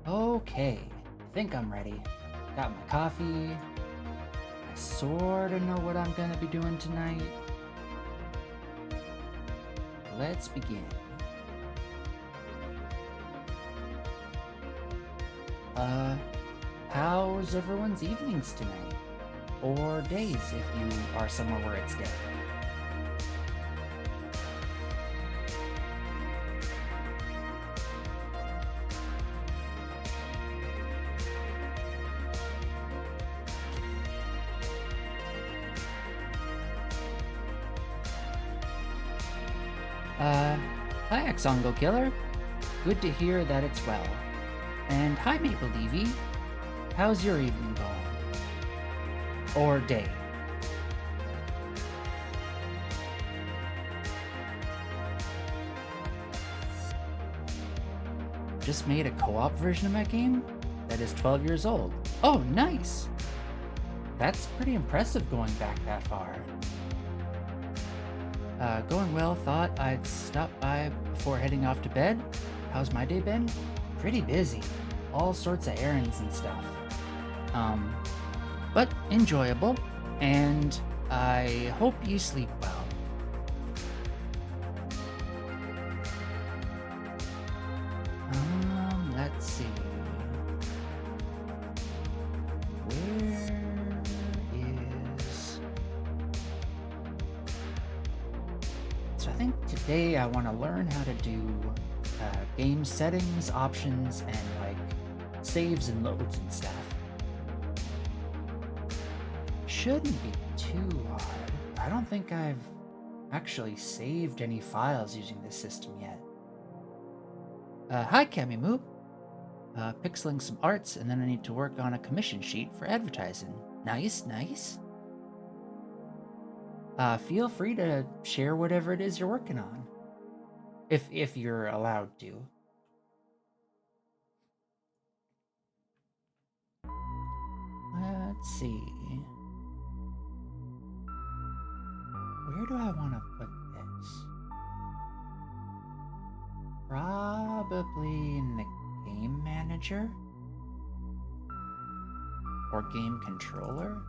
Okay, I think I'm ready. Got my coffee. I sorta know what I'm gonna be doing tonight. Let's begin. How's everyone's evenings tonight? Or days if you are somewhere where it's day? Hi Exongo Killer. Good to hear that it's well. And hi Maple Levy. How's your evening going? Or day? Just made a co-op version of my game that is 12 years old. Oh, nice! That's pretty impressive going back that far. Going well, thought I'd stop by before heading off to bed. How's my day been? Pretty busy. All sorts of errands and stuff. But enjoyable, and I hope you sleep well. Let's see. So I think today I want to learn how to do game settings, options, and like saves and loads and stuff. Shouldn't be too hard. I don't think I've actually saved any files using this system yet. Hi Camimoo. Pixeling some arts, and then I need to work on a commission sheet for advertising. Nice, nice. Feel free to share whatever it is you're working on, if you're allowed to. Let's see. Where do I want to put this? Probably in the game manager? Or game controller?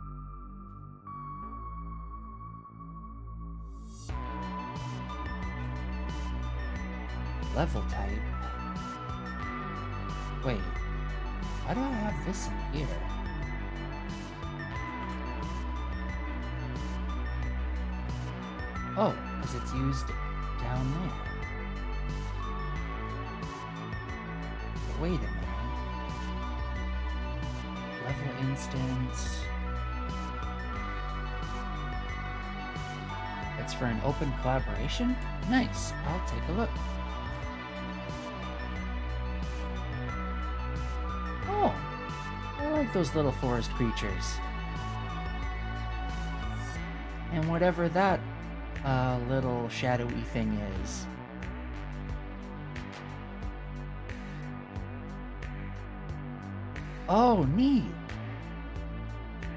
Level type. Wait, why do I have this in here? Oh, because it's used down there. Wait a minute. Level instance. It's for an open collaboration? Nice, I'll take a look. Oh, I like those little forest creatures. And whatever that little shadowy thing is. Oh, neat.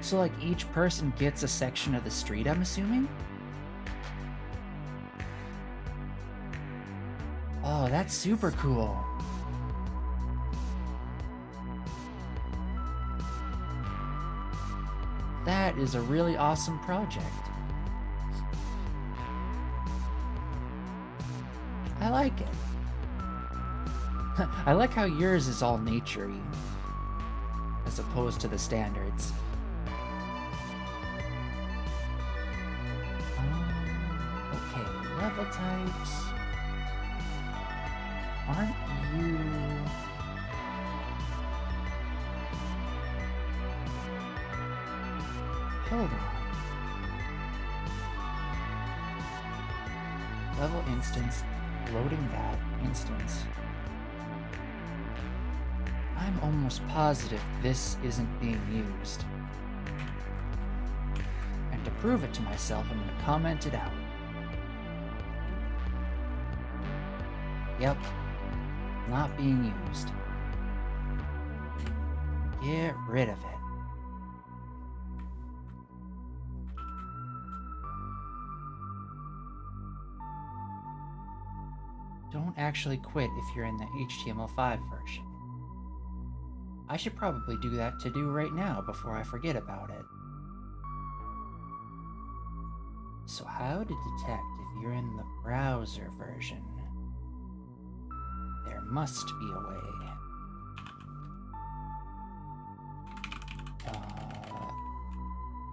So like each person gets a section of the street, I'm assuming? Oh, that's super cool. That is a really awesome project. I like it. I like how yours is all nature-y, as opposed to the standards. Okay, level types. Aren't you... Hold on. Level instance, loading that instance. I'm almost positive this isn't being used. And to prove it to myself, I'm gonna comment it out. Yep, not being used. Get rid of it. Don't actually quit if you're in the HTML5 version. I should probably do that to do right now before I forget about it. So how to detect if you're in the browser version? There must be a way.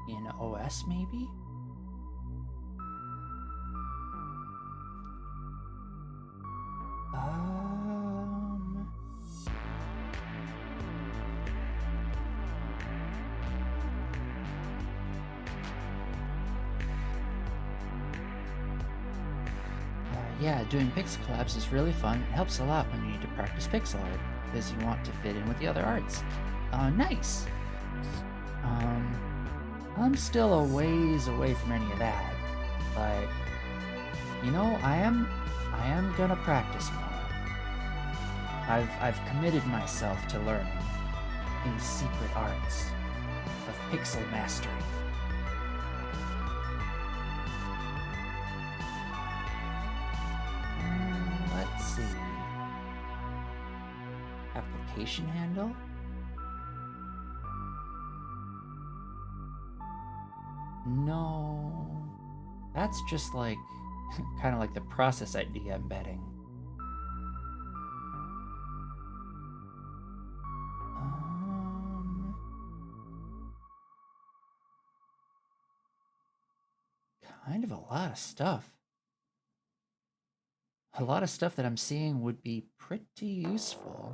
In OS maybe? Yeah, doing pixel collabs is really fun. It helps a lot when you need to practice pixel art, because you want to fit in with the other arts. Nice! I'm still a ways away from any of that, but, you know, I am gonna practice more. I've committed myself to learning these secret arts of pixel mastery. Let's see. Application handle? No. That's just like, kind of like the process ID embedding. Kind of a lot of stuff. A lot of stuff that I'm seeing would be pretty useful.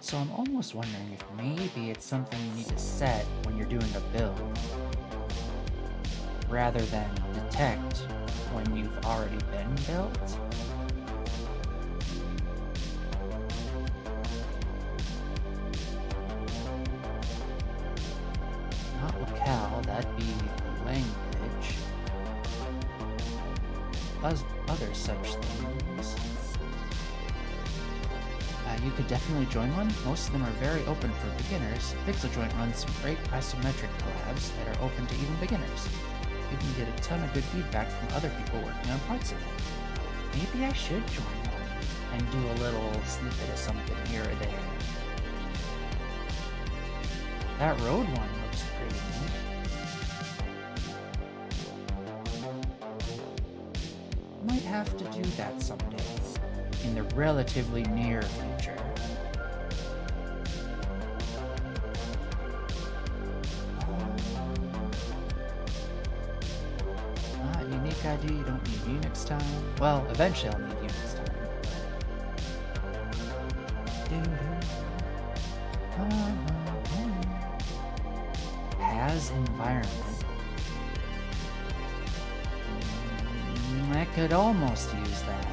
So I'm almost wondering if maybe it's something you need to set when you're doing a build, rather than detect when you've already been built. Not locale, that'd be the language. Other such things. You could definitely join one. Most of them are very open for beginners. Pixel Joint runs some great isometric collabs that are open to even beginners. You can get a ton of good feedback from other people working on parts of it. Maybe I should join one and do a little snippet of something here or there. That road one looks pretty neat. have to do that someday, in the relatively near future. Unique ID, you don't need Unix time. Well, eventually I'll need Unix time. Has environment. I could almost use that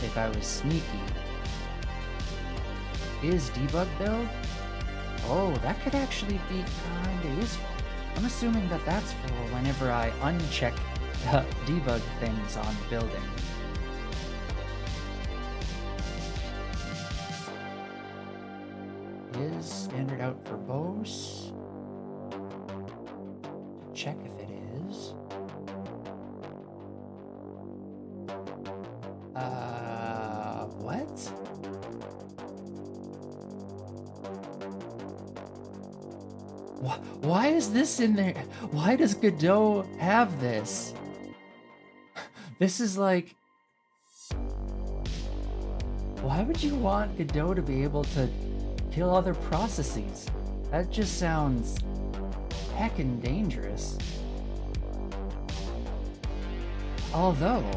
if I was sneaky. Is Debug Build? Oh, that could actually be kinda useful. I'm assuming that that's for whenever I uncheck debug things on building. Is standard out for Bose? Check if it is. What? Why is this in there? Why does Godot have this? This is like... Why would you want Godot to be able to kill other processes? That just sounds heckin' dangerous. Although,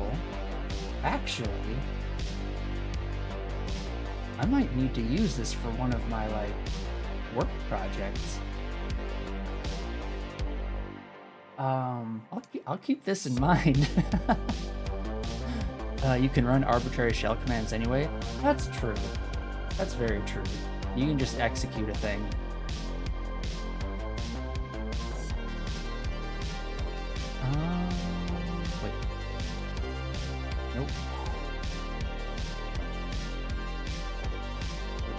actually, I might need to use this for one of my, like, work projects. I'll keep this in mind. You can run arbitrary shell commands anyway. That's true. That's very true. You can just execute a thing. Wait. Nope.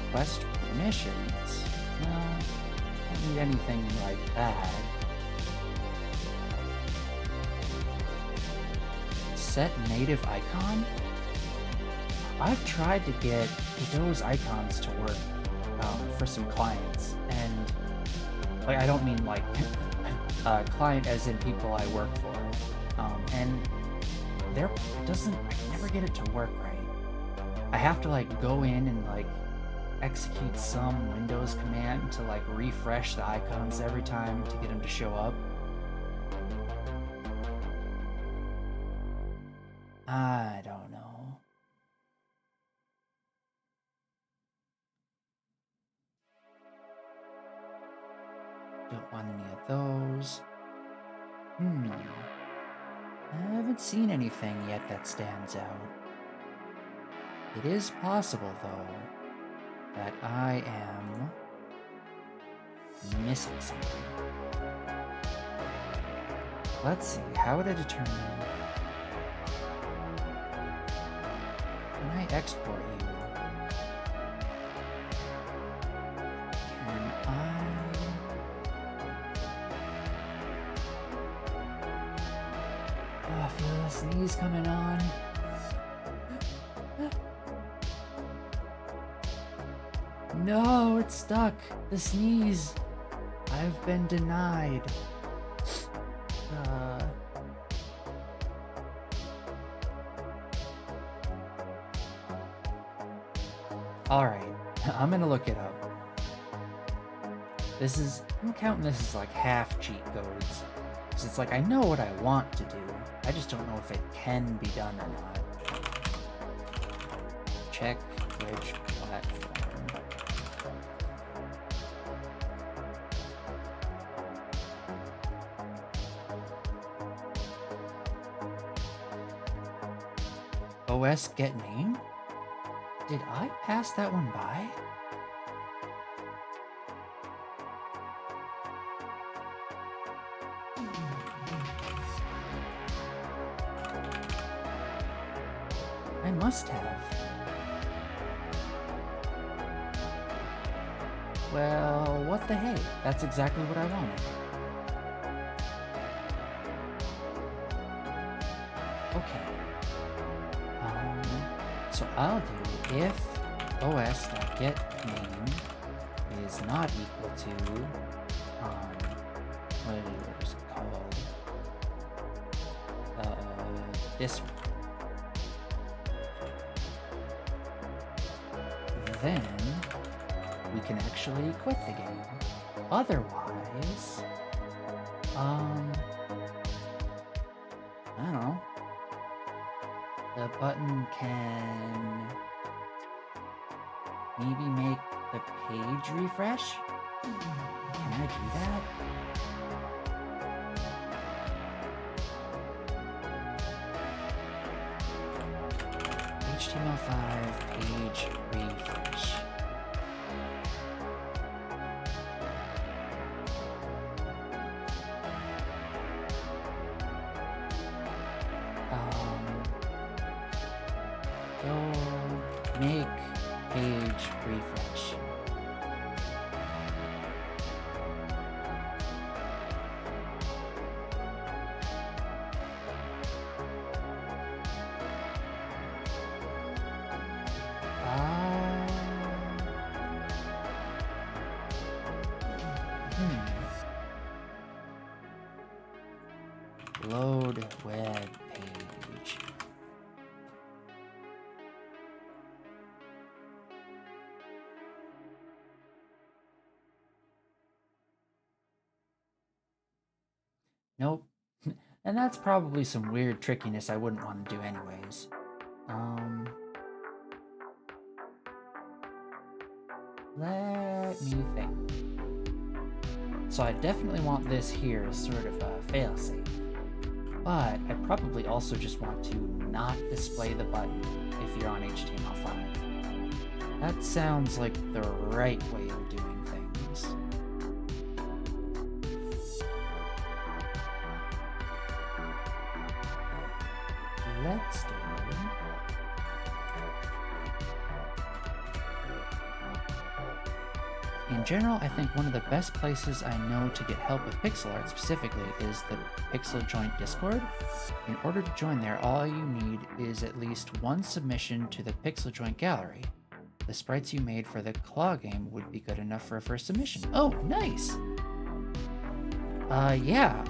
Request permissions? No, don't need anything like that. Set native icon? I've tried to get Godot's icons to work for some clients, and like I don't mean like client as in people I work for, and I never get it to work right. I have to like go in and like execute some Windows command to like refresh the icons every time to get them to show up. I don't know. Don't want any of those. I haven't seen anything yet that stands out. It is possible, though, that I am missing something. Let's see, how would I determine... Can I export you? Can I... Oh, I feel a sneeze coming on. No, it's stuck. The sneeze. I've been denied. Alright, I'm gonna look it up. I'm counting this as like half cheat codes. So it's like I know what I want to do. I just don't know if it can be done or not. Check which platform. OS get name? Did I pass that one by? I must have. Well, what the hey? That's exactly what I wanted. Okay. So I'll do if os.getName is not equal to what is it called? This one. then we can actually quit the game. Otherwise, I don't know. The button can maybe make the page refresh? Can I do that? HTML5 page refresh. Go make page refresh. Load web page. Nope. And that's probably some weird trickiness I wouldn't want to do anyways. Let me think. So I definitely want this here as sort of a failsafe. But I probably also just want to not display the button if you're on HTML5. That sounds like the right way of doing things. Let's do it. In general, I think one of the best places I know to get help with pixel art specifically is the Pixel Joint Discord. In order to join there, all you need is at least one submission to the Pixel Joint gallery. The sprites you made for the claw game would be good enough for a first submission. Oh, nice! Yeah,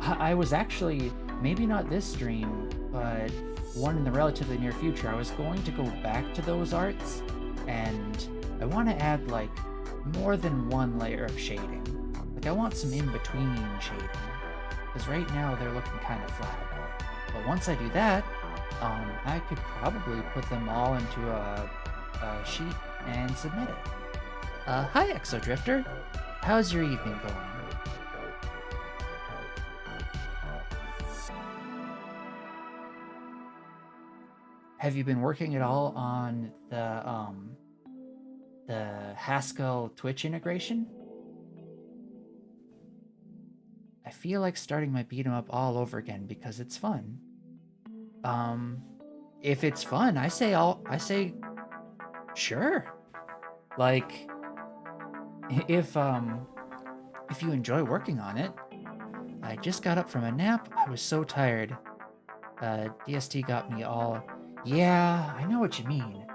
I was actually, maybe not this stream, but one in the relatively near future, I was going to go back to those arts, and I want to add, like, more than one layer of shading. Like, I want some in-between shading, because right now they're looking kind of flat. But once I do that, I could probably put them all into a sheet and submit it. Hi, Exodrifter. How's your evening going? Have you been working at all on the Haskell Twitch integration? I feel like starting my beat 'em up all over again because it's fun. If it's fun, I say sure. Like, if you enjoy working on it. I just got up from a nap. I was so tired. DST got me all... Yeah, I know what you mean.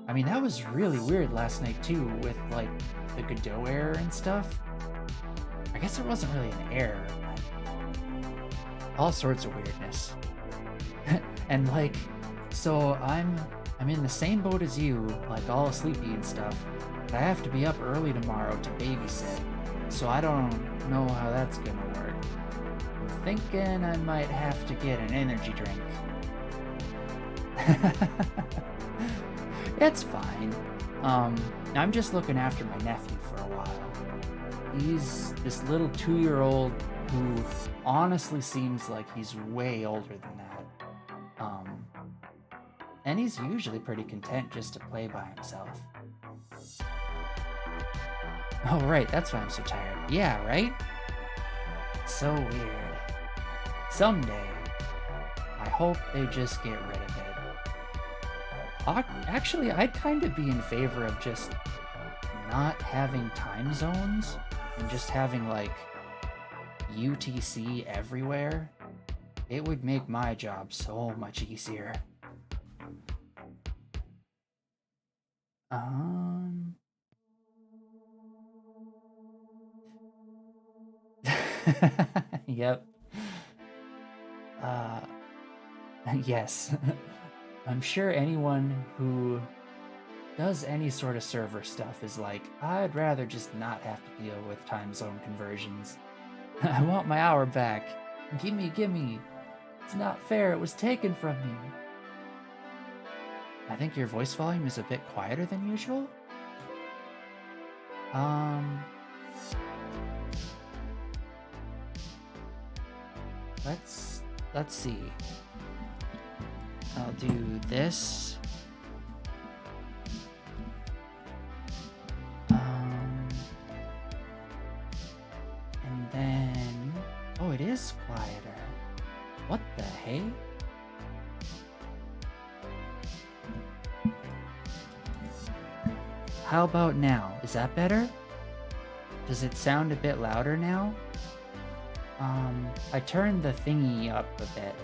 I mean, that was really weird last night too, with like the Godot error and stuff. I guess there wasn't really an error, but all sorts of weirdness. And like, so I'm in the same boat as you, like all sleepy and stuff. But I have to be up early tomorrow to babysit, so I don't know how that's gonna work. I'm thinking I might have to get an energy drink. It's fine. I'm just looking after my nephew for a while. He's this little 2-year-old who honestly seems like he's way older than that. And he's usually pretty content just to play by himself. Oh right, that's why I'm so tired. Yeah, right? It's so weird. Someday, I hope they just get rid of it. Actually, I'd kind of be in favor of just not having time zones and just having, like, UTC everywhere. It would make my job so much easier. Yep. Yes. I'm sure anyone who does any sort of server stuff is like, I'd rather just not have to deal with time zone conversions. I want my hour back. Gimme. It's not fair, it was taken from me. I think your voice volume is a bit quieter than usual. Let's see. I'll do this. And then, oh, it is quieter. What the hey? How about now? Is that better? Does it sound a bit louder now? I turned the thingy up a bit.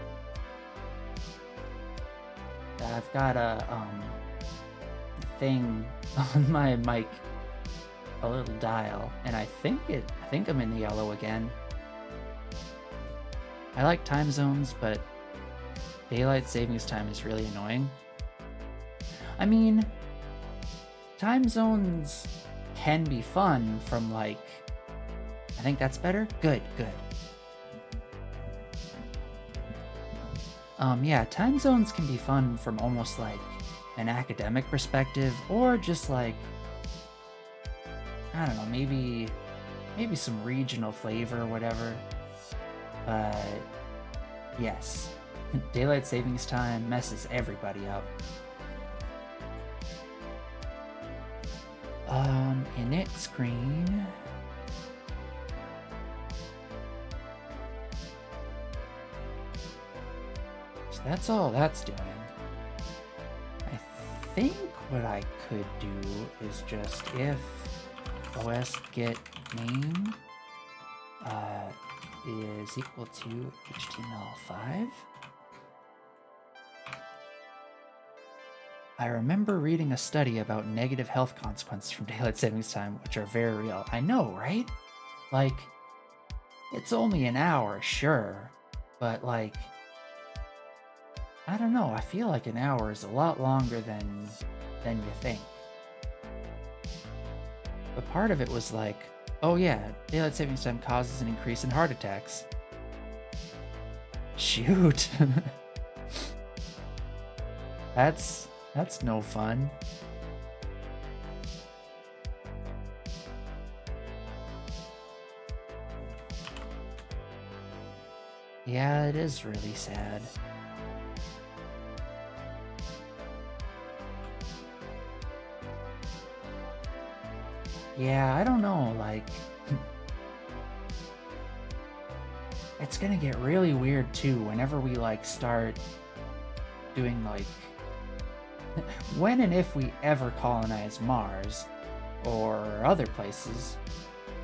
I've got a thing on my mic, a little dial, and I think I'm in the yellow again. I like time zones, but daylight savings time is really annoying. I mean, time zones can be fun from like, I think that's better? Good. Yeah, time zones can be fun from almost like an academic perspective, or just like, I don't know, maybe some regional flavor or whatever. But yes, daylight savings time messes everybody up. Init screen. So that's all that's doing. I think what I could do is just if os get name is equal to HTML5. I remember reading a study about negative health consequences from daylight savings time, which are very real. I know, right? Like, it's only an hour, sure, but like, I don't know, I feel like an hour is a lot longer than you think. But part of it was like, oh yeah, daylight savings time causes an increase in heart attacks. Shoot. That's no fun. Yeah, it is really sad. Yeah, I don't know, like, it's gonna get really weird too whenever we like start doing like, when and if we ever colonize Mars or other places,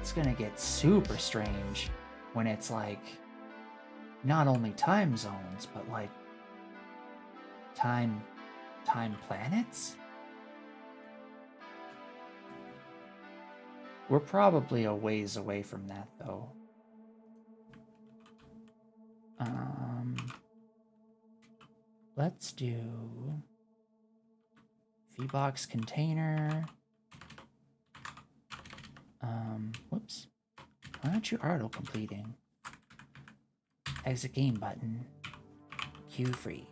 it's gonna get super strange when it's like not only time zones, but like time planets? We're probably a ways away from that, though. Let's do VBox container. Whoops. Why aren't you auto completing? Exit game button. Queue free.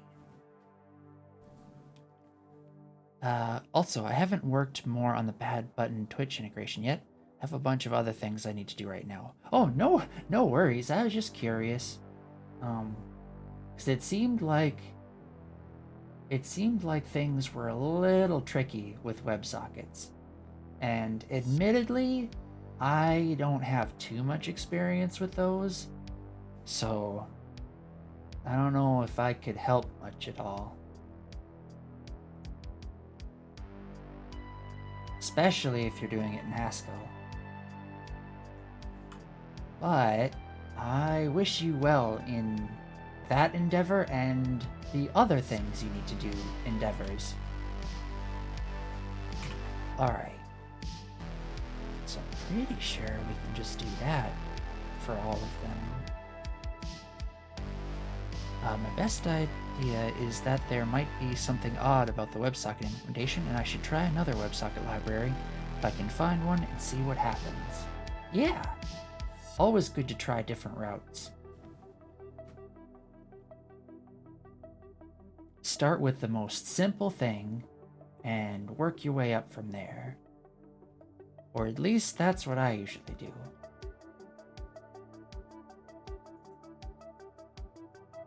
Also, I haven't worked more on the bad button Twitch integration yet. I have a bunch of other things I need to do right now. Oh, no worries. I was just curious. 'Cause it seemed like things were a little tricky with WebSockets. And admittedly, I don't have too much experience with those. So, I don't know if I could help much at all. Especially if you're doing it in Haskell. But I wish you well in that endeavor and the other things you need to do endeavors. Alright. So I'm pretty sure we can just do that for all of them. My best idea is that there might be something odd about the WebSocket implementation, and I should try another WebSocket library if I can find one and see what happens. Yeah! Always good to try different routes. Start with the most simple thing and work your way up from there. Or at least that's what I usually do.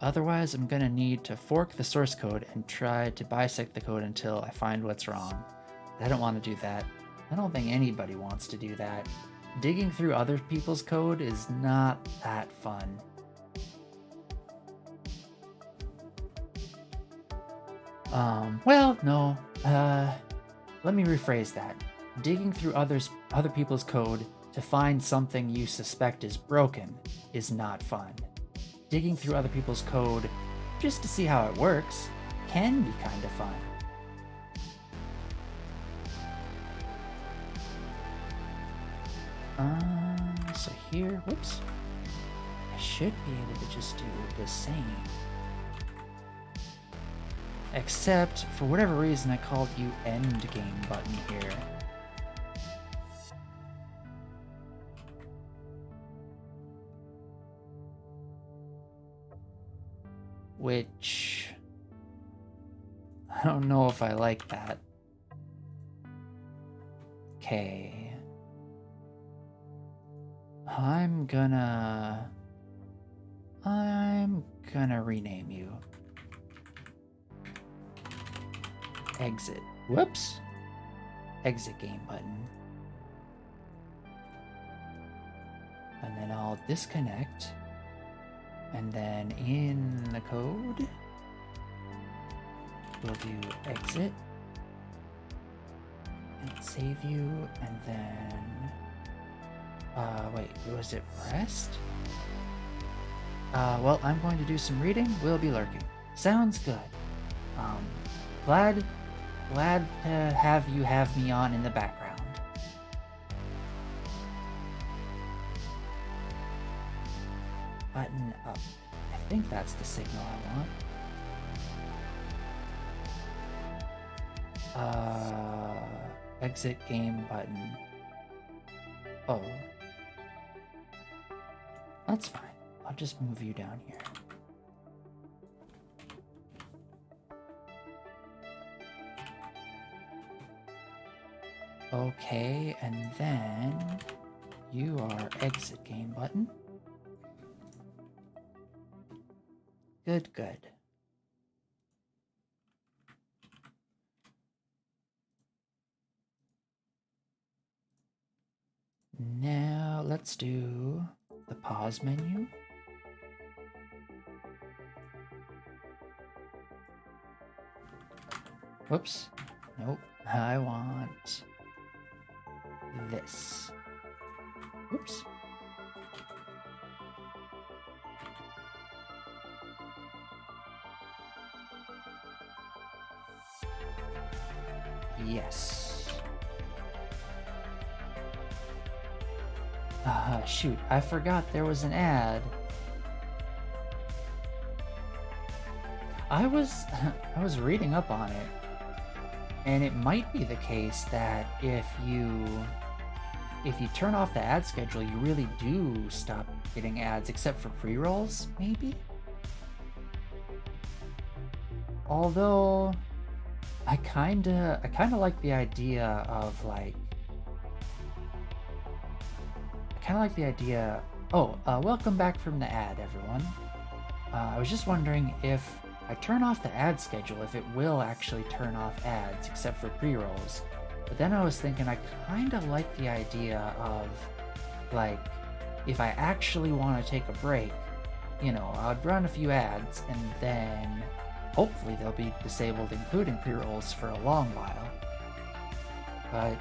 Otherwise, I'm gonna need to fork the source code and try to bisect the code until I find what's wrong. I don't want to do that. I don't think anybody wants to do that. Digging through other people's code is not that fun. Well, no. Let me rephrase that. Digging through other people's code to find something you suspect is broken is not fun. Digging through other people's code just to see how it works can be kind of fun. So here, whoops. I should be able to just do the same. Except, for whatever reason, I called you end game button here. Which... I don't know if I like that. Okay. I'm gonna rename you. Exit. Whoops. Exit game button. And then I'll disconnect. And then in the code, we'll do exit. And save you. And then... wait, was it rest? Well, I'm going to do some reading. We'll be lurking. Sounds good. Glad to have me on in the background. Button up. I think that's the signal I want. Exit game button. Oh. That's fine. I'll just move you down here. Okay, and then you are exit game button. Good, good. Now let's do the pause menu. Whoops. Nope. I want this. Oops. Yes. Shoot, I forgot there was an ad. I was reading up on it, and it might be the case that if you turn off the ad schedule, you really do stop getting ads, except for pre-rolls, maybe? Although I kinda like the idea of welcome back from the ad, everyone. I was just wondering if I turn off the ad schedule, if it will actually turn off ads except for pre-rolls. But then I was thinking I kind of like the idea of, if I actually want to take a break, I'd run a few ads and then hopefully they'll be disabled, including pre-rolls, for a long while. But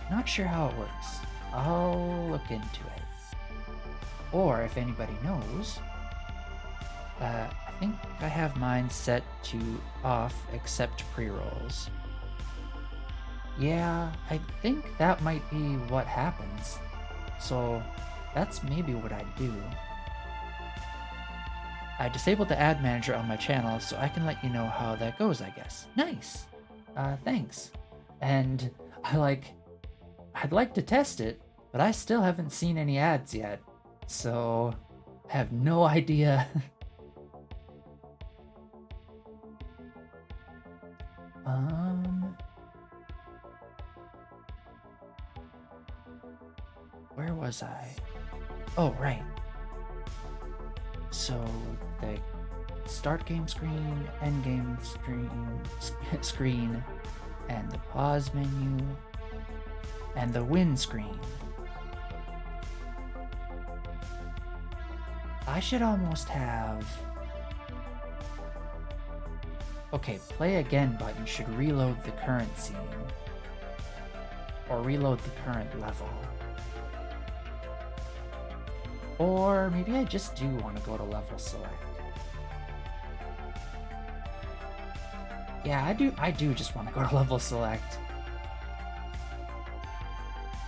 not sure how it works. I'll look into it. Or if anybody knows, I think I have mine set to off except pre-rolls. Yeah, I think that might be what happens. So that's maybe what I'd do. I disabled the ad manager on my channel so I can let you know how that goes, I guess. Nice. Thanks. And I'd like to test it, but I still haven't seen any ads yet. So I have no idea. Where was I? Oh, right. So the start game screen, end game screen, and the pause menu, and the win screen. I should almost have... Okay, play again button should reload the current scene. Or reload the current level. Or maybe I just do want to go to level select. Yeah, I do just want to go to level select.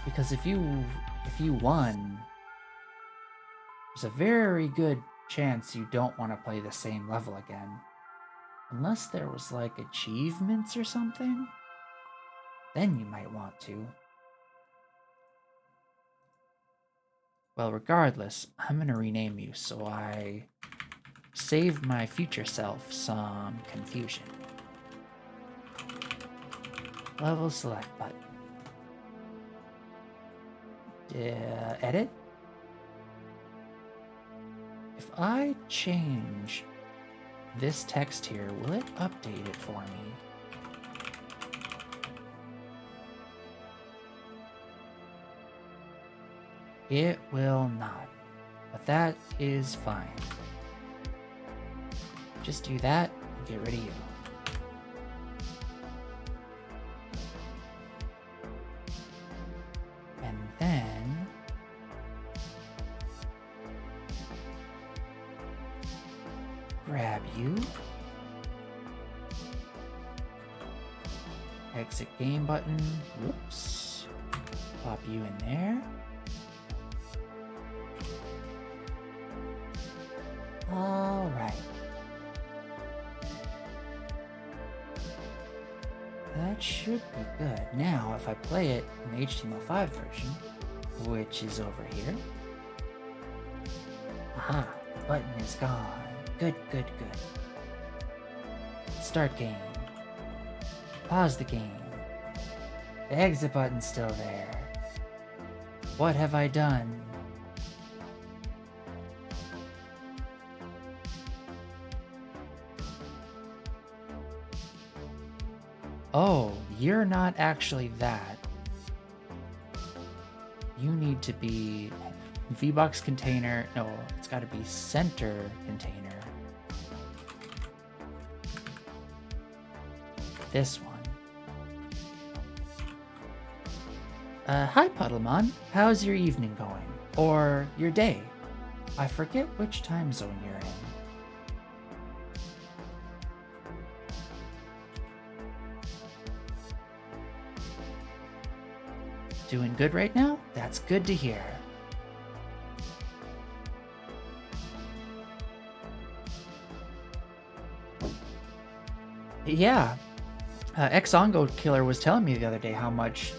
Because if you won, there's a very good chance you don't want to play the same level again. Unless there was like achievements or something, then you might want to. Well, regardless, I'm gonna rename you so I save my future self some confusion. Level select button. Edit? If I change this text here, will it update it for me? It will not, but that is fine. Just do that and get rid of you. And then grab you. Exit game button. Whoops. Pop you in there. All right. That should be good. Now, if I play it in the HTML5 version, which is over here. Aha, the button is gone. Good, good, good. Start game. Pause the game. The exit button's still there. What have I done? Oh, you're not actually that. You need to be VBox container. No, it's got to be center container. This one. Hi, Puddlemon. How's your evening going? Or your day? I forget which time zone you're in. Doing good right now? That's good to hear. Yeah. Ex-Ongo Killer was telling me the other day how much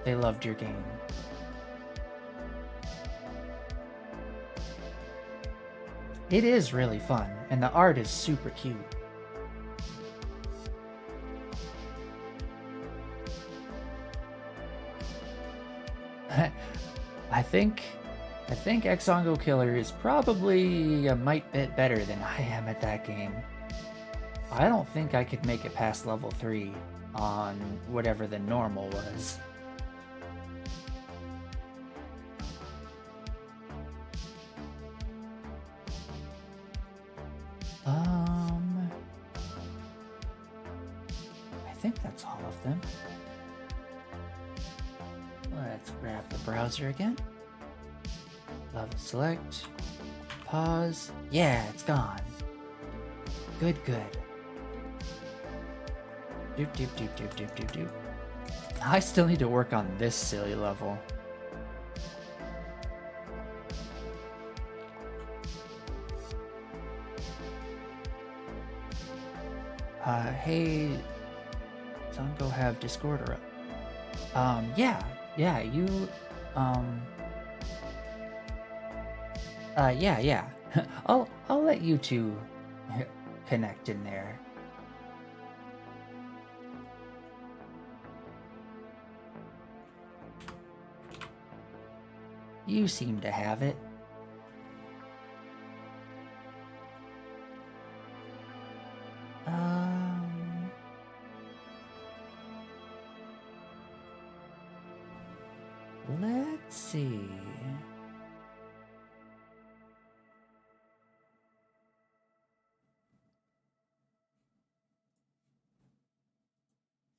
they loved your game. It is really fun, and the art is super cute. I think Ex-Ongo Killer is probably a mite bit better than I am at that game. I don't think I could make it past level 3 on whatever the normal was. I think that's all of them. Let's grab the browser again. Level select. Pause. Yeah, it's gone. Good, good. Doop, doop, doop, doop, doop, doop, doop. I still need to work on this silly level. Hey, son, go have Discord or... yeah, you, yeah. I'll let you two connect in there. You seem to have it. Let's see.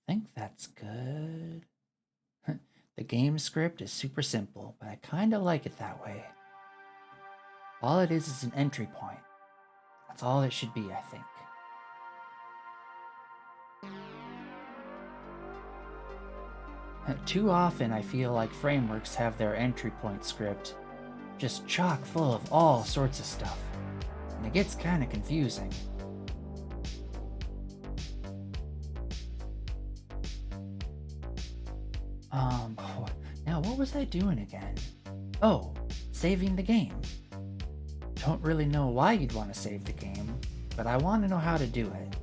I think that's good. The game script is super simple, but I kinda like it that way. All it is an entry point. That's all it should be, I think. Too often I feel like frameworks have their entry point script just chock full of all sorts of stuff, and it gets kinda confusing. Now what was I doing again? Oh, saving the game. Don't really know why you'd want to save the game, but I want to know how to do it.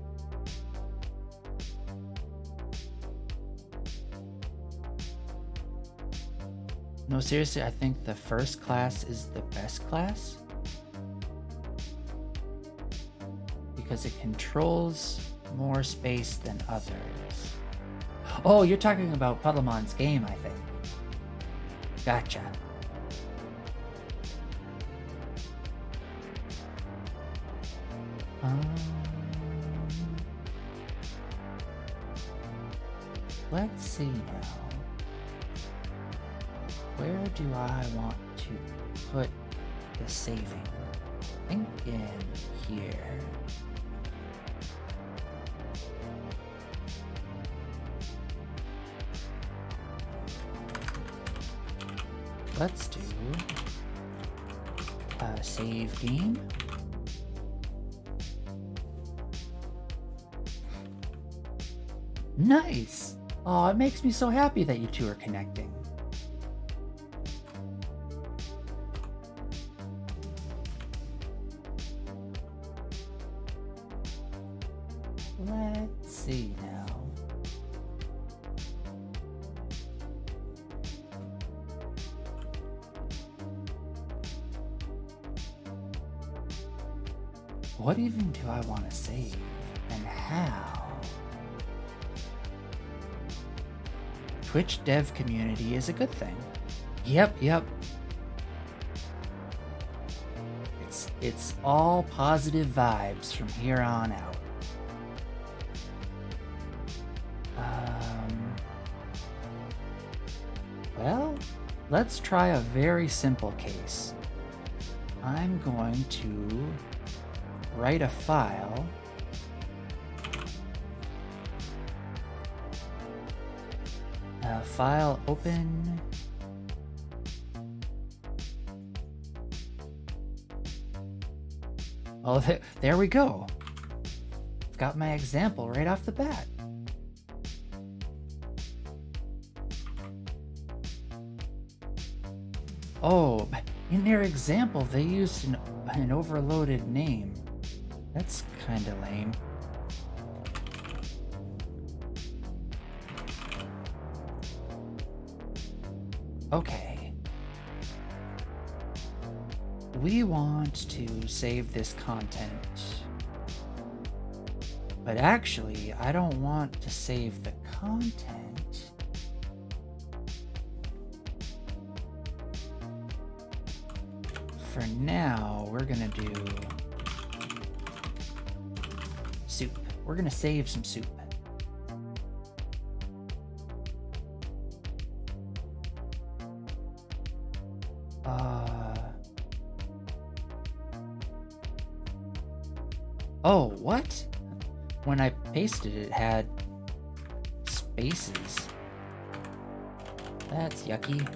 No, seriously, I think the first class is the best class. Because it controls more space than others. Oh, you're talking about Puddlemon's game, I think. Gotcha. Let's see now. Where do I want to put the saving? I think in here. Let's do a save game. Nice! Oh, it makes me so happy that you two are connecting. Let's see now. What even do I want to save, and how? Twitch dev community is a good thing. Yep. It's all positive vibes from here on out. Well, let's try a very simple case. I'm going to write a file. File open. Oh, there we go. I've got my example right off the bat. Oh, in their example, they used an overloaded name. That's kinda lame. Okay. We want to save this content. But actually, I don't want to save the content. For now, we're gonna do soup. We're gonna save some soup. Oh, what? When I pasted it, it had spaces. That's yucky.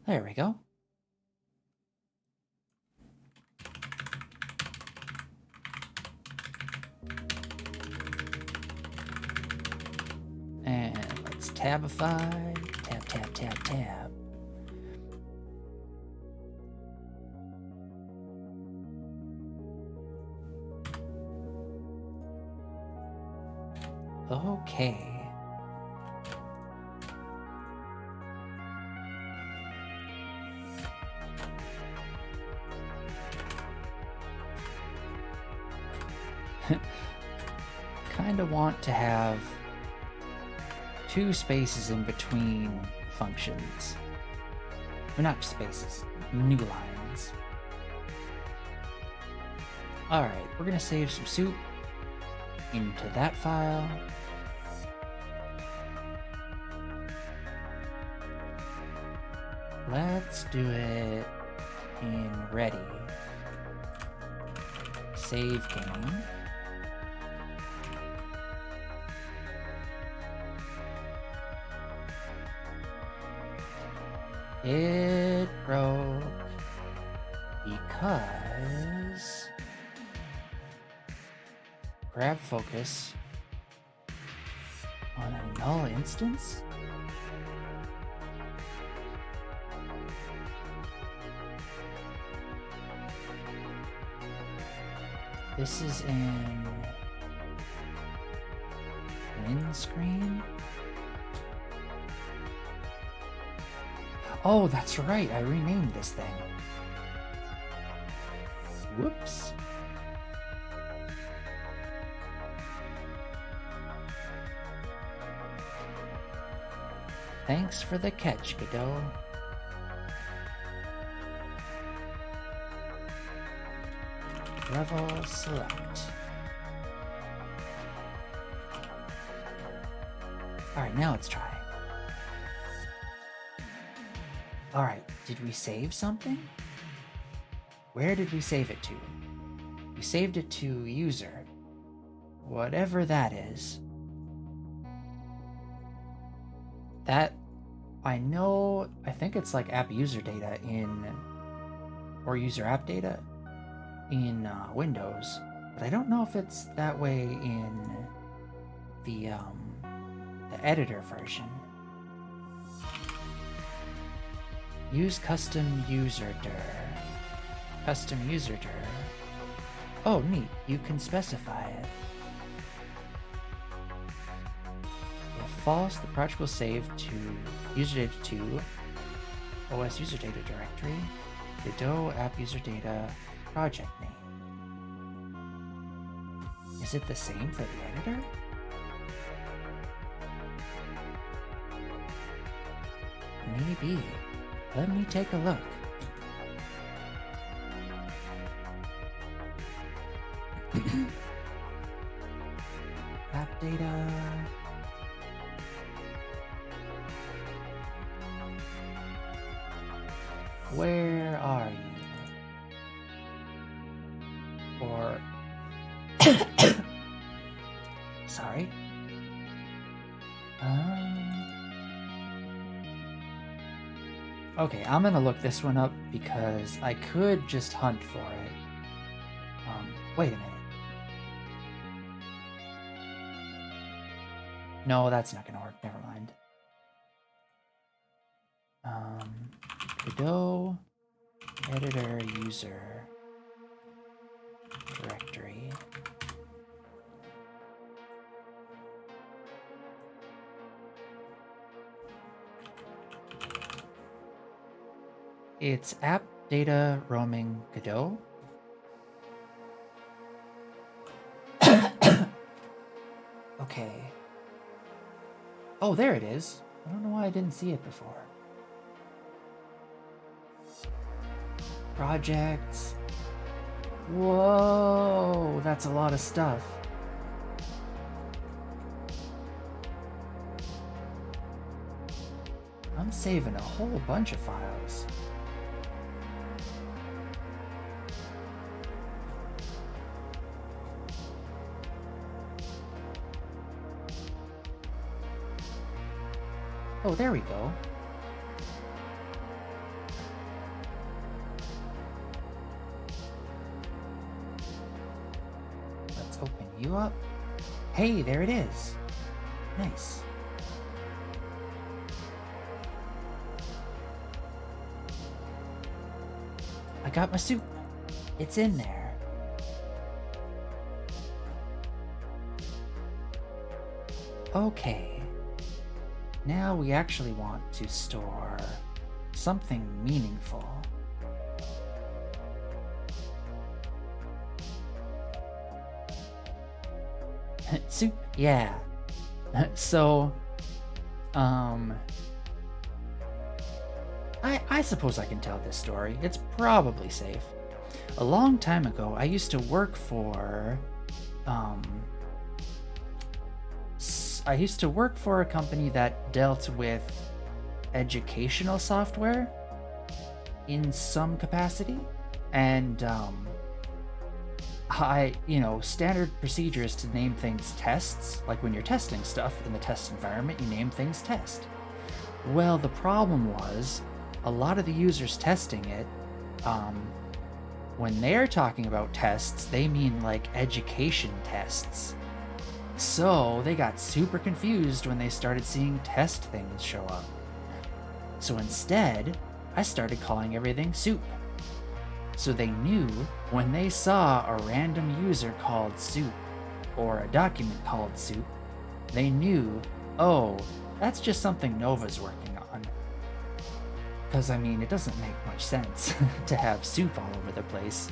There we go. Tabify. Tab, tab, tab, tab. Okay. Kind of want to have 2 spaces in between functions. Well, not spaces, new lines. Alright, we're gonna save some soup into that file. Let's do it in ready. Save game. It broke because grab focus on a null instance? This is in win screen? Oh, that's right, I renamed this thing. Whoops. Thanks for the catch, Godot. Level select. Alright, now let's try. Alright, did we save something? Where did we save it to? We saved it to user. Whatever that is. That, I know, I think it's like app user data in, or user app data in Windows, but I don't know if it's that way in the editor version. Use custom user dir. Custom user dir. Oh, neat. You can specify it. If false, the project will save to user data 2, OS user data directory, Godot app user data project name. Is it the same for the editor? Maybe. Let me take a look. App data. Where are you? Or sorry. Okay, I'm gonna look this one up because I could just hunt for it. Wait a minute. No, that's not gonna work. Never mind. Godot editor user directory. It's app data roaming Godot. Okay. Oh, there it is. I don't know why I didn't see it before. Projects. Whoa, that's a lot of stuff. I'm saving a whole bunch of files. Oh, there we go. Let's open you up. Hey, there it is. Nice. I got my soup. It's in there. Okay. Now we actually want to store something meaningful. Soup? Yeah. So, I suppose I can tell this story. It's probably safe. A long time ago, I used to work for, a company that dealt with educational software in some capacity. And, standard procedure is to name things tests. Like when you're testing stuff in the test environment, you name things test. Well, the problem was a lot of the users testing it, when they're talking about tests, they mean like education tests. So they got super confused when they started seeing test things show up. So instead, I started calling everything soup. So they knew when they saw a random user called soup or a document called soup, they knew, oh, that's just something Nova's working on. Because, I mean, it doesn't make much sense to have soup all over the place.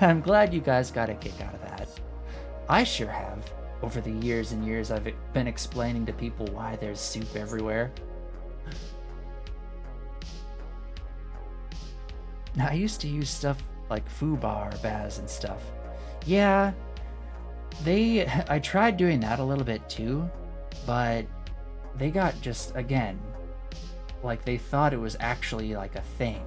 I'm glad you guys got a kick out of that. I sure have. Over the years and years, I've been explaining to people why there's soup everywhere. Now, I used to use stuff like foobar, baz, and stuff. Yeah, I tried doing that a little bit too, but they got just, again, like they thought it was actually like a thing.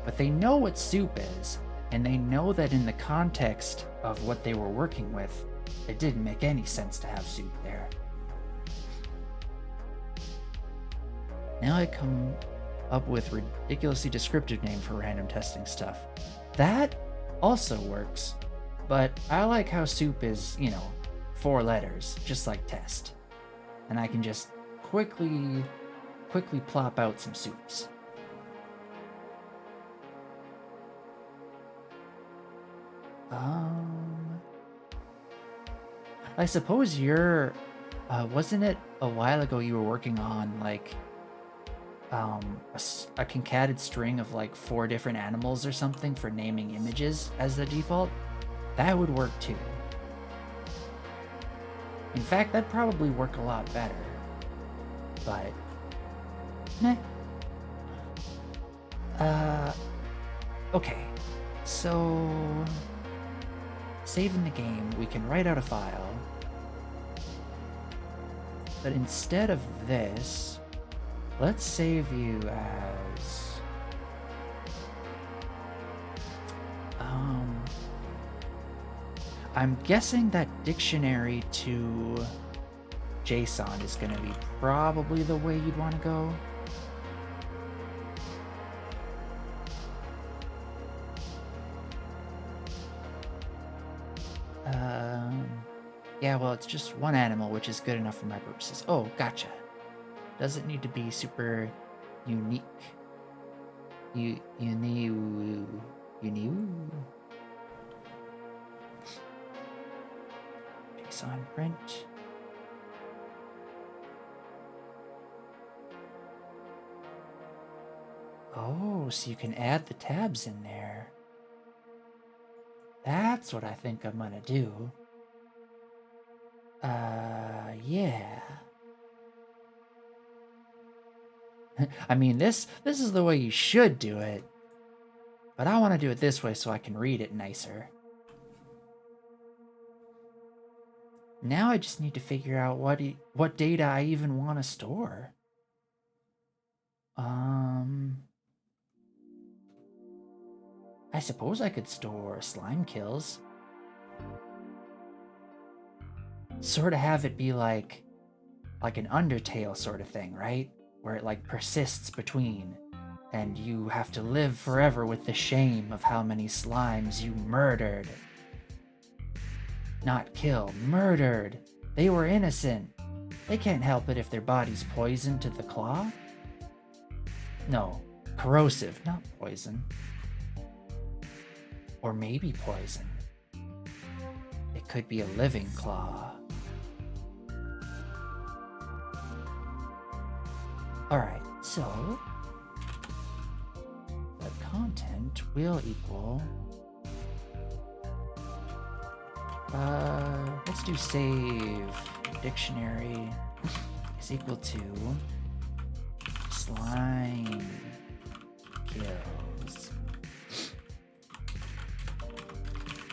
But they know what soup is, and they know that in the context of what they were working with, it didn't make any sense to have soup there. Now I come up with ridiculously descriptive name for random testing stuff. That also works, but I like how soup is, 4 letters, just like test. And I can just quickly plop out some soups. I suppose you're, wasn't it a while ago you were working on like a concatenated string of like 4 different animals or something for naming images as the default? That would work too. In fact, that'd probably work a lot better. But, meh. Okay. So, saving the game, we can write out a file. But instead of this, let's save you as... I'm guessing that dictionary to JSON is going to be probably the way you'd want to go. Yeah, well, it's just one animal, which is good enough for my purposes. Oh, gotcha. Doesn't need to be super unique. Unique. JSON print. Oh, so you can add the tabs in there. That's what I think I'm gonna do. Yeah. I mean, this is the way you should do it. But I want to do it this way so I can read it nicer. Now I just need to figure out what data I even want to store. I suppose I could store slime kills. Sort of have it be like an Undertale sort of thing, right? Where it like persists between, and you have to live forever with the shame of how many slimes you murdered. Not kill, murdered. They were innocent. They can't help it if their body's poisoned to the claw. No, corrosive, not poison. Or maybe poison. It could be a living claw. Alright, so the content will equal let's do save dictionary is equal to slime kills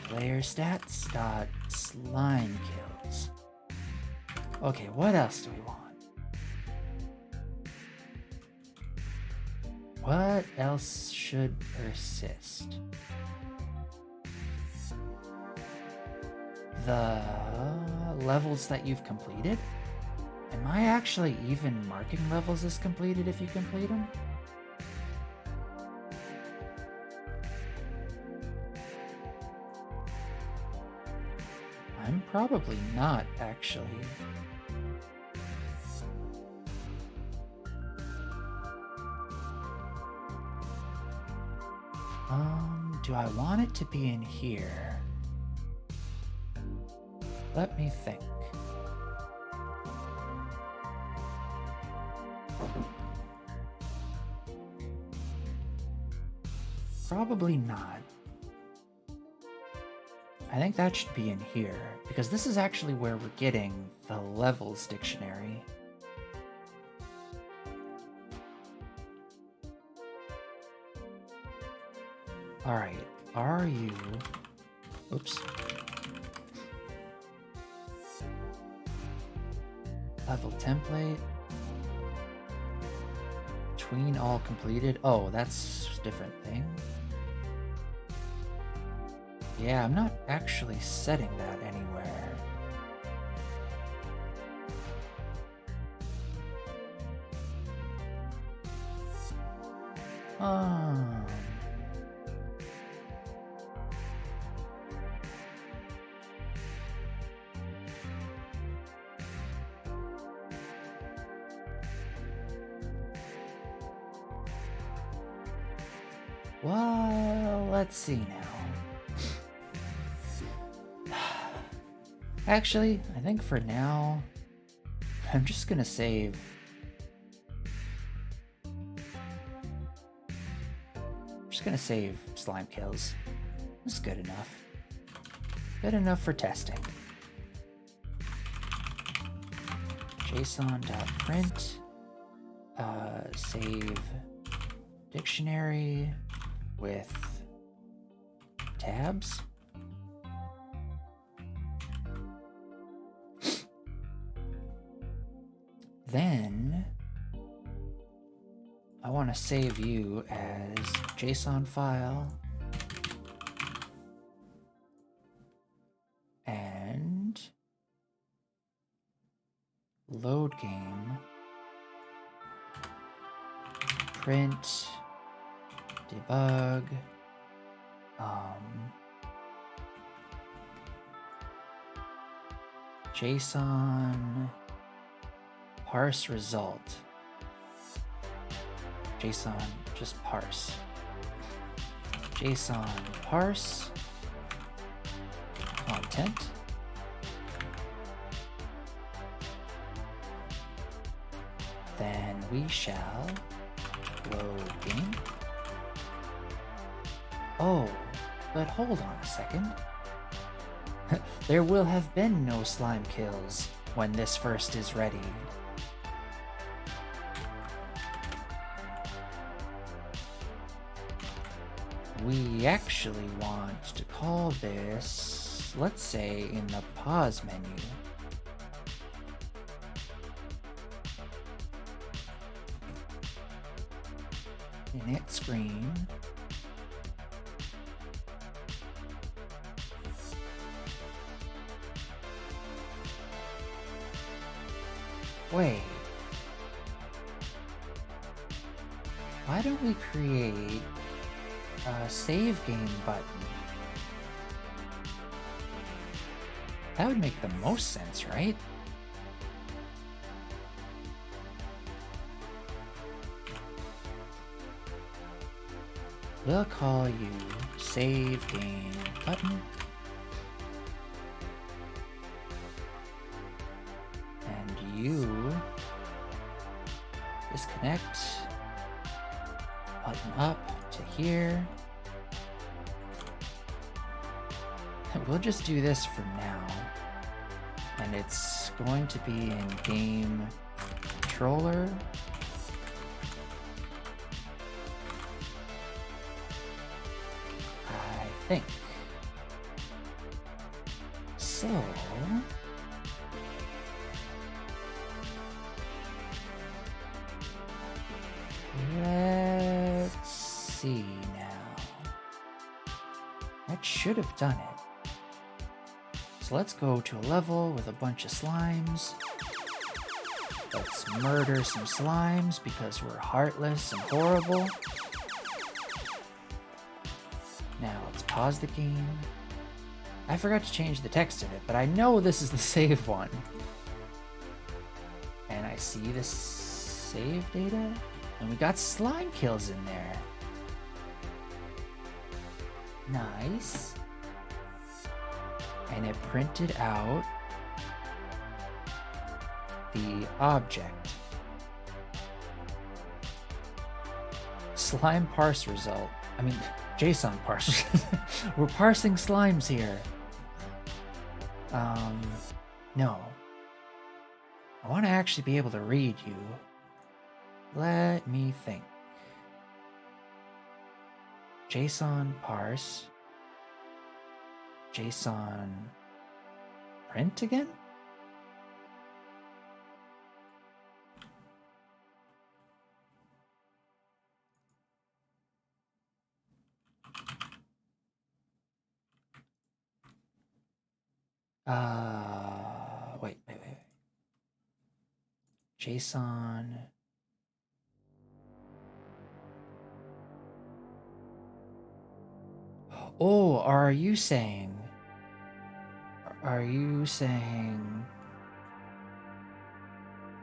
player stats dot slime kills. Okay, what else do we want? What else should persist? The levels that you've completed? Am I actually even marking levels as completed if you complete them? I'm probably not, actually. Do I want it to be in here? Let me think. Probably not. I think that should be in here, because this is actually where we're getting the levels dictionary. Alright, are you... Oops. Level template. Between all completed. Oh, that's a different thing. Yeah, I'm not actually setting that anywhere. Well, let's see now. Actually, I think for now, I'm just gonna save. I'm just gonna save slime kills. That's good enough. Good enough for testing. JSON.print. Save dictionary with tabs. Then I want to save you as JSON file and load game print debug JSON parse result. JSON just parse. JSON parse content. Then we shall load game. Oh, but hold on a second. There will have been no slime kills when this first is ready. We actually want to call this, let's say, in the pause menu. Init screen. Wait. Why don't we create a save game button? That would make the most sense, right? We'll call you save game button. And you disconnect button up to here. We'll just do this for now. And it's going to be in game controller. I think. So let's see now. That should have done it. So let's go to a level with a bunch of slimes. Let's murder some slimes because we're heartless and horrible. Now let's pause the game. I forgot to change the text of it, but I know this is the save one. And I see the save data, and we got slime kills in there. Nice. And it printed out the object. Slime parse result. I mean, JSON parse. We're parsing slimes here. No. I want to actually be able to read you. Let me think. JSON parse. JSON print again? Wait. JSON. Oh, are you saying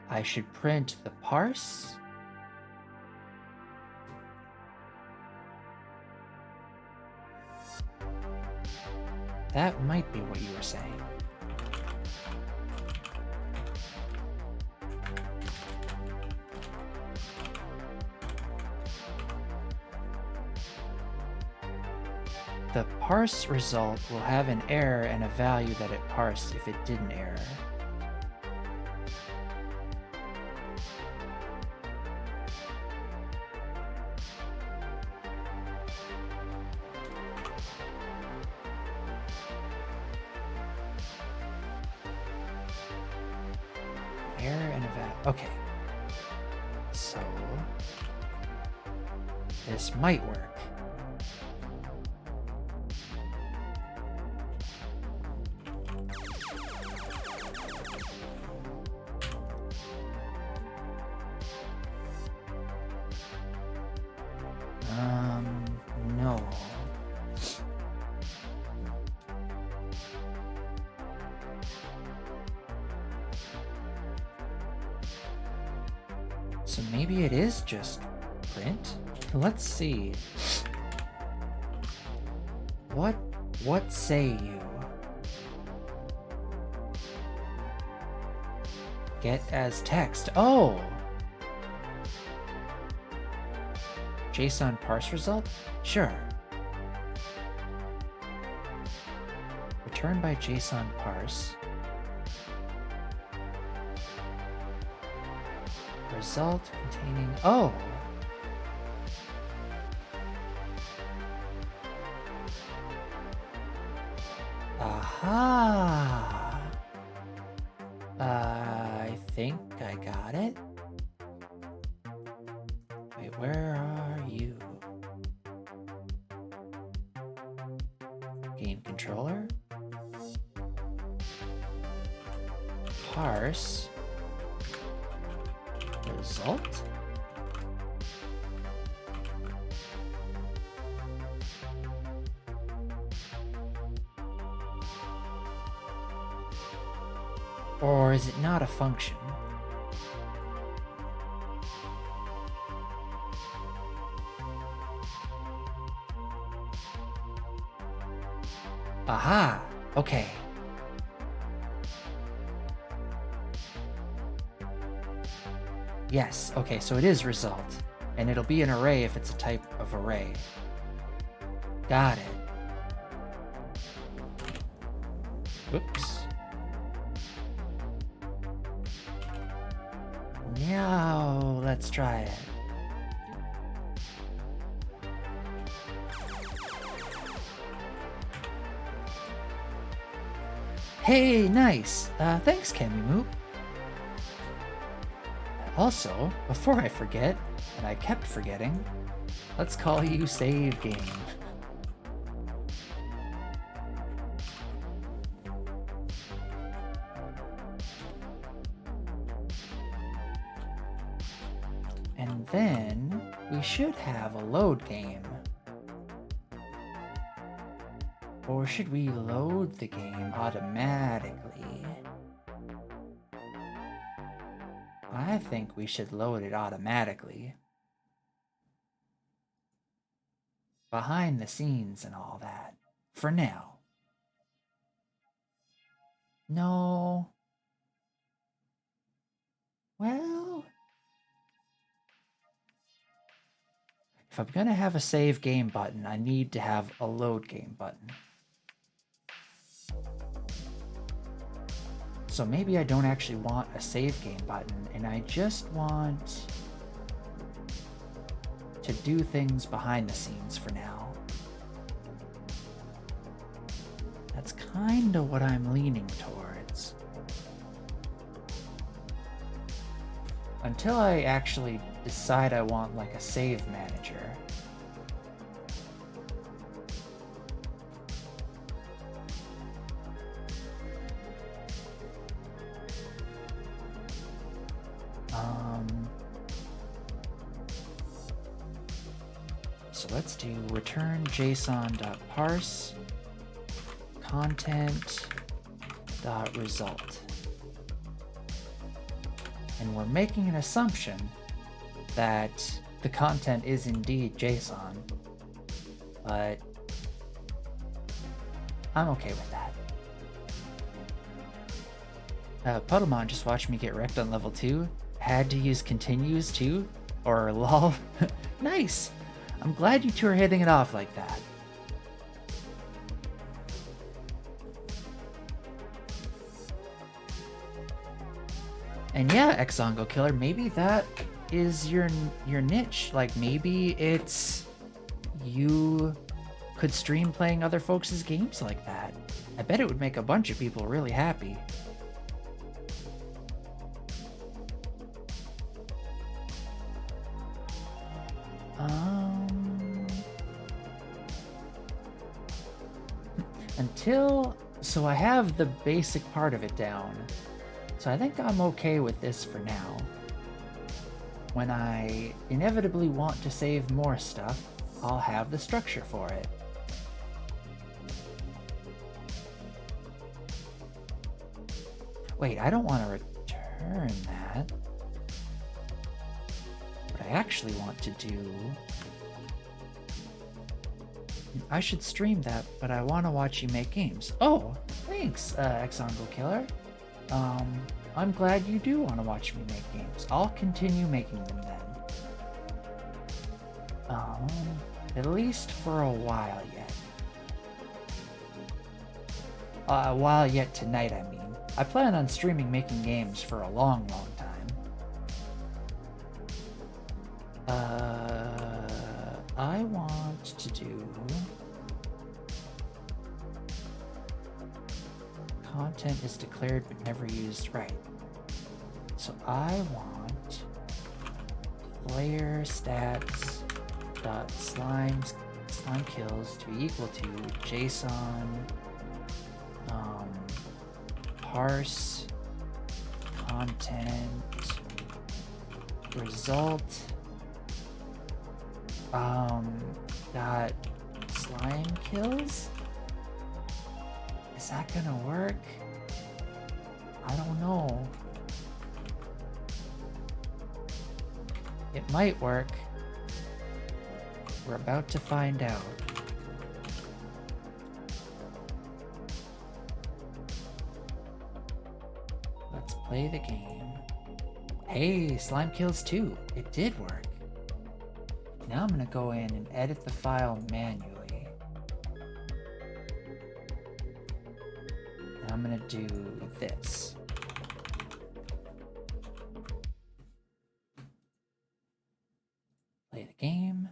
I should print the parse? That might be what you were saying. The parse result will have an error and a value that it parsed if it didn't error. Error and a value. Okay. So this might work. No. So maybe it is just print? Let's see. What say you? Get as text. Oh! JSON parse result? Sure. Return by JSON parse. Result containing... Oh! Aha! I think I got it. Wait, where are you? Game controller. Parse. Result. Or is it not a function? Aha! Okay. Yes, okay, so it is result. And it'll be an array if it's a type of array. Got it. Oops. Now, let's try it. Hey, nice. Thanks, Kemimu. Also, before I forget, and I kept forgetting, let's call you save game. And then we should have a load game. Or should we load the game automatically? I think we should load it automatically. Behind the scenes and all that. For now. No. Well, if I'm gonna have a save game button, I need to have a load game button. So maybe I don't actually want a save game button, and I just want to do things behind the scenes for now. That's kind of what I'm leaning towards. Until I actually decide I want like a save manager. So let's do return json.parse content.result. And we're making an assumption that the content is indeed JSON, but I'm okay with that. Puddlemon just watched me get wrecked on level 2. Had to use continues too, or lol. Nice! I'm glad you two are hitting it off like that. And yeah, Exongo Killer, maybe that is your niche. Like maybe it's you could stream playing other folks' games like that. I bet it would make a bunch of people really happy. So I have the basic part of it down. So I think I'm okay with this for now. When I inevitably want to save more stuff, I'll have the structure for it. Wait, I don't want to return that. What I actually want to do... I should stream that, but I want to watch you make games. Oh, thanks, Exongo Killer. I'm glad you do want to watch me make games. I'll continue making them then. At least for a while yet. A while yet tonight, I mean. I plan on streaming making games for a long, long time. I want to do... Content is declared but never used, right. So I want player stats dot slime kills to be equal to JSON parse content result dot slime kills. Is that gonna work? I don't know. It might work. We're about to find out. Play the game. Hey, slime kills too. It did work. Now I'm gonna go in and edit the file manually. Now I'm gonna do this. Play the game.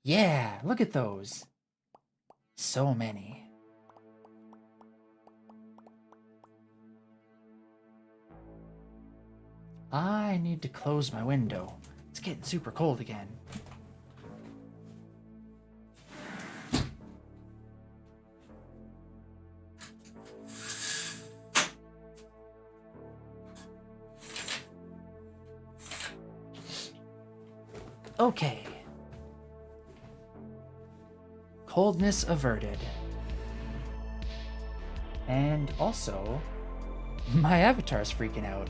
Yeah, look at those. So many. I need to close my window. It's getting super cold again. Okay. Coldness averted. And also, my avatar's freaking out.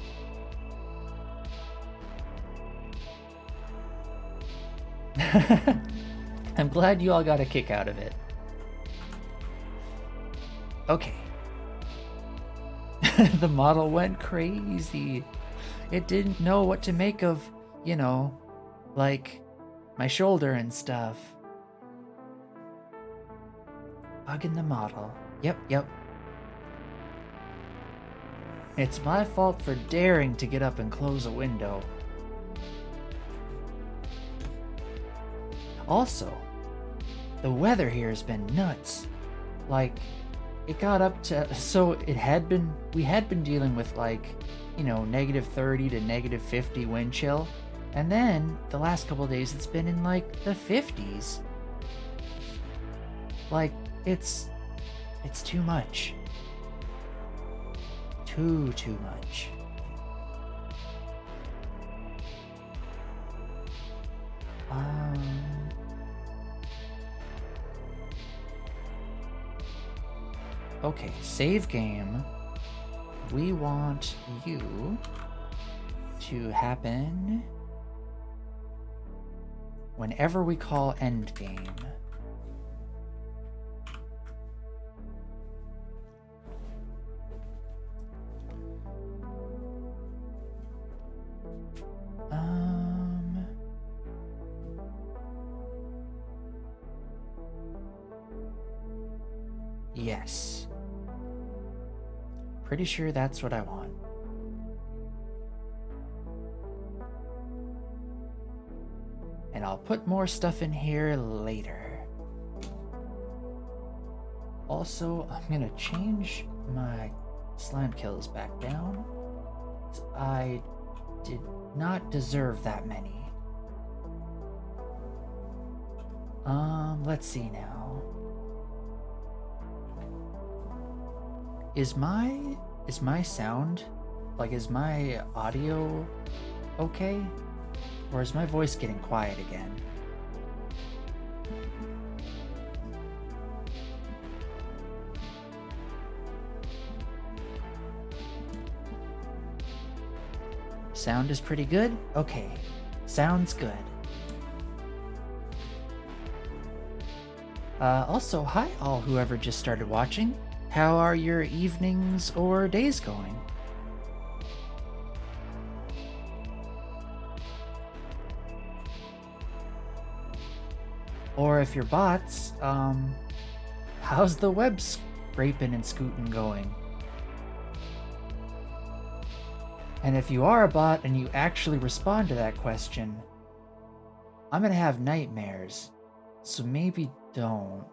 I'm glad you all got a kick out of it. Okay. The model went crazy. It didn't know what to make of, you know, like my shoulder and stuff. Bugging the model. Yep. It's my fault for daring to get up and close a window. Also, the weather here has been nuts. Like, it got up to, we had been dealing with like, you know, -30 to -50 wind chill. And then the last couple of days it's been in like the 50s. Like, it's too much. Too much. Okay, save game. We want you to happen whenever we call end game. Yes. Pretty sure that's what I want. And I'll put more stuff in here later. Also, I'm gonna change my slime kills back down. I did not deserve that many. Let's see now. Is my sound, like, is my audio okay? Or is my voice getting quiet again? Sound is pretty good? Okay, sounds good. Also, hi all whoever just started watching. How are your evenings or days going? Or if you're bots, how's the web scraping and scooting going? And if you are a bot and you actually respond to that question, I'm gonna have nightmares, so maybe don't.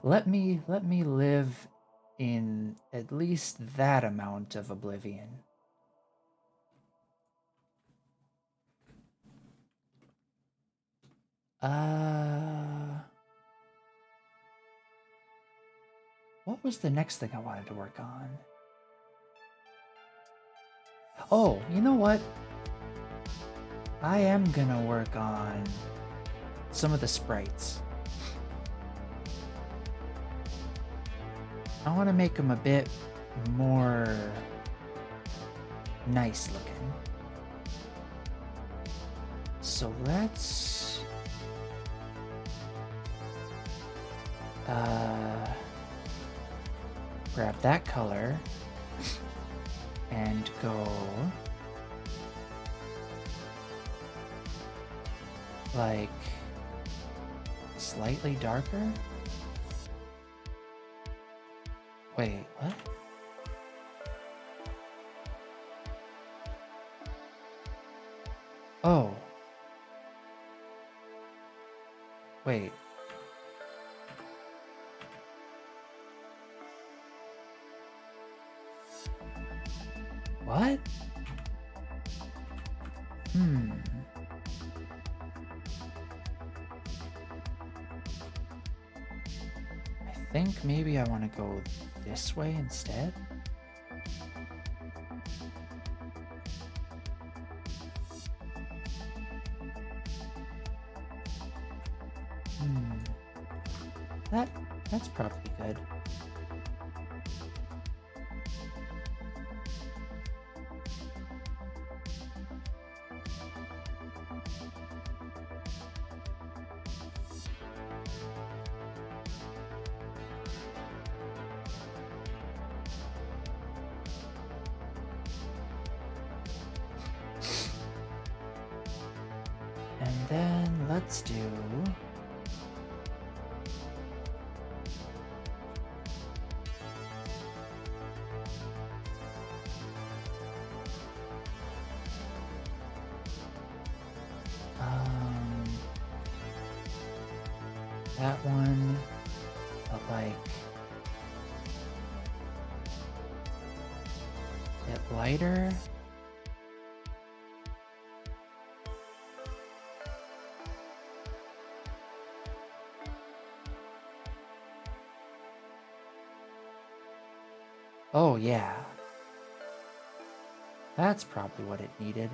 let me live in at least that amount of oblivion. What was the next thing I wanted to work on? Oh, you know what? I am gonna work on some of the sprites. I want to make them a bit more nice looking. So let's grab that color and go like slightly darker. Wait, what? Oh. Wait. What? I think maybe I want to go this way instead. That's probably good. And then let's do that one, but like a bit lighter. Oh yeah, that's probably what it needed.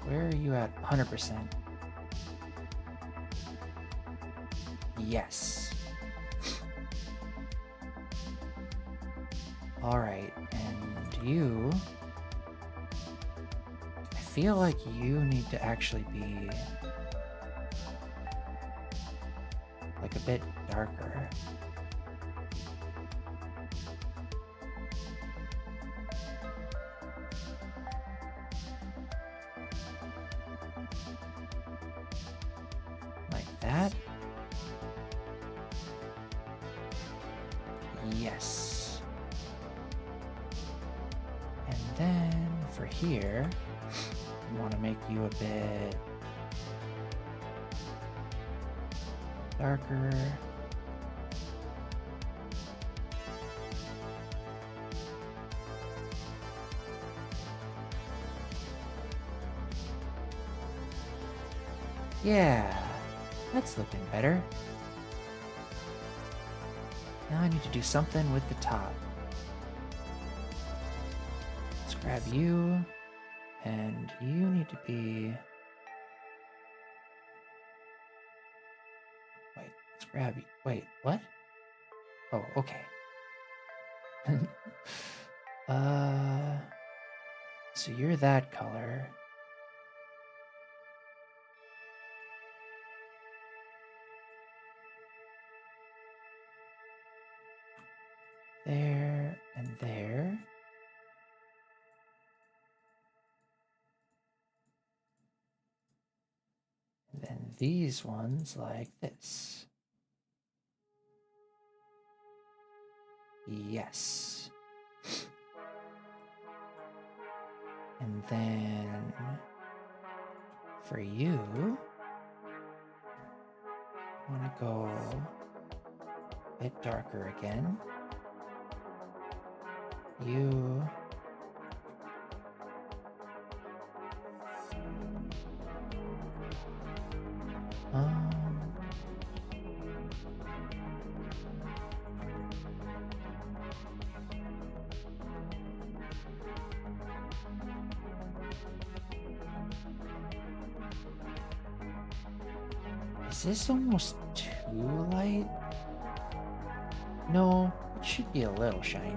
Where are you at? 100%. Yes. All right, and you, I feel like you need to actually be like a bit darker. Like that. Yes. And then for here, I want to make you a bit darker. Yeah, that's looking better. Now I need to do something with the top. Let's grab you, and you need to be... Wait, let's grab you. Wait, what? Oh, okay. So you're that color. There and there. And then these ones like this. Yes. And then for you, I want to go a bit darker again. You. Is this almost too light? No, it should be a little shiny.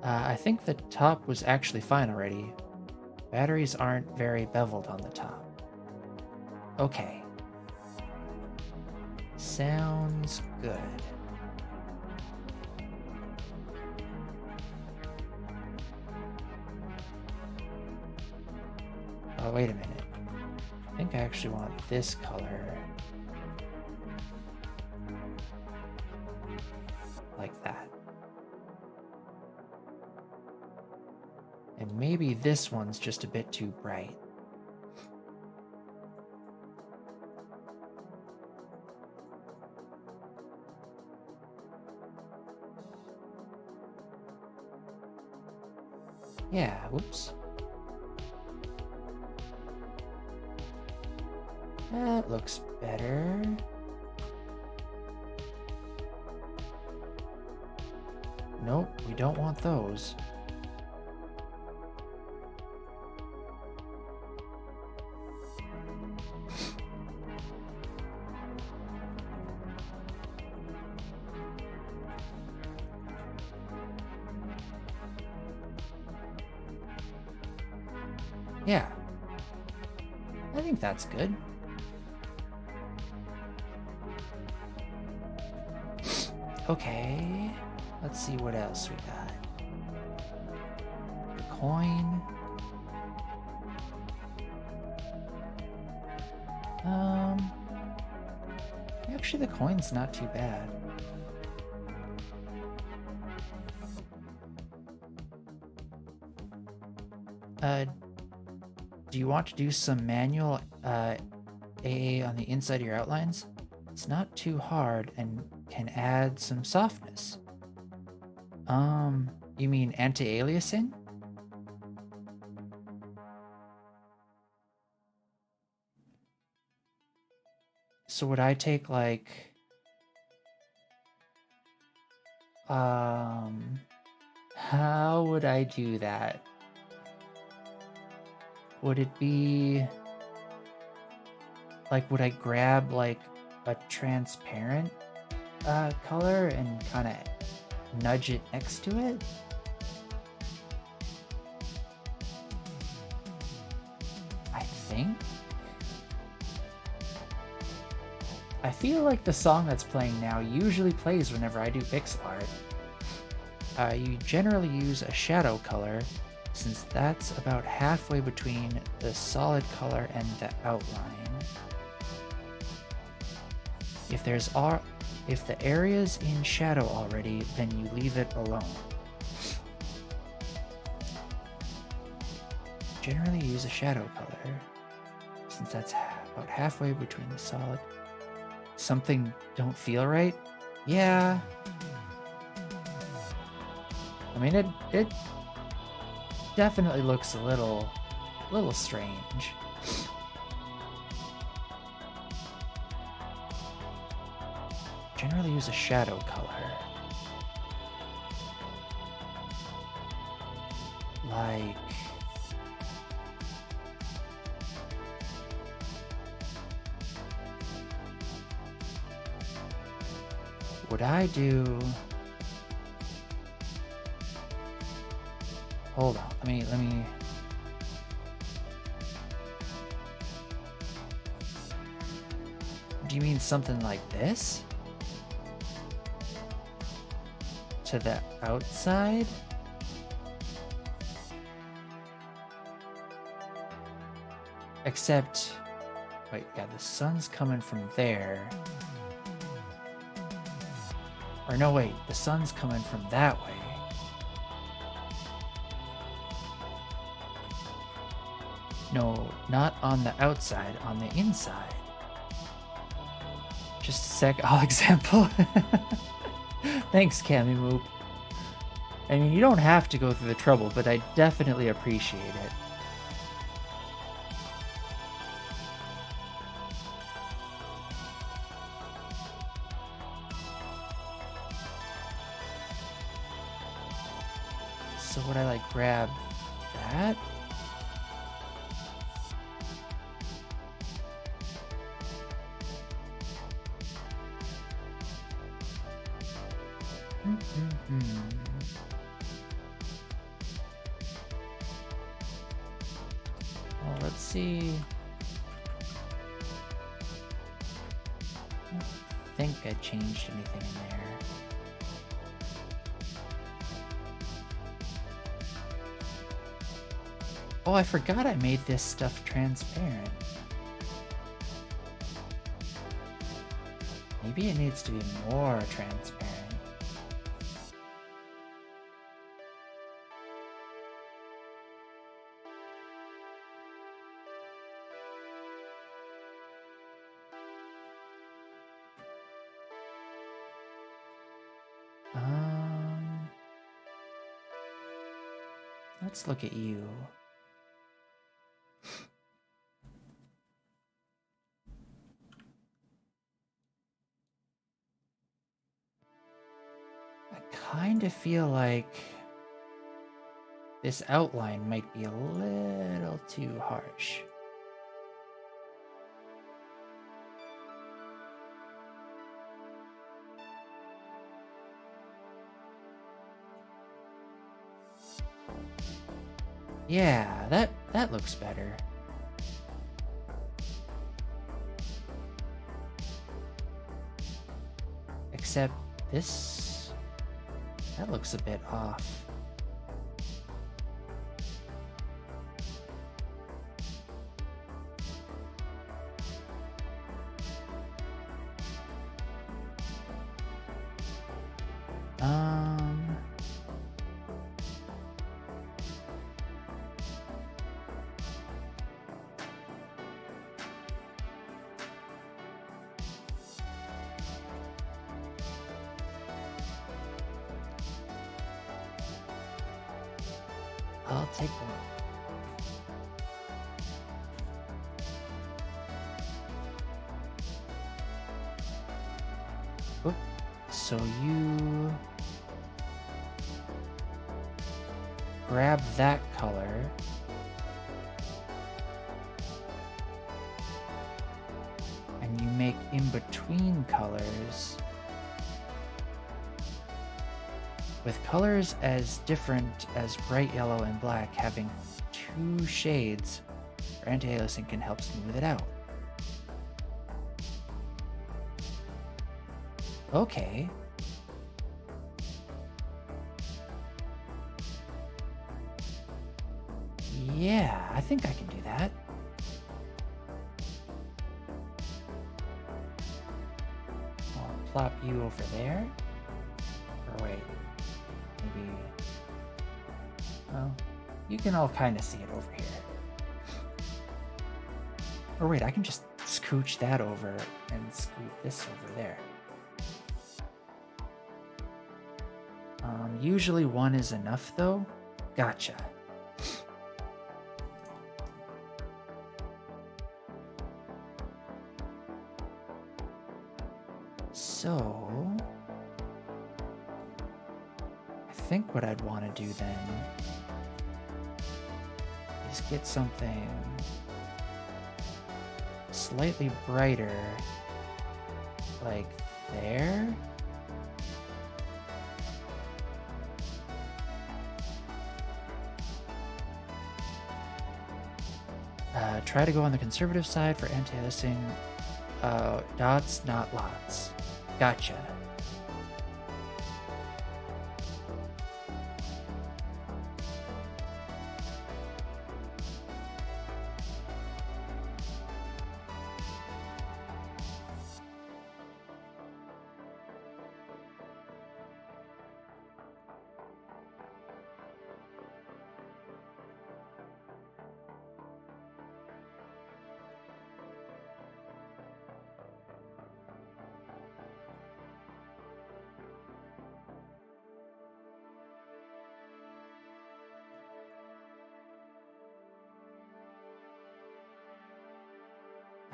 I think the top was actually fine already. Batteries aren't very beveled on the top. Okay. Sounds good. Oh, wait a minute. I think I actually want this color. Like that. And maybe this one's just a bit too bright. Yeah, whoops. That looks better. Nope, we don't want those. Yeah. I think that's good. Okay. Let's see what else we got. The coin. Actually the coin's not too bad. Do you want to do some manual AA on the inside of your outlines? It's not too hard and can add some softness. You mean anti-aliasing? So would I take like how would I do that? Would it be like, would I grab like a transparent color and kind of nudge it next to it? I think. I feel like the song that's playing now usually plays whenever I do pixel art. You generally use a shadow color, since that's about halfway between the solid color and the outline. If the area's in shadow already, then you leave it alone. Generally use a shadow color, since that's about halfway between the solid. Something don't feel right? Yeah. I mean, it definitely looks a little strange. Generally use a shadow color. Like... Would I do... Hold on, let me... Do you mean something like this? To the outside? Except... Wait, yeah, the sun's coming from there. Or no, wait, the sun's coming from that way. No, not on the outside, on the inside. Just a sec, I'll example. Thanks, Cammy Moop. I mean, you don't have to go through the trouble, but I definitely appreciate it. So would I like grab that? let's see. I don't think I changed anything in there. Oh, I forgot I made this stuff transparent. Maybe it needs to be more transparent. Let's look at you. I kind of feel like this outline might be a little too harsh. Yeah, that looks better. Except this, that looks a bit off. I'll take one. Oop. So you grab that color. And you make in between colors with colors as different as bright yellow and black, having 2 shades for anti-aliasing can help smooth it out. Okay. Yeah, I think I can do that. I'll plop you over there. Or wait. Maybe. Well, you can all kind of see it over here. Or wait, I can just scooch that over and scoot this over there. Usually 1 is enough though. Gotcha. So I think what I'd want to do then is get something slightly brighter, like there. Try to go on the conservative side for anti-aliasing. Dots, not lots. Gotcha.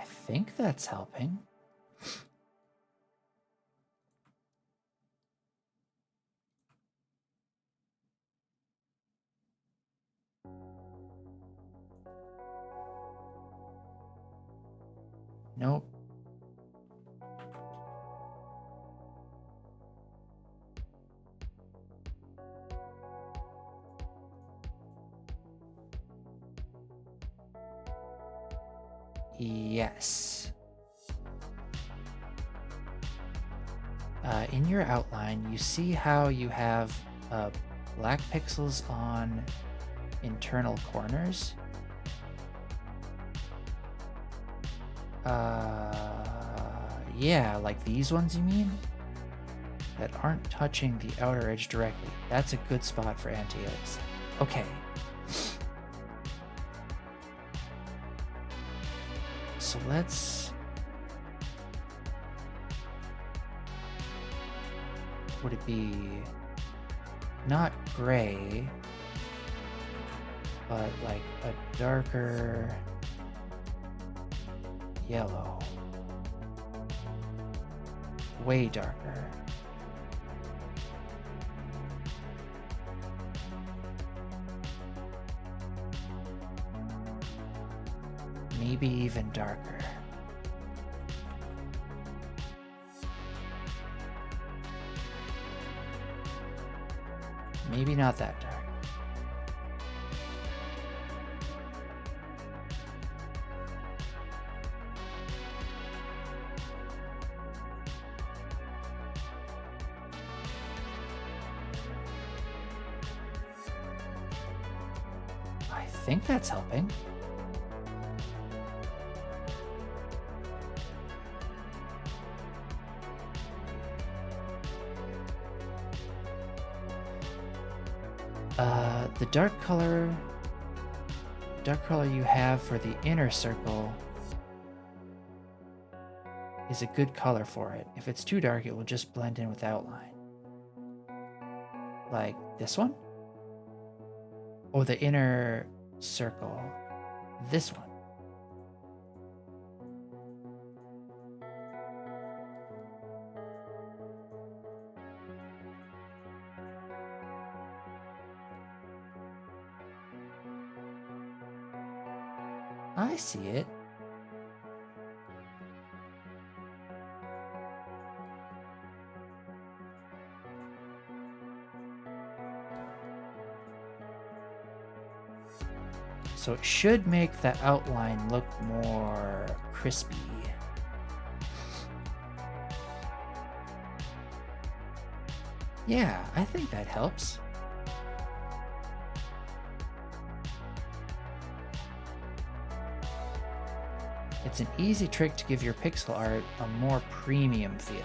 I think that's helping. Nope. Yes. In your outline, you see how you have black pixels on internal corners? Yeah, like these ones you mean? That aren't touching the outer edge directly. That's a good spot for anti-aliasing. Okay. So let's... Would it be not gray, but like a darker yellow? Way darker. Maybe even darker. Maybe not that dark. I think that's helping. The dark color you have for the inner circle is a good color for it. If it's too dark, it will just blend in with the outline. Like this one? Or the inner circle. This one. I see it. So it should make the outline look more crispy. Yeah, I think that helps. It's an easy trick to give your pixel art a more premium feel.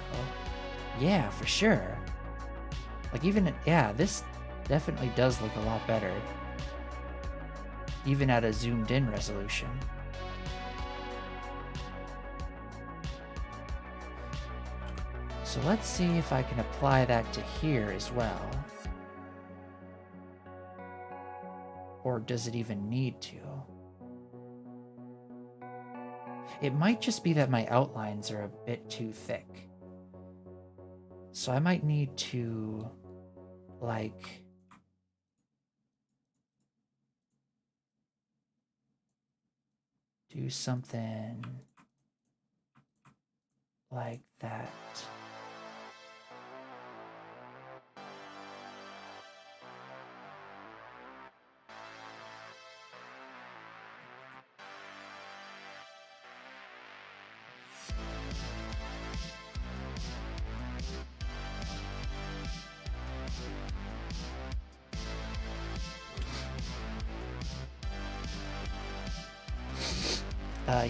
Yeah, for sure. Like even, yeah, this definitely does look a lot better. Even at a zoomed in resolution. So let's see if I can apply that to here as well. Or does it even need to? It might just be that my outlines are a bit too thick. So I might need to, like, do something like that.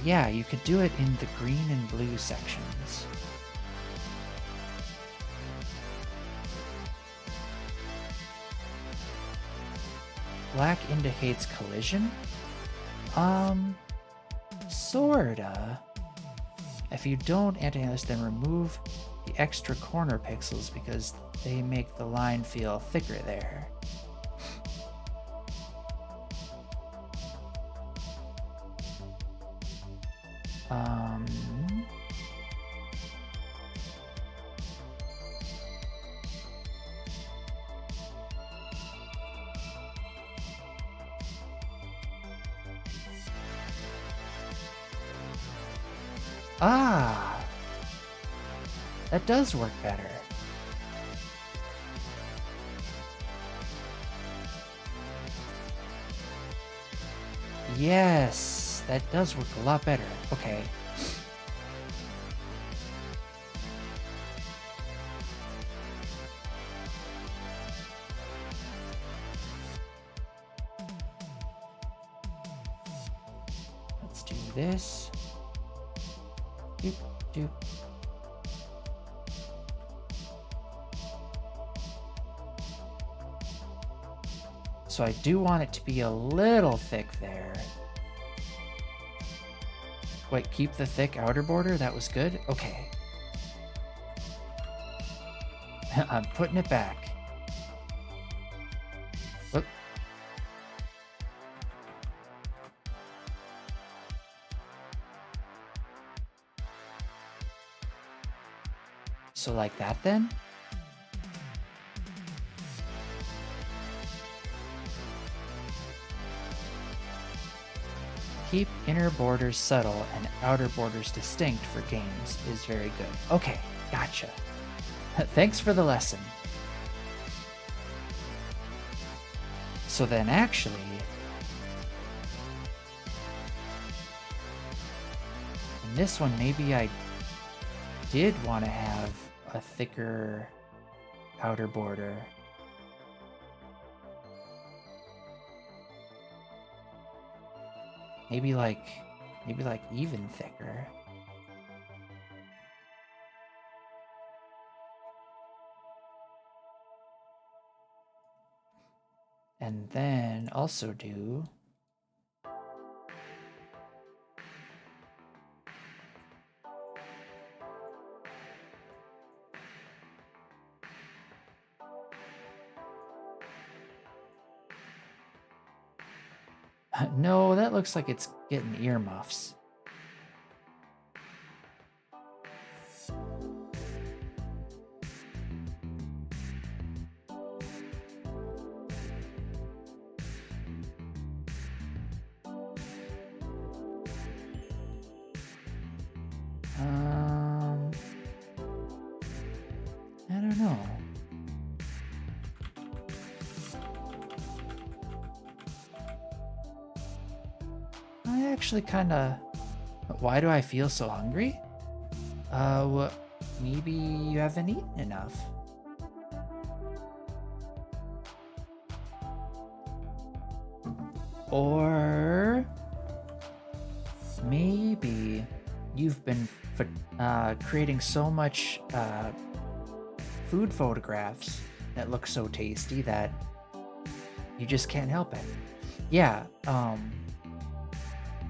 Yeah, you could do it in the green and blue sections. Black indicates collision? Sorta. If you don't anti-alias, then remove the extra corner pixels because they make the line feel thicker there. Ah, that does work better. Yes, that does work a lot better. Okay. Let's do this. Doop, doop. So I do want it to be a little thick there. Wait, keep the thick outer border? That was good? Okay. I'm putting it back. Whoop. So like that then? Keep inner borders subtle and outer borders distinct for games is very good. Okay, gotcha. Thanks for the lesson. So then actually, in this one, maybe I did want to have a thicker outer border. Maybe like even thicker. And then also do no, that looks like it's getting earmuffs. I don't know. I actually kind of... Why do I feel so hungry? Well, maybe you haven't eaten enough. Or maybe you've been creating so much food photographs that look so tasty that you just can't help it. Yeah,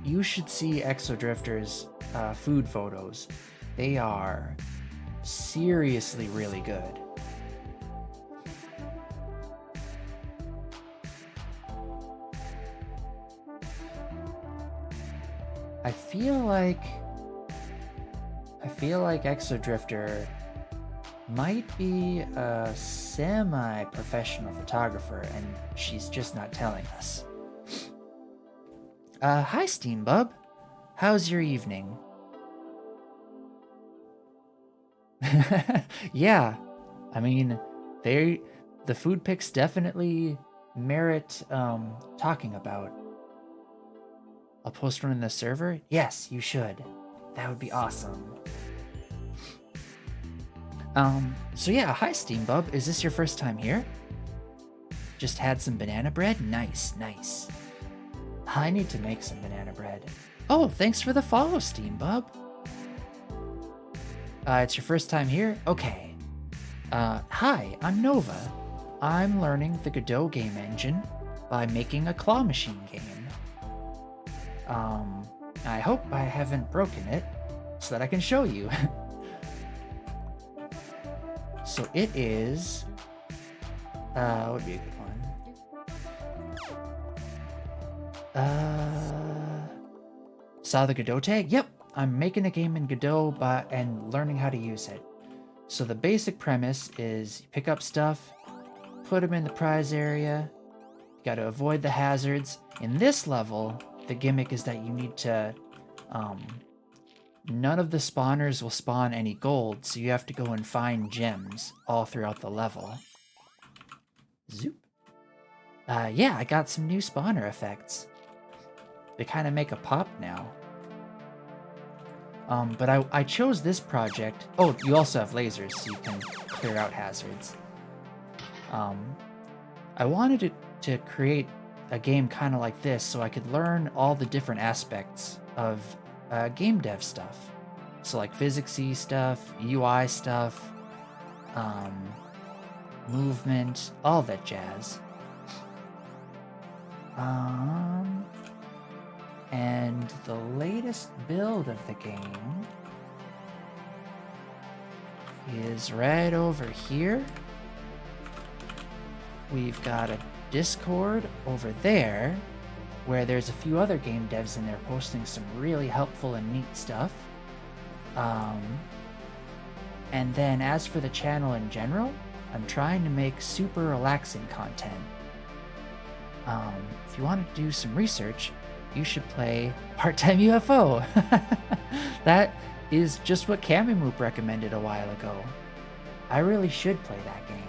you should see Exodrifter's food photos. They are seriously really good. I feel like Exodrifter might be a semi-professional photographer and she's just not telling us. Hi Steambub. How's your evening? Yeah, I mean, the food pics definitely merit talking about. I'll post one in the server? Yes, you should. That would be awesome. So yeah, hi Steambub. Is this your first time here? Just had some banana bread? Nice, nice. I need to make some banana bread. Oh, thanks for the follow, Steambub. It's your first time here? Okay. Hi, I'm Nova. I'm learning the Godot game engine by making a claw machine game. I hope I haven't broken it so that I can show you. So it is, what would be a good one? Saw the Godot tag? Yep, I'm making a game in Godot and learning how to use it. So the basic premise is you pick up stuff, put them in the prize area, you gotta avoid the hazards. In this level, the gimmick is that you need to, none of the spawners will spawn any gold, so you have to go and find gems all throughout the level. Zoop. Yeah, I got some new spawner effects. they kind of make a pop now. But I chose this project. Oh, you also have lasers, so you can clear out hazards. I wanted to create a game kind of like this so I could learn all the different aspects of game dev stuff. So like physicsy stuff, UI stuff, movement, all that jazz. And the latest build of the game is right over here. We've got a Discord over there where there's a few other game devs in there posting some really helpful and neat stuff. And then as for the channel in general, I'm trying to make super relaxing content. If you want to do some research, you should play Part-Time UFO. That is just what Camimoop recommended a while ago. I really should play that game.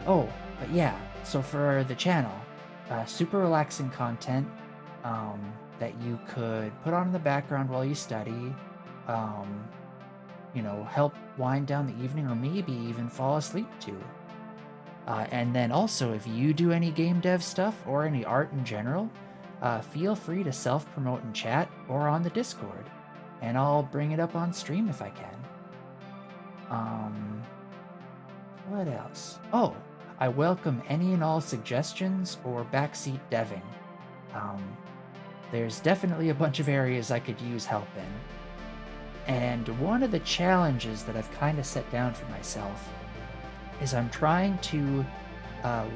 Oh, but yeah, so for the channel, super relaxing content that you could put on in the background while you study, you know, help wind down the evening or maybe even fall asleep to. And then also, if you do any game dev stuff or any art in general, feel free to self-promote in chat or on the Discord, and I'll bring it up on stream if I can. What else? Oh, I welcome any and all suggestions or backseat deving. There's definitely a bunch of areas I could use help in. And one of the challenges that I've kind of set down for myself is I'm trying to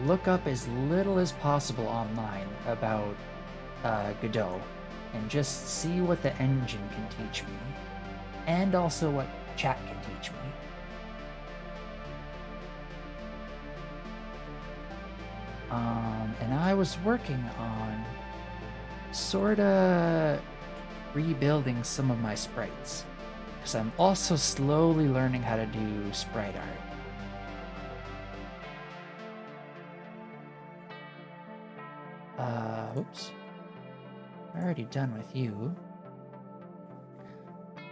look up as little as possible online about Godot and just see what the engine can teach me, and also what chat can teach me. And I was working on sorta rebuilding some of my sprites, because I'm also slowly learning how to do sprite art. Oops. Already done with you.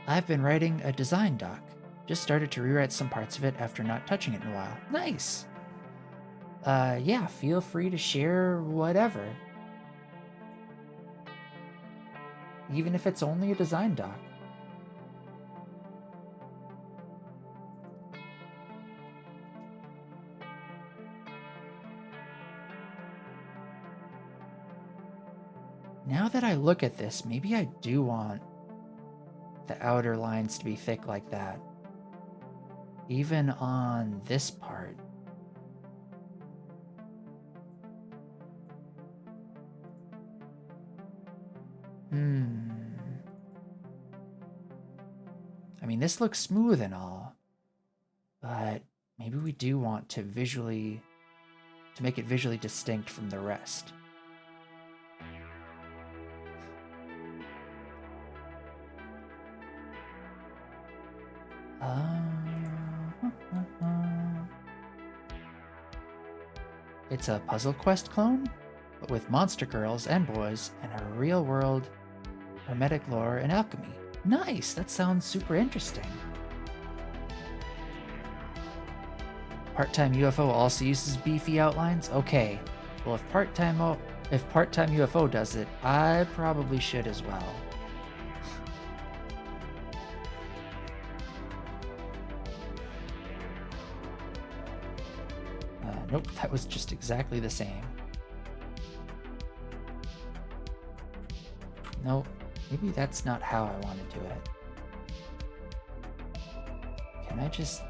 I've been writing a design doc. Just started to rewrite some parts of it after not touching it in a while. Nice! Yeah, feel free to share whatever. Even if it's only a design doc. Now that I look at this, maybe I do want the outer lines to be thick like that. Even on this part. I mean, this looks smooth and all, but maybe we do want to make it visually distinct from the rest. It's a Puzzle Quest clone, but with monster girls and boys and a real-world hermetic lore and alchemy. Nice! That sounds super interesting. Part-Time UFO also uses beefy outlines? Okay. Well, if Part-Time UFO does it, I probably should as well. Nope, that was just exactly the same. Nope, maybe that's not how I want to do it. Can I just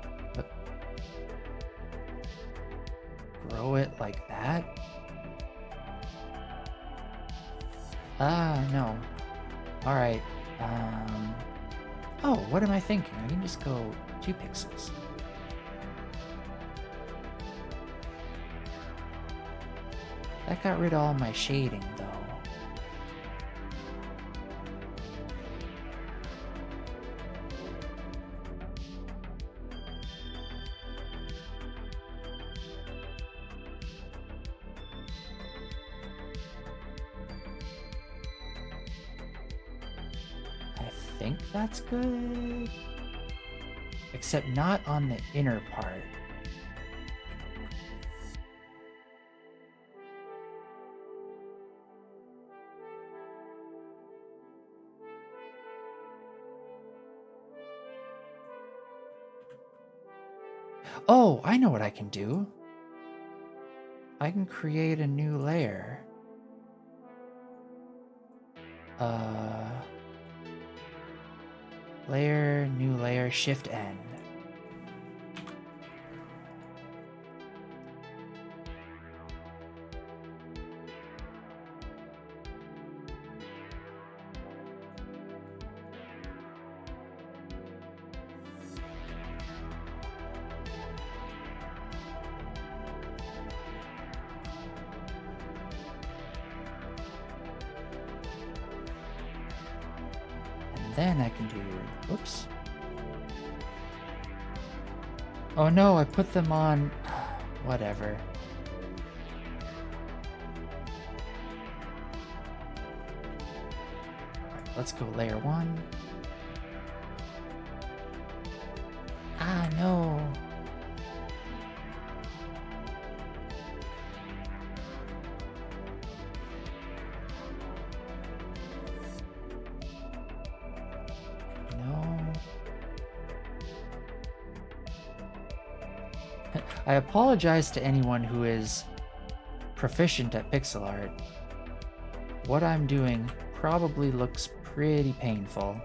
grow it like that? No. Alright, oh, what am I thinking? I can just go 2 pixels. That got rid of all my shading, though. think that's good. Except not on the inner part. Oh, I know what I can do. I can create a new layer. Layer, new layer, Shift N. Then I can do, whoops. Oh no, I put them on, whatever. Right, let's go layer 1. Ah, no. I apologize to anyone who is proficient at pixel art. What I'm doing probably looks pretty painful.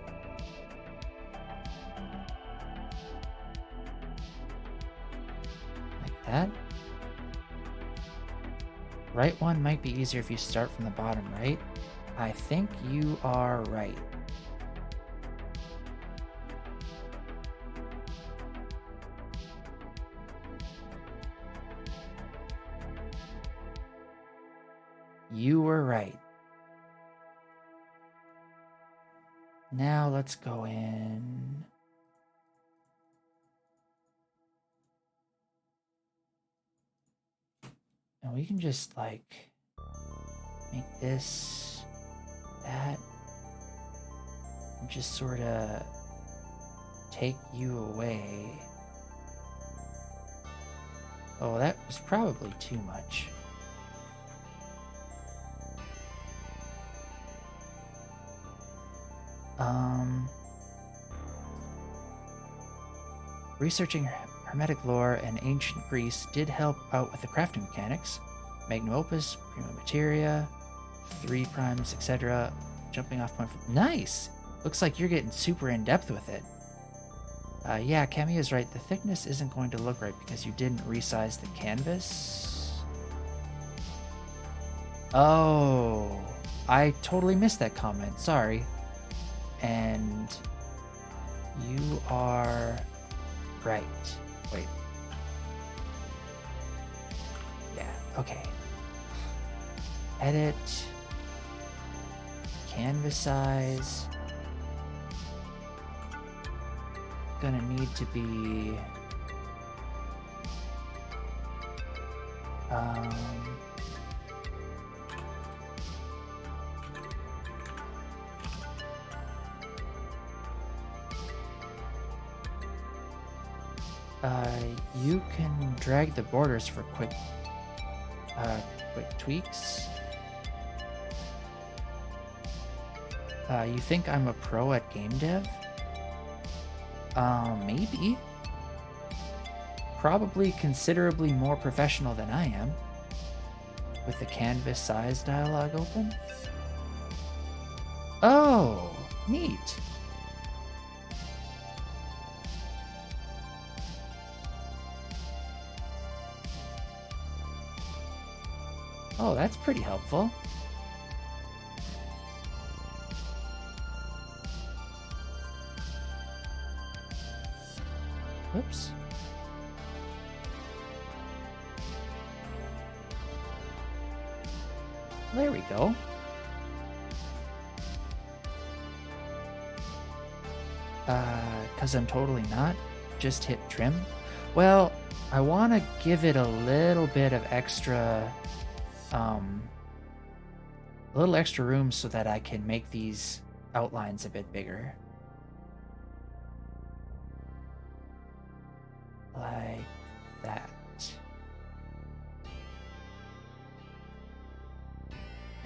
Like that. Right one might be easier if you start from the bottom right. I think you are right. You were right. Now let's go in. And we can just like make this, that, and just sort of take you away. Oh, that was probably too much. Researching Hermetic lore and ancient Greece did help out with the crafting mechanics. Magnum opus, prima materia, 3 primes, etc. Jumping off point. Nice! Looks like you're getting super in-depth with it. Yeah, Kemi is right. The thickness isn't going to look right because you didn't resize the canvas. Oh, I totally missed that comment. Sorry. And you are right. Wait. Yeah, okay. Edit. Canvas size. Gonna need to be... you can drag the borders for quick tweaks. You think I'm a pro at game dev? Maybe. Probably considerably more professional than I am. With the canvas size dialog open. Oh, neat. Oh, that's pretty helpful. Whoops. There we go. Cause I'm totally not. Just hit trim. Well, I want to give it a little bit of extra, a little extra room so that I can make these outlines a bit bigger. like that.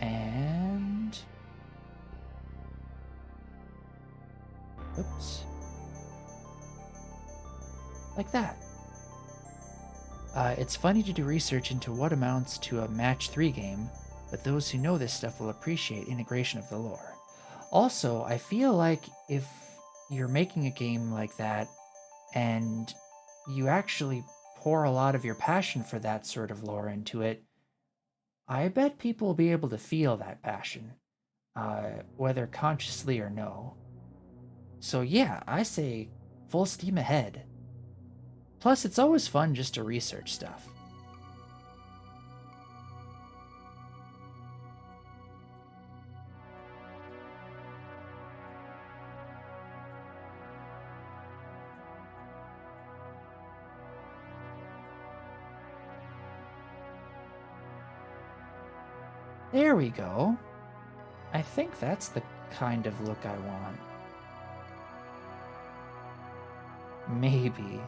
And oops, like that. It's funny to do research into what amounts to a match 3 game, but those who know this stuff will appreciate integration of the lore. Also, I feel like if you're making a game like that and you actually pour a lot of your passion for that sort of lore into it, I bet people will be able to feel that passion, whether consciously or no. So yeah, I say full steam ahead. Plus, it's always fun just to research stuff. There we go. I think that's the kind of look I want. Maybe.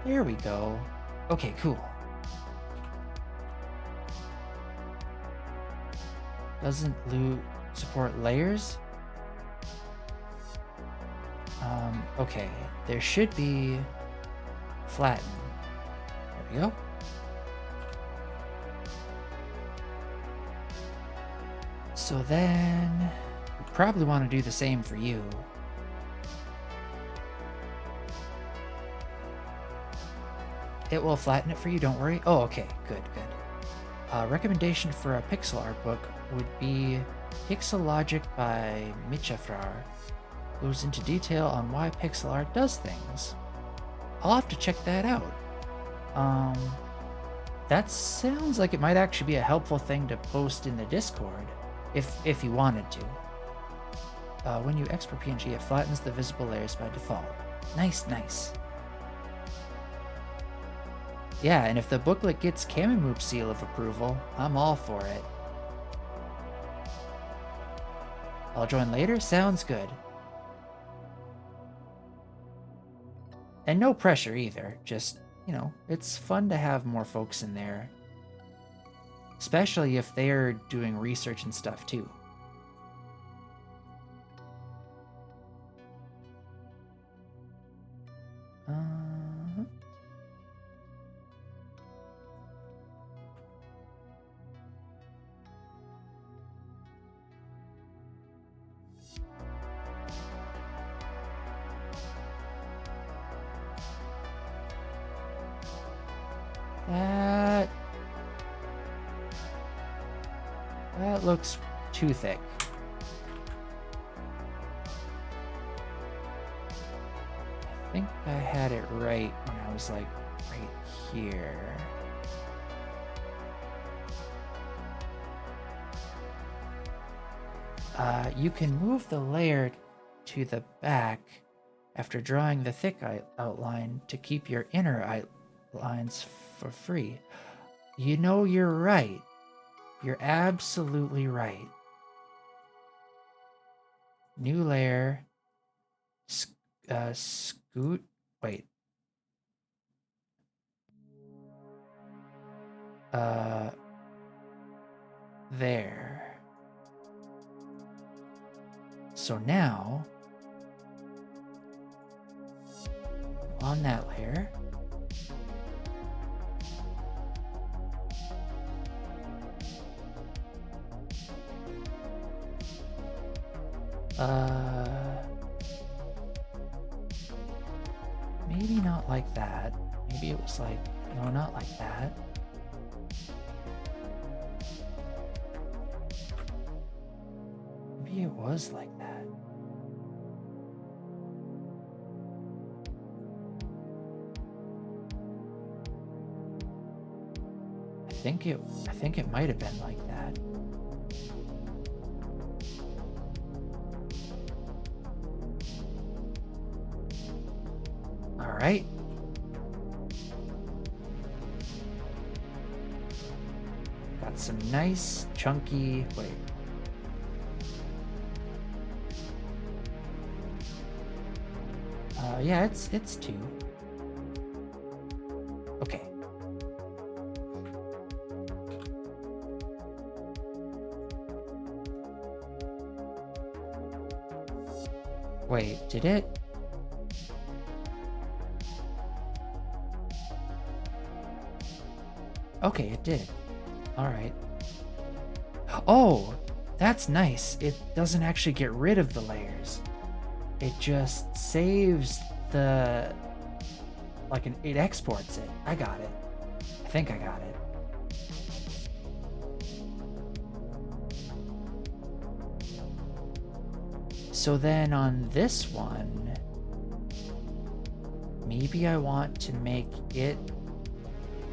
There we go. Okay, cool. Doesn't loot support layers? Okay. There should be flatten. There we go. So then we probably want to do the same for you. It will flatten it for you, don't worry. Oh, okay, good, good. Recommendation for a pixel art book would be Pixel Logic by Michafrar. Goes into detail on why pixel art does things. I'll have to check that out. That sounds like it might actually be a helpful thing to post in the Discord, if you wanted to. When you export PNG, it flattens the visible layers by default. Nice, nice. Yeah, and if the booklet gets Kamimoop's seal of approval, I'm all for it. I'll join later? Sounds good. And no pressure either, just, you know, it's fun to have more folks in there. Especially if they're doing research and stuff too. That looks too thick. I think I had it right when I was like right here. You can move the layer to the back after drawing the thick outline to keep your inner outlines for free. You know, you're right. You're absolutely right. New layer. Scoot. Wait. There. So now, on that layer, maybe not like that. Maybe it was like, no, not like that. Maybe it was like that. I think it might have been like that. All right. Got some nice chunky, wait. Yeah, it's 2. Okay. Wait, did it? Okay, it did. All right. Oh, that's nice. It doesn't actually get rid of the layers. It just saves the, it exports it. I got it. I think I got it. So then on this one, maybe I want to make it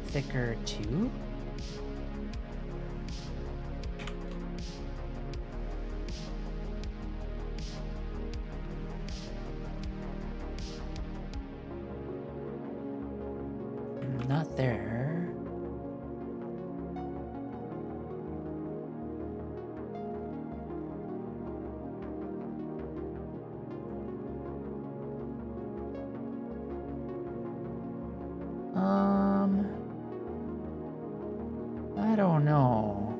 thicker too? Not there. I don't know.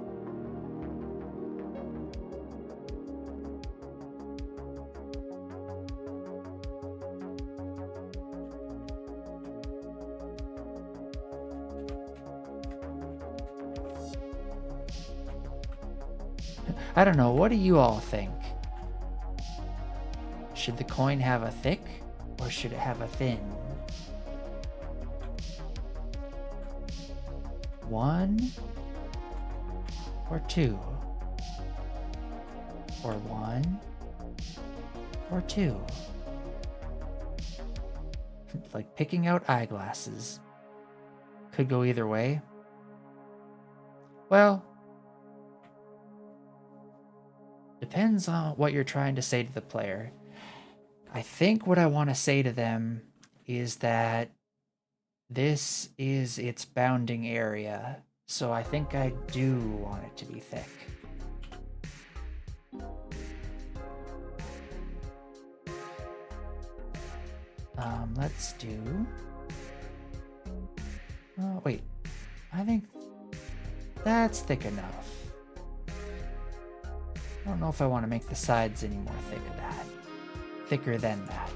I don't know. What do you all think? Should the coin have a thick or should it have a thin? 1 or 2? Or 1 or 2? Like picking out eyeglasses. Could go either way. Well, depends on what you're trying to say to the player. I think what I want to say to them is that this is its bounding area, so I think I do want it to be thick. Let's do... wait. I think that's thick enough. I don't know if I want to make the sides any more thicker than that.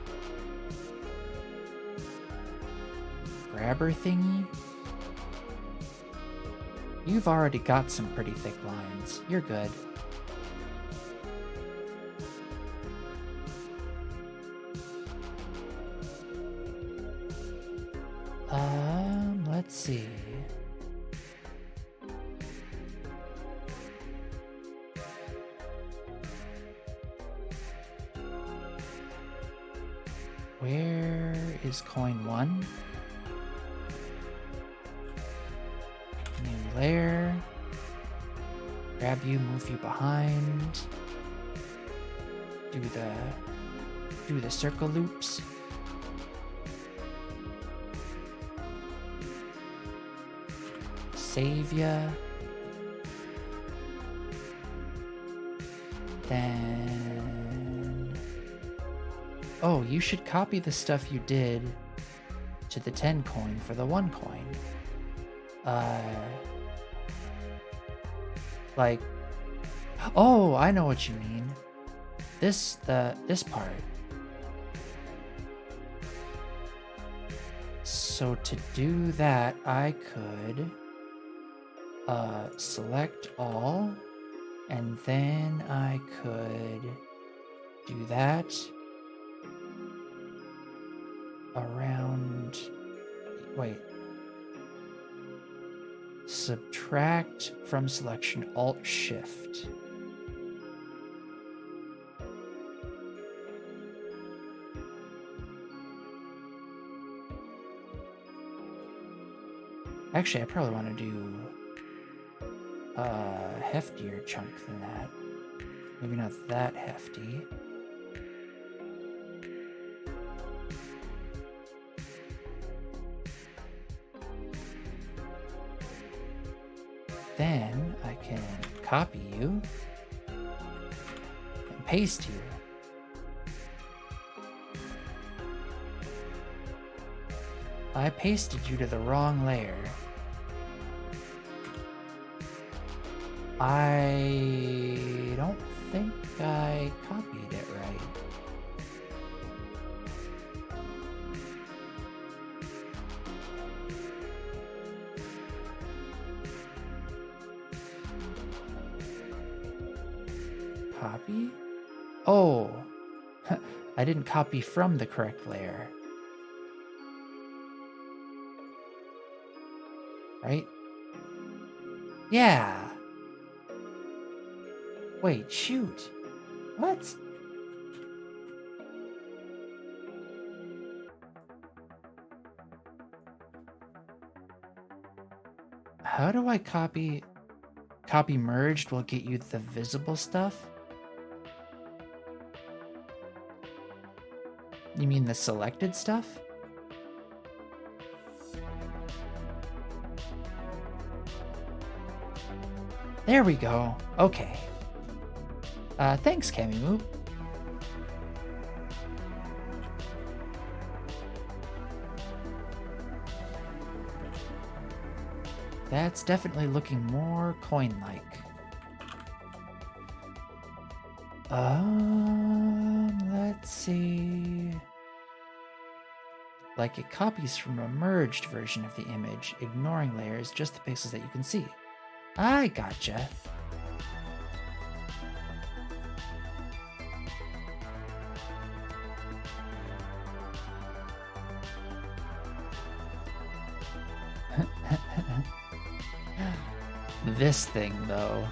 Grabber thingy? You've already got some pretty thick lines. You're good. Let's see. Where is coin 1? New layer. Grab you, move you behind. Do the circle loops. Save ya. Then... Oh, you should copy the stuff you did to the 10 coin for the 1 coin. Like... Oh, I know what you mean. This part. So to do that, I could... select all, and then I could do that around, wait, subtract from selection, Alt-Shift. Actually, I probably want to do heftier chunk than that. Maybe not that hefty. Then I can copy you and paste you. I pasted you to the wrong layer. I don't think I copied it right. Copy? Oh, I didn't copy from the correct layer. Right? Yeah. Wait, shoot. What? How do I copy? Copy merged will get you the visible stuff? You mean the selected stuff? There we go. Okay. Thanks, Kamimu. That's definitely looking more coin-like. Let's see. Like it copies from a merged version of the image, ignoring layers, just the pixels that you can see. I gotcha. This thing, though.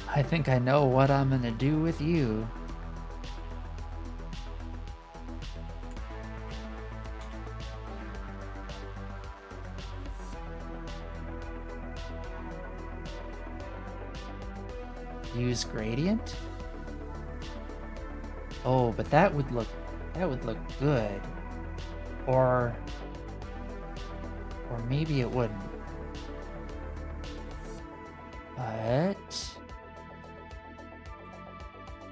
I think I know what I'm gonna do with you. Use gradient? Oh, but that would look good. Or maybe it wouldn't. But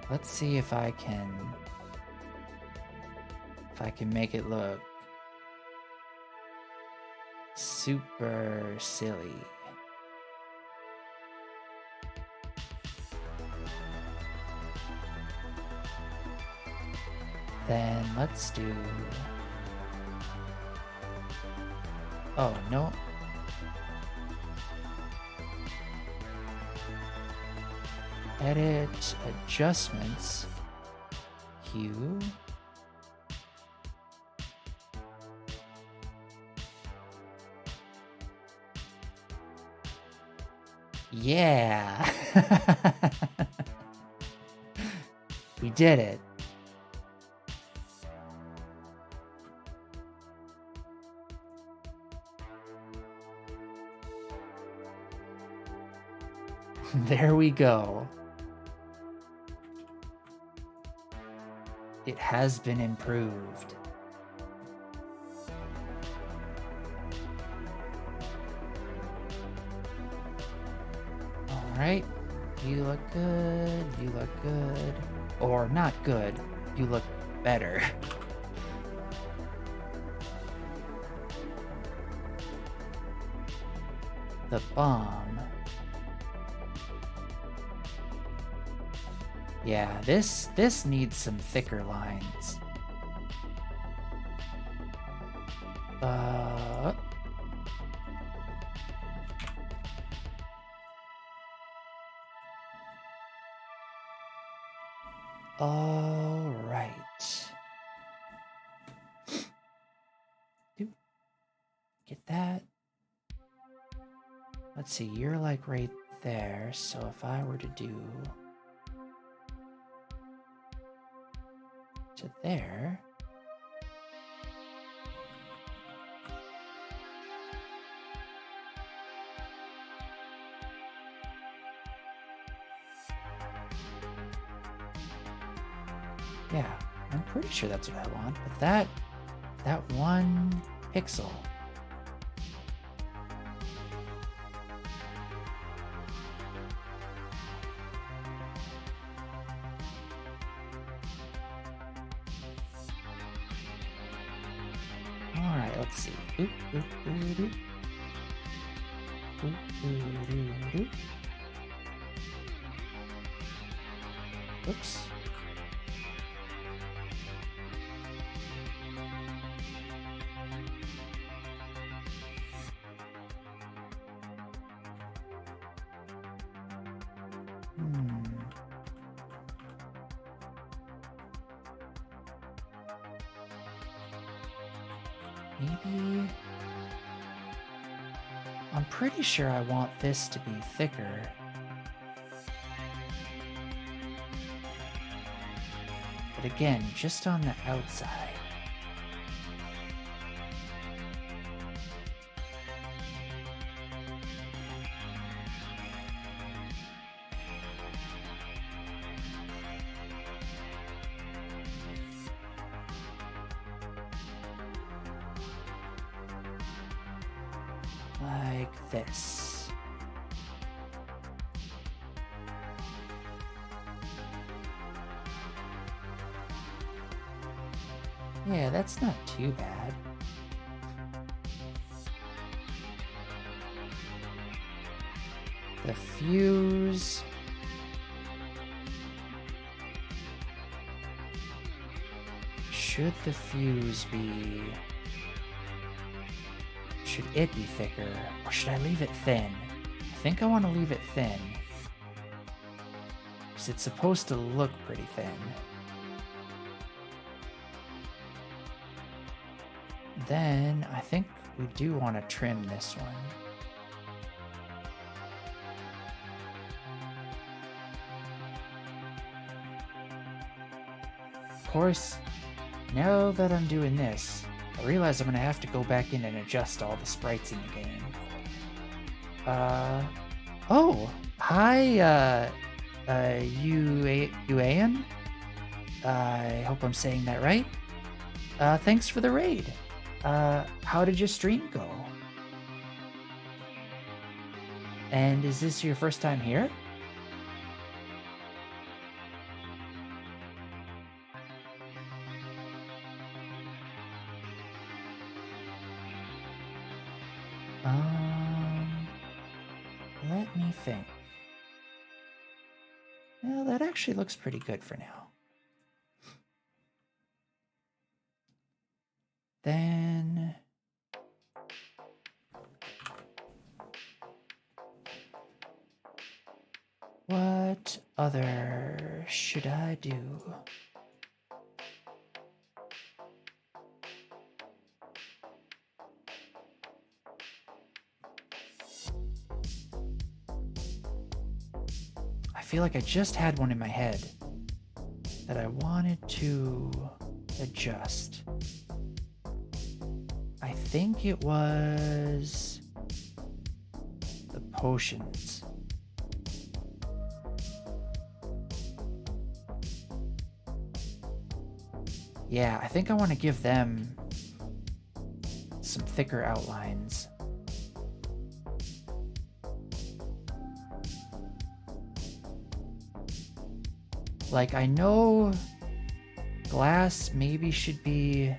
let's see if I can make it look super silly. Then let's do... Oh, no. Edit, adjustments, hue. Yeah. We did it. There we go. It has been improved. All right. You look good. You look good. Or not good. You look better. The bomb. Yeah, this needs some thicker lines. All right. Get that. Let's see, you're like right there. So if I were to do to there. Yeah, I'm pretty sure that's what I want, but that one pixel. All right, let's see. Oop, oop, oop, oop. Oop, oop, oop, oop. Oops. Maybe... I'm pretty sure I want this to be thicker. But again, just on the outside. Like this. Yeah, that's not too bad. The fuse. Should the fuse be... Should it be thicker, or should I leave it thin? I think I want to leave it thin, because it's supposed to look pretty thin. Then, I think we do want to trim this one. Of course, now that I'm doing this, I realize I'm gonna have to go back in and adjust all the sprites in the game. Oh! Hi, Uan? I hope I'm saying that right. Thanks for the raid. How did your stream go? And is this your first time here? Let me think. Well, that actually looks pretty good for now. Then... what other should I do? I feel like I just had one in my head that I wanted to adjust. I think it was the potions. Yeah, I think I want to give them some thicker outlines. Like, I know glass maybe should be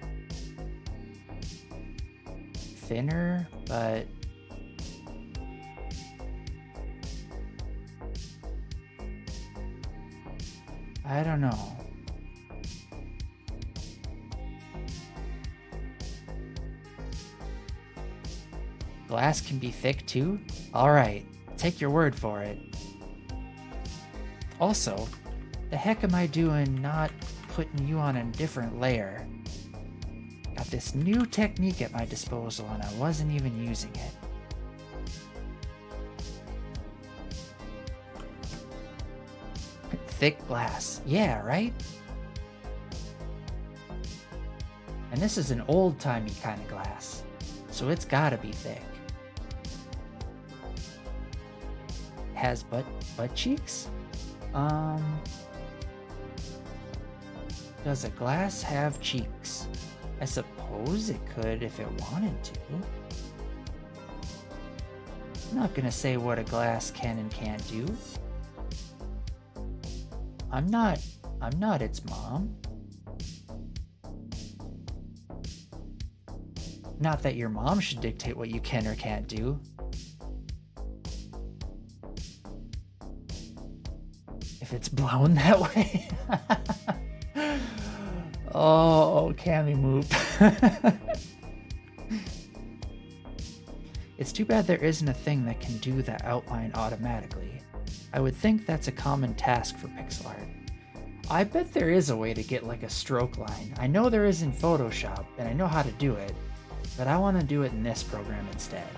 thinner, but I don't know. Glass can be thick too? Alright, take your word for it. Also, the heck am I doing not putting you on a different layer? Got this new technique at my disposal and I wasn't even using it. Thick glass. Yeah, right? And this is an old-timey kind of glass, so it's gotta be thick. Has butt cheeks? Does a glass have cheeks? I suppose it could if it wanted to. I'm not gonna say what a glass can and can't do. I'm not its mom. Not that your mom should dictate what you can or can't do. If it's blown that way. Oh, Cammy Moop. It's too bad there isn't a thing that can do that outline automatically. I would think that's a common task for pixel art. I bet there is a way to get like a stroke line. I know there is in Photoshop, and I know how to do it, but I want to do it in this program instead.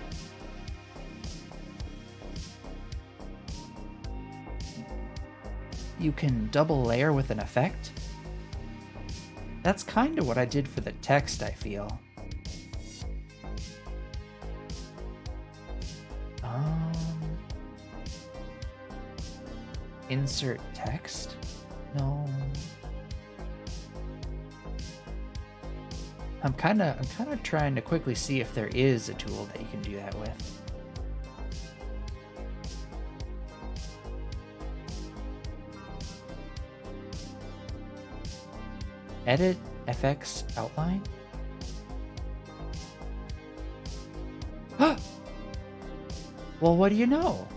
You can double layer with an effect. That's kind of what I did for the text, I feel. Insert text? No. I'm kind of trying to quickly see if there is a tool that you can do that with. Edit FX outline? Well, what do you know?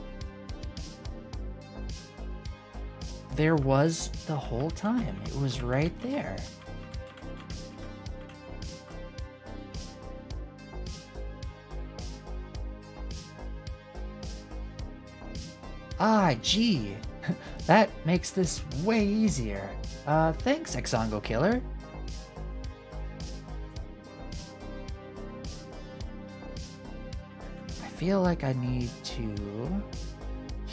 There was the whole time. It was right there. Ah, gee. That makes this way easier. Thanks, Exongo Killer. I feel like I need to...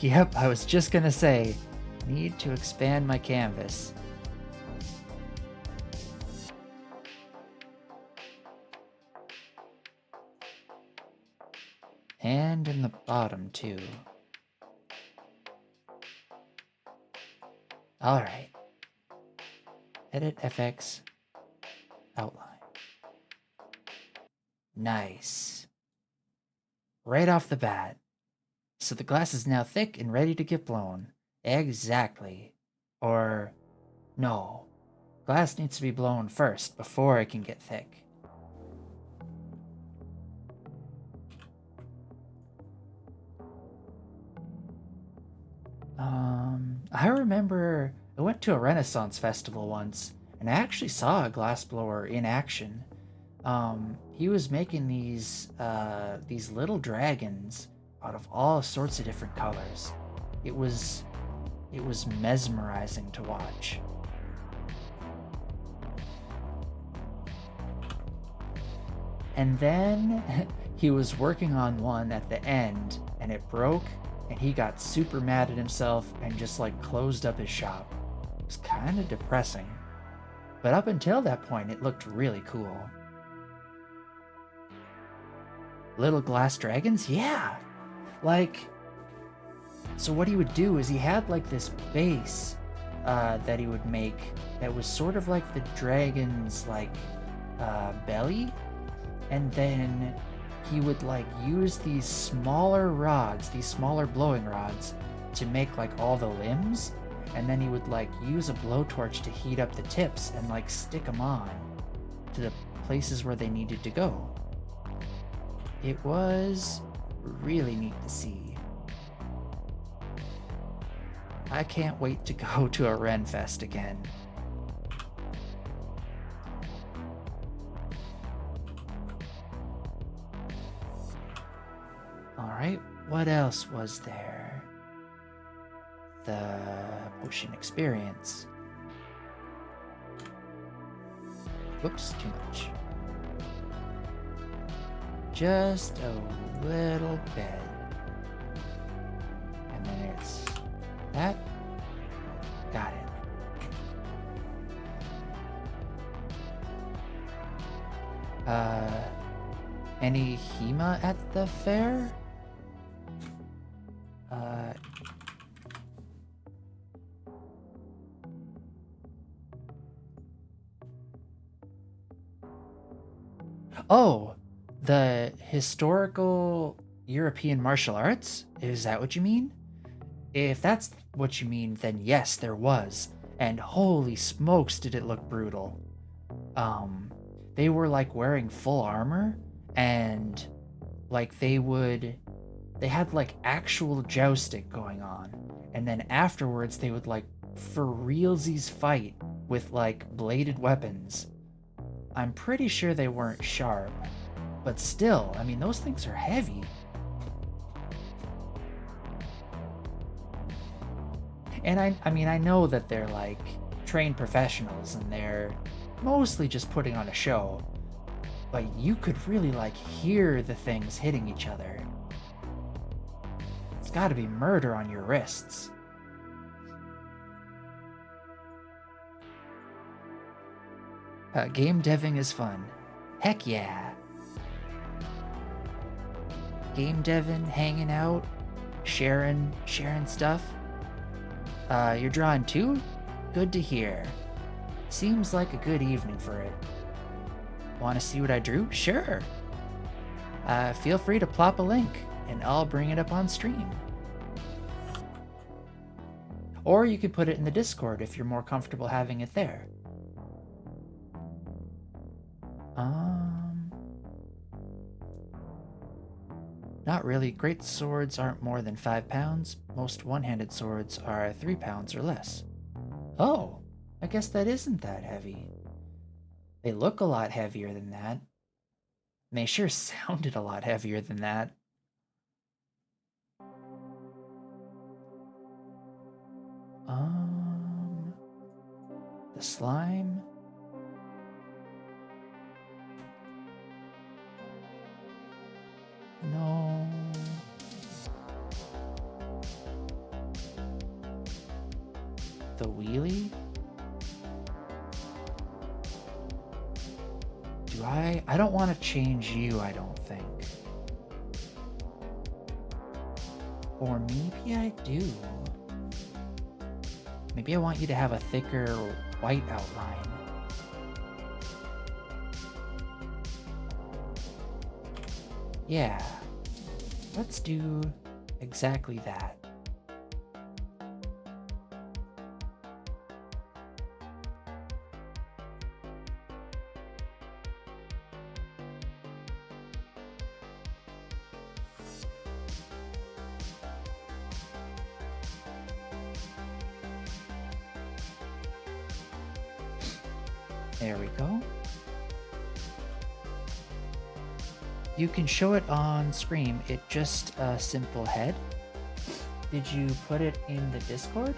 Yep, I was just gonna say, need to expand my canvas. And in the bottom, too. Alright. Edit FX outline. Nice. Right off the bat. So the glass is now thick and ready to get blown. Exactly. Or no. Glass needs to be blown first before it can get thick. I remember I went to a Renaissance festival once, and I actually saw a glassblower in action. He was making these little dragons out of all sorts of different colors. It was mesmerizing to watch. And then he was working on one at the end, and it broke, and he got super mad at himself and just like closed up his shop. It was kind of depressing. But up until that point, it looked really cool. Little glass dragons? Yeah! Like, so what he would do is he had like this base that he would make that was sort of like the dragon's like belly, and then he would like use these smaller rods, these smaller blowing rods, to make like all the limbs, and then he would like use a blowtorch to heat up the tips and like stick them on to the places where they needed to go. It was really neat to see. I can't wait to go to a Renfest again. Alright, what else was there? The potion experience. Whoops, too much. Just a little bit. And then it's that. Got it. Any HEMA at the fair? Oh, the historical European martial arts? Is that what you mean? If that's what you mean, then yes, there was. And holy smokes, did it look brutal. They were like wearing full armor, and like they had like actual jousting going on. And then afterwards they would like for realsies fight with like bladed weapons. I'm pretty sure they weren't sharp, but still, I mean, those things are heavy. And I mean, I know that they're like trained professionals and they're mostly just putting on a show, but you could really like hear the things hitting each other. It's gotta be murder on your wrists. Game deving is fun. Heck yeah. Game deving, hanging out, sharing stuff. You're drawing too? Good to hear. Seems like a good evening for it. Want to see what I drew? Sure. Feel free to plop a link, and I'll bring it up on stream. Or you could put it in the Discord if you're more comfortable having it there. Not really. Great swords aren't more than 5 pounds. Most one-handed swords are 3 pounds or less. Oh, I guess that isn't that heavy. They look a lot heavier than that. And they sure sounded a lot heavier than that. The slime. No. The wheelie? I don't want to change you, I don't think. Or maybe I do. Maybe I want you to have a thicker white outline. Yeah, let's do exactly that. There we go. You can show it on screen. It's just a simple head. Did you put it in the Discord?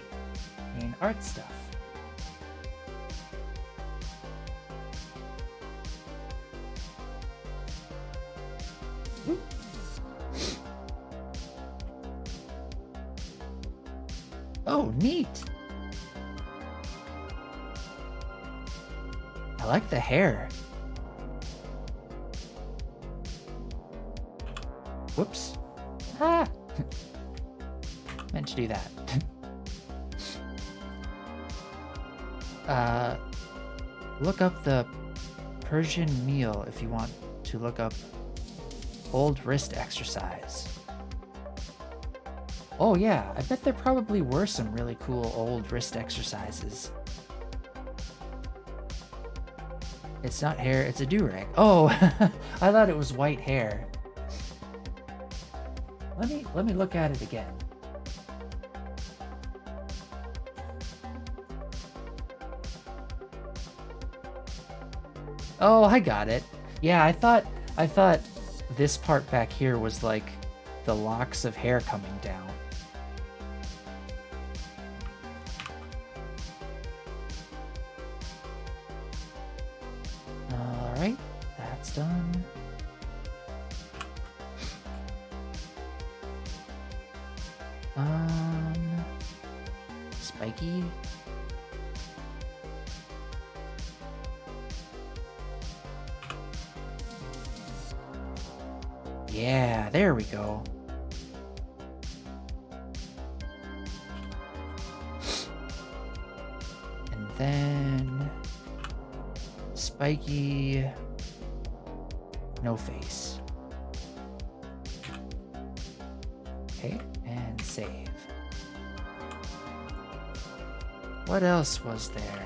In art stuff. Whoop. Oh, neat. I like the hair. Whoops. Ah! Meant to do that. Look up the Persian meal if you want to look up old wrist exercise. Oh yeah, I bet there probably were some really cool old wrist exercises. It's not hair, it's a do-rag. Oh, I thought it was white hair. Let me look at it again. Oh, I got it. Yeah, I thought this part back here was like the locks of hair coming down. All right, that's done. Spiky. Yeah, there we go. And then spiky, no face. Okay, and save. What else was there?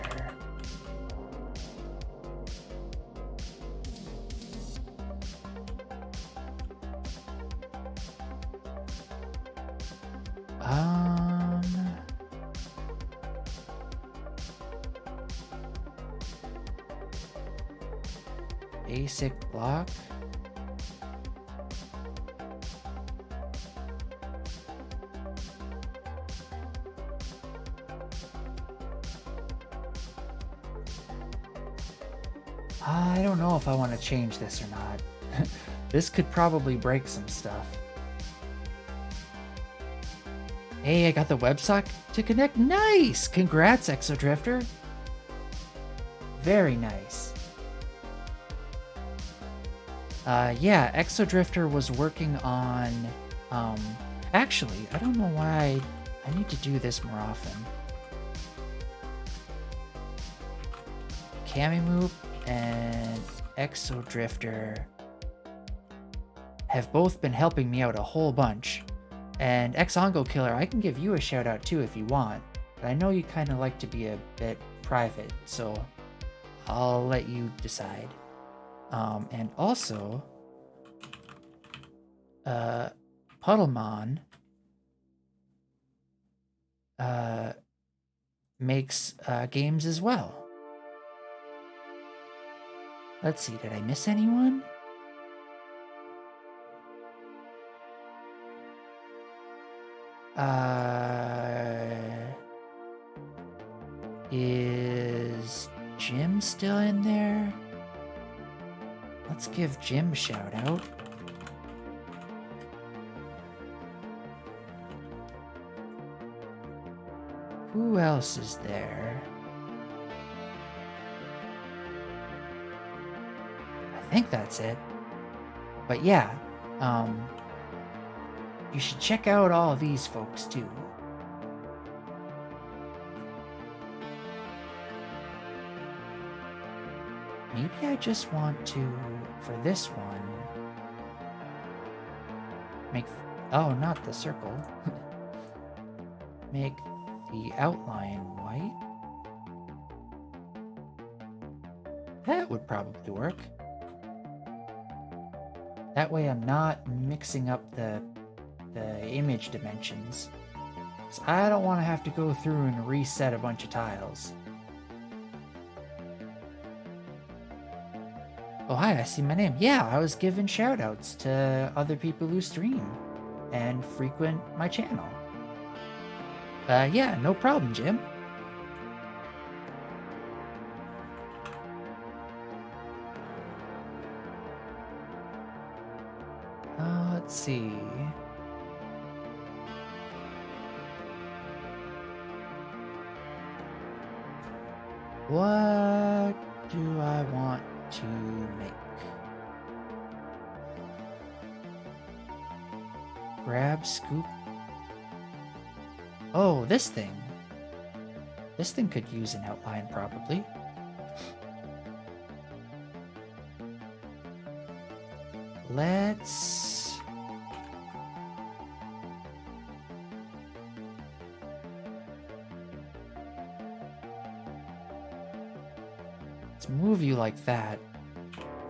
Basic block. I don't know if I want to change this or not. This could probably break some stuff. Hey, I got the WebSocket to connect. Nice! Congrats, Exodrifter. Very nice. Yeah, Exodrifter was working on... Actually, I don't know why I need to do this more often. Camimoop and Exodrifter have both been helping me out a whole bunch. And Exongo Killer, I can give you a shout out too if you want, but I know you kind of like to be a bit private, so I'll let you decide. And also, Puddlemon makes games as well. Let's see, did I miss anyone? Is Jim still in there? Let's give Jim a shout out. Who else is there? I think that's it. But yeah, you should check out all of these folks too. Maybe I just want to, for this one, make, oh, not the circle. Make the outline white. That would probably work. That way I'm not mixing up the image dimensions. So I don't want to have to go through and reset a bunch of tiles. Oh, hi, I see my name. Yeah, I was giving shoutouts to other people who stream and frequent my channel. Yeah, no problem, Jim. Let's see. What do I want to make? Grab, scoop. Oh, this thing. This thing could use an outline, probably. Let's move you like that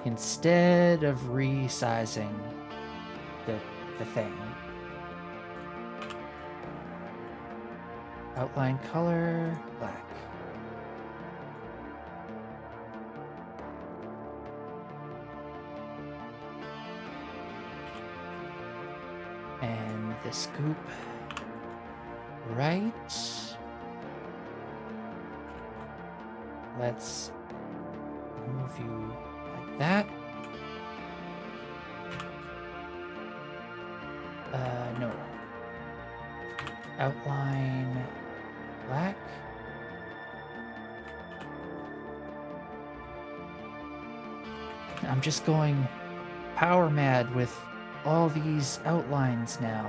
instead of resizing the thing. Outline color, black. And the scoop right. Let's move you like that. No. Outline black. I'm just going power mad with all these outlines now.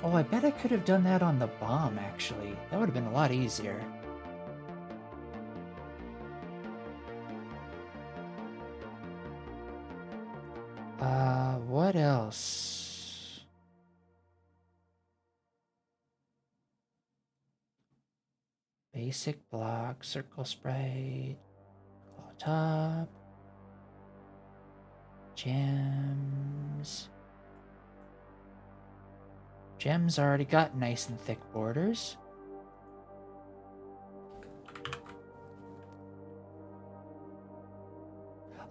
Oh, I bet I could have done that on the bomb, actually. That would have been a lot easier. What else? Basic block, circle sprite, claw top, gems. Gems already got nice and thick borders.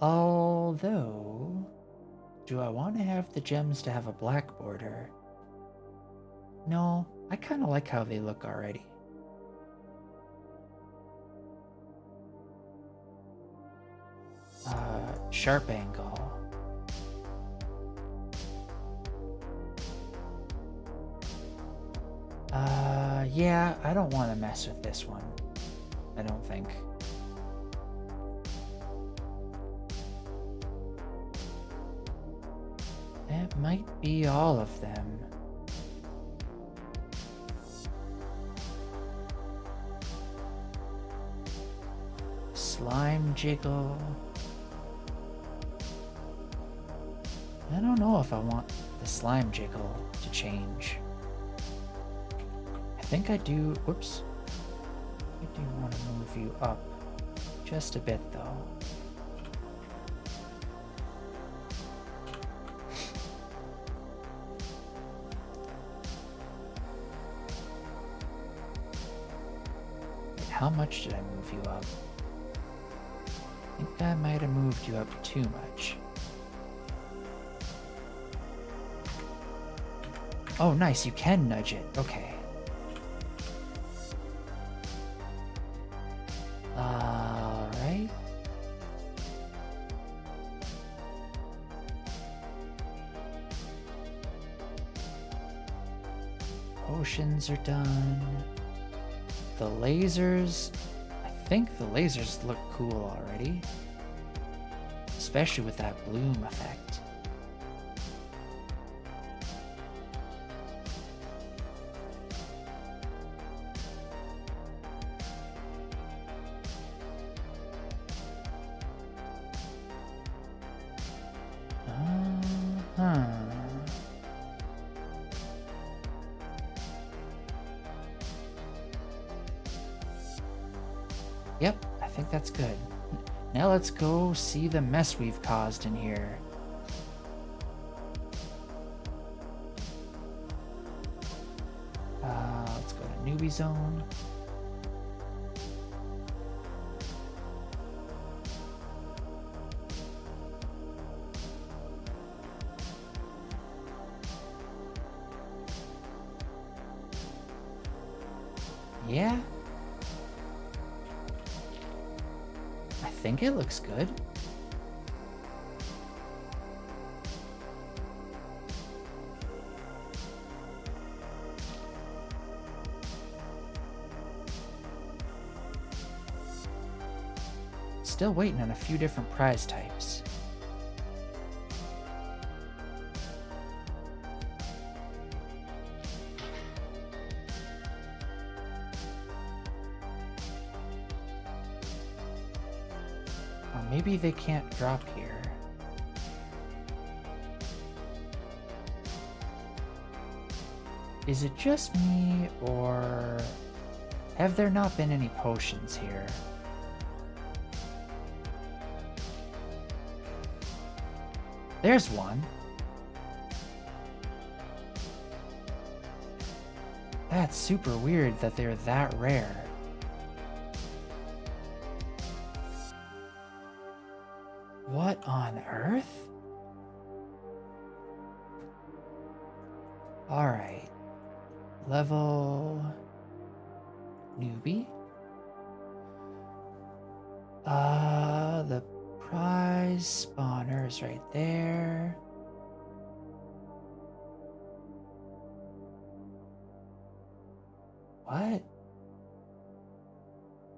Although, do I want to have the gems to have a black border? No, I kind of like how they look already. Sharp angle. Yeah, I don't want to mess with this one. I don't think. That might be all of them. Slime jiggle. I don't know if I want the slime jiggle to change. I think I do. Whoops. I do want to move you up just a bit, though. Wait, how much did I move you up? I think I might have moved you up too much. Oh, nice. You can nudge it. Okay. Alright. Potions are done. The lasers. I think the lasers look cool already. Especially with that bloom effect. Yep, I think that's good. Now let's go see the mess we've caused in here. Let's go to newbie zone. Yeah. I think it looks good. Still waiting on a few different prize types. Or maybe they can't drop here. Is it just me, or have there not been any potions here? There's one. That's super weird that they're that rare. What on earth? Alright. Level... newbie? The prize spawner is right there. What?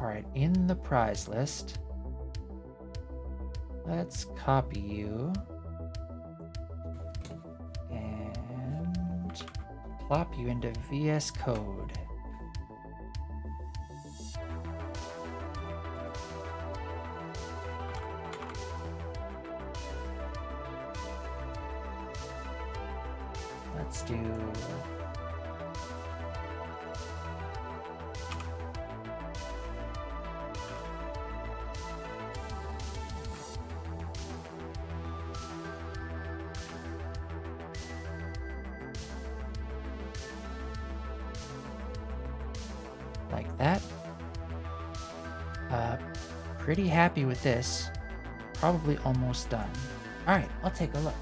Alright, in the prize list, let's copy you and plop you into VS Code. Let's do like that. Pretty happy with this. Probably almost done. Alright, I'll take a look.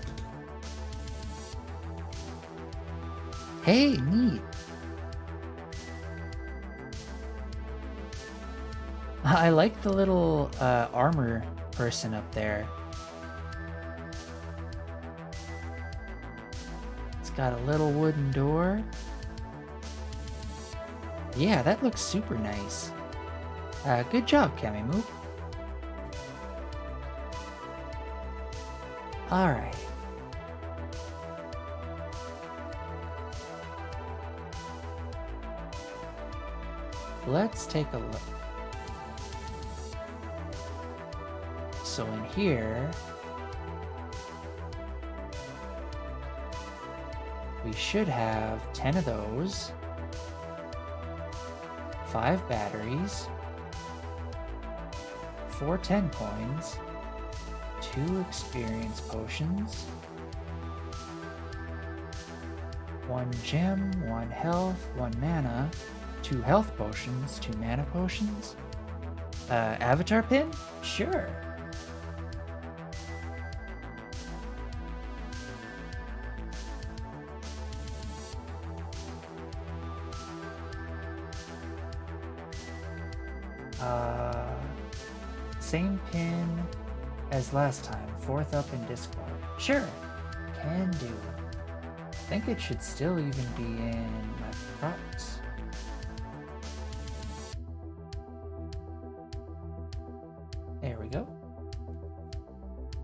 Hey, neat. I like the little armor person up there. It's got a little wooden door. Yeah, that looks super nice. Good job, Kamimu. Alright. Let's take a look. So in here, we should have 10 of those, 5 batteries, 4 10 coins, 2 experience potions, 1 gem, 1 health, 1 mana, 2 health potions, 2 mana potions. Avatar pin? Sure. Same pin as last time, 4th up in Discord. Sure, can do. I think it should still even be in my props. There we go.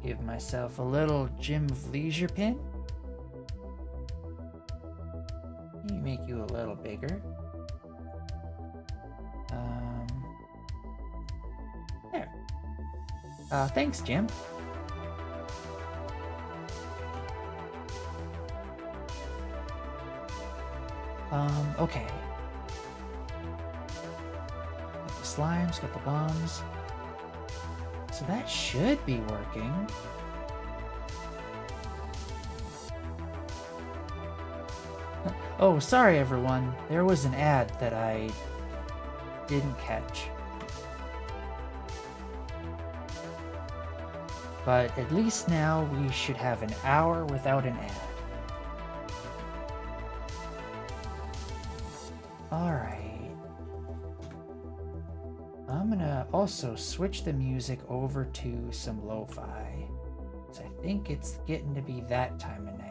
Give myself a little Gym of Leisure pin. Make you a little bigger. There. Thanks, Jim. Okay. Got the slimes, got the bombs. So that should be working. Oh, sorry everyone. There was an ad that I didn't catch. But at least now we should have an hour without an ad. Alright. I'm gonna also switch the music over to some lo-fi. So I think it's getting to be that time of night.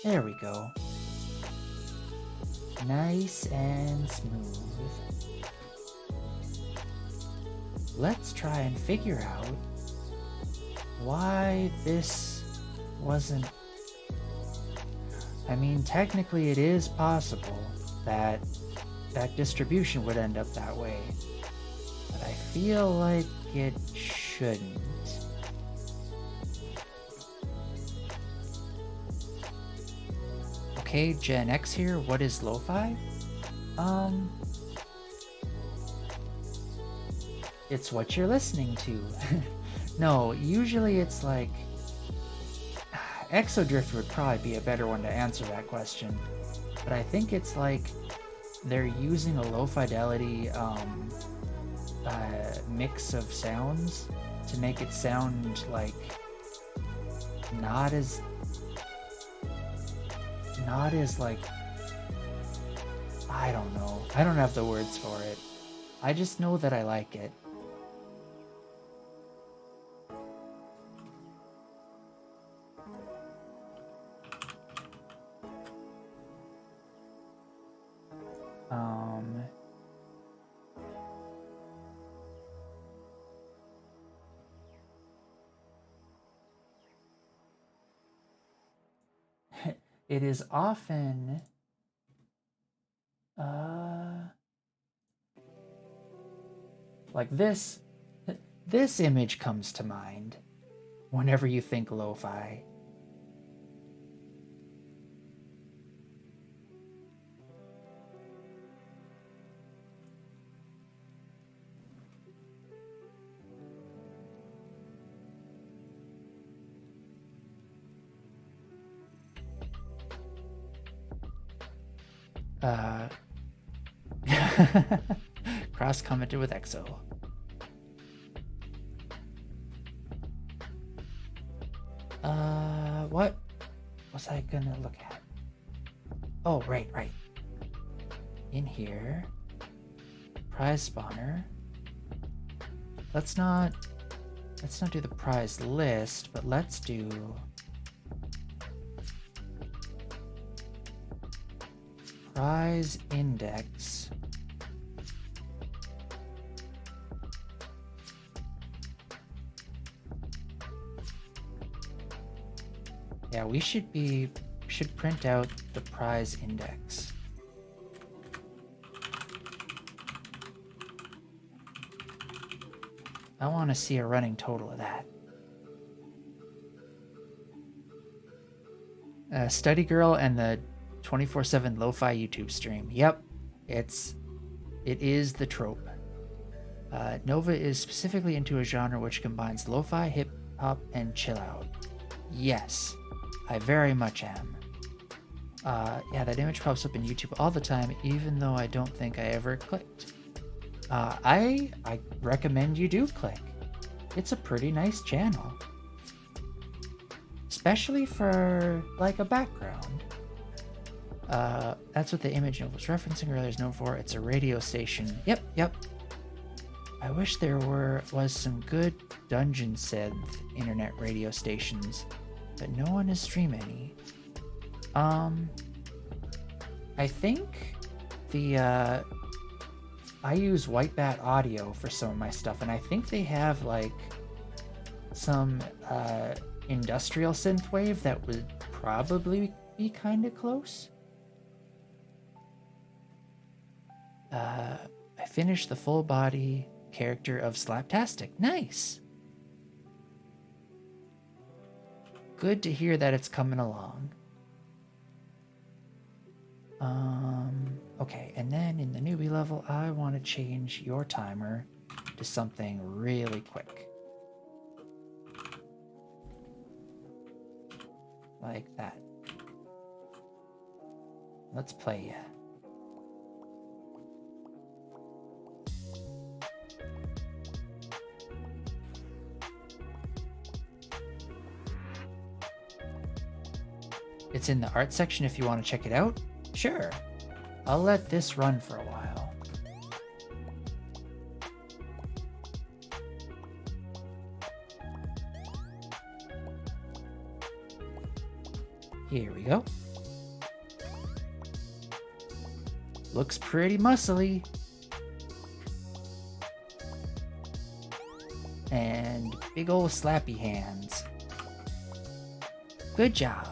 There we go. Nice and smooth. Let's try and figure out why this wasn't... I mean, technically it is possible that that distribution would end up that way, but I feel like it shouldn't. Okay, Gen X here, what is lo-fi? It's what you're listening to. No, usually it's like... Exodrift would probably be a better one to answer that question. But I think it's like they're using a low fidelity mix of sounds to make it sound like not as like, I don't know. I don't have the words for it. I just know that I like it. it is often like this image comes to mind whenever you think lo-fi. Cross commented with EXO. What was I gonna look at? Oh, right. In here, prize spawner. Let's not do the prize list, but let's do prize index. Yeah, we should print out the prize index. I want to see a running total of that. Study Girl and the 24/7 lo-fi YouTube stream. Yep, it is the trope. Nova is specifically into a genre which combines lo-fi, hip-hop, and chill-out. Yes, I very much am. Yeah, that image pops up in YouTube all the time, even though I don't think I ever clicked. I recommend you do click. It's a pretty nice channel. Especially for, like, a background. That's what the image I was referencing earlier is known for. It's a radio station. Yep. I wish there was some good dungeon synth internet radio stations, but no one is streaming any. I think I use Whitebat Audio for some of my stuff, and I think they have like some industrial synthwave that would probably be kind of close. I finished the full body character of Slaptastic. Nice. Good to hear that it's coming along. Okay, and then in the newbie level, I want to change your timer to something really quick. Like that. Let's play ya. It's in the art section if you want to check it out. Sure. I'll let this run for a while. Here we go. Looks pretty muscly. And big ol' slappy hands. Good job.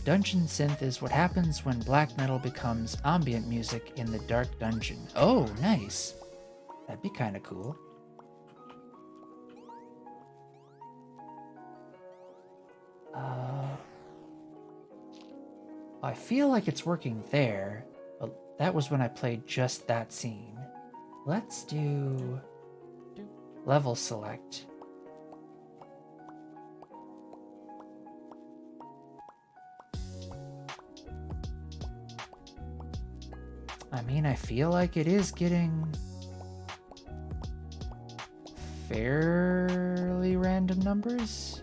Dungeon synth is what happens when black metal becomes ambient music in the dark dungeon. Oh, nice. That'd be kind of cool. I feel like it's working there, but that was when I played just that scene. Let's do level select. I mean, I feel like it is getting fairly random numbers.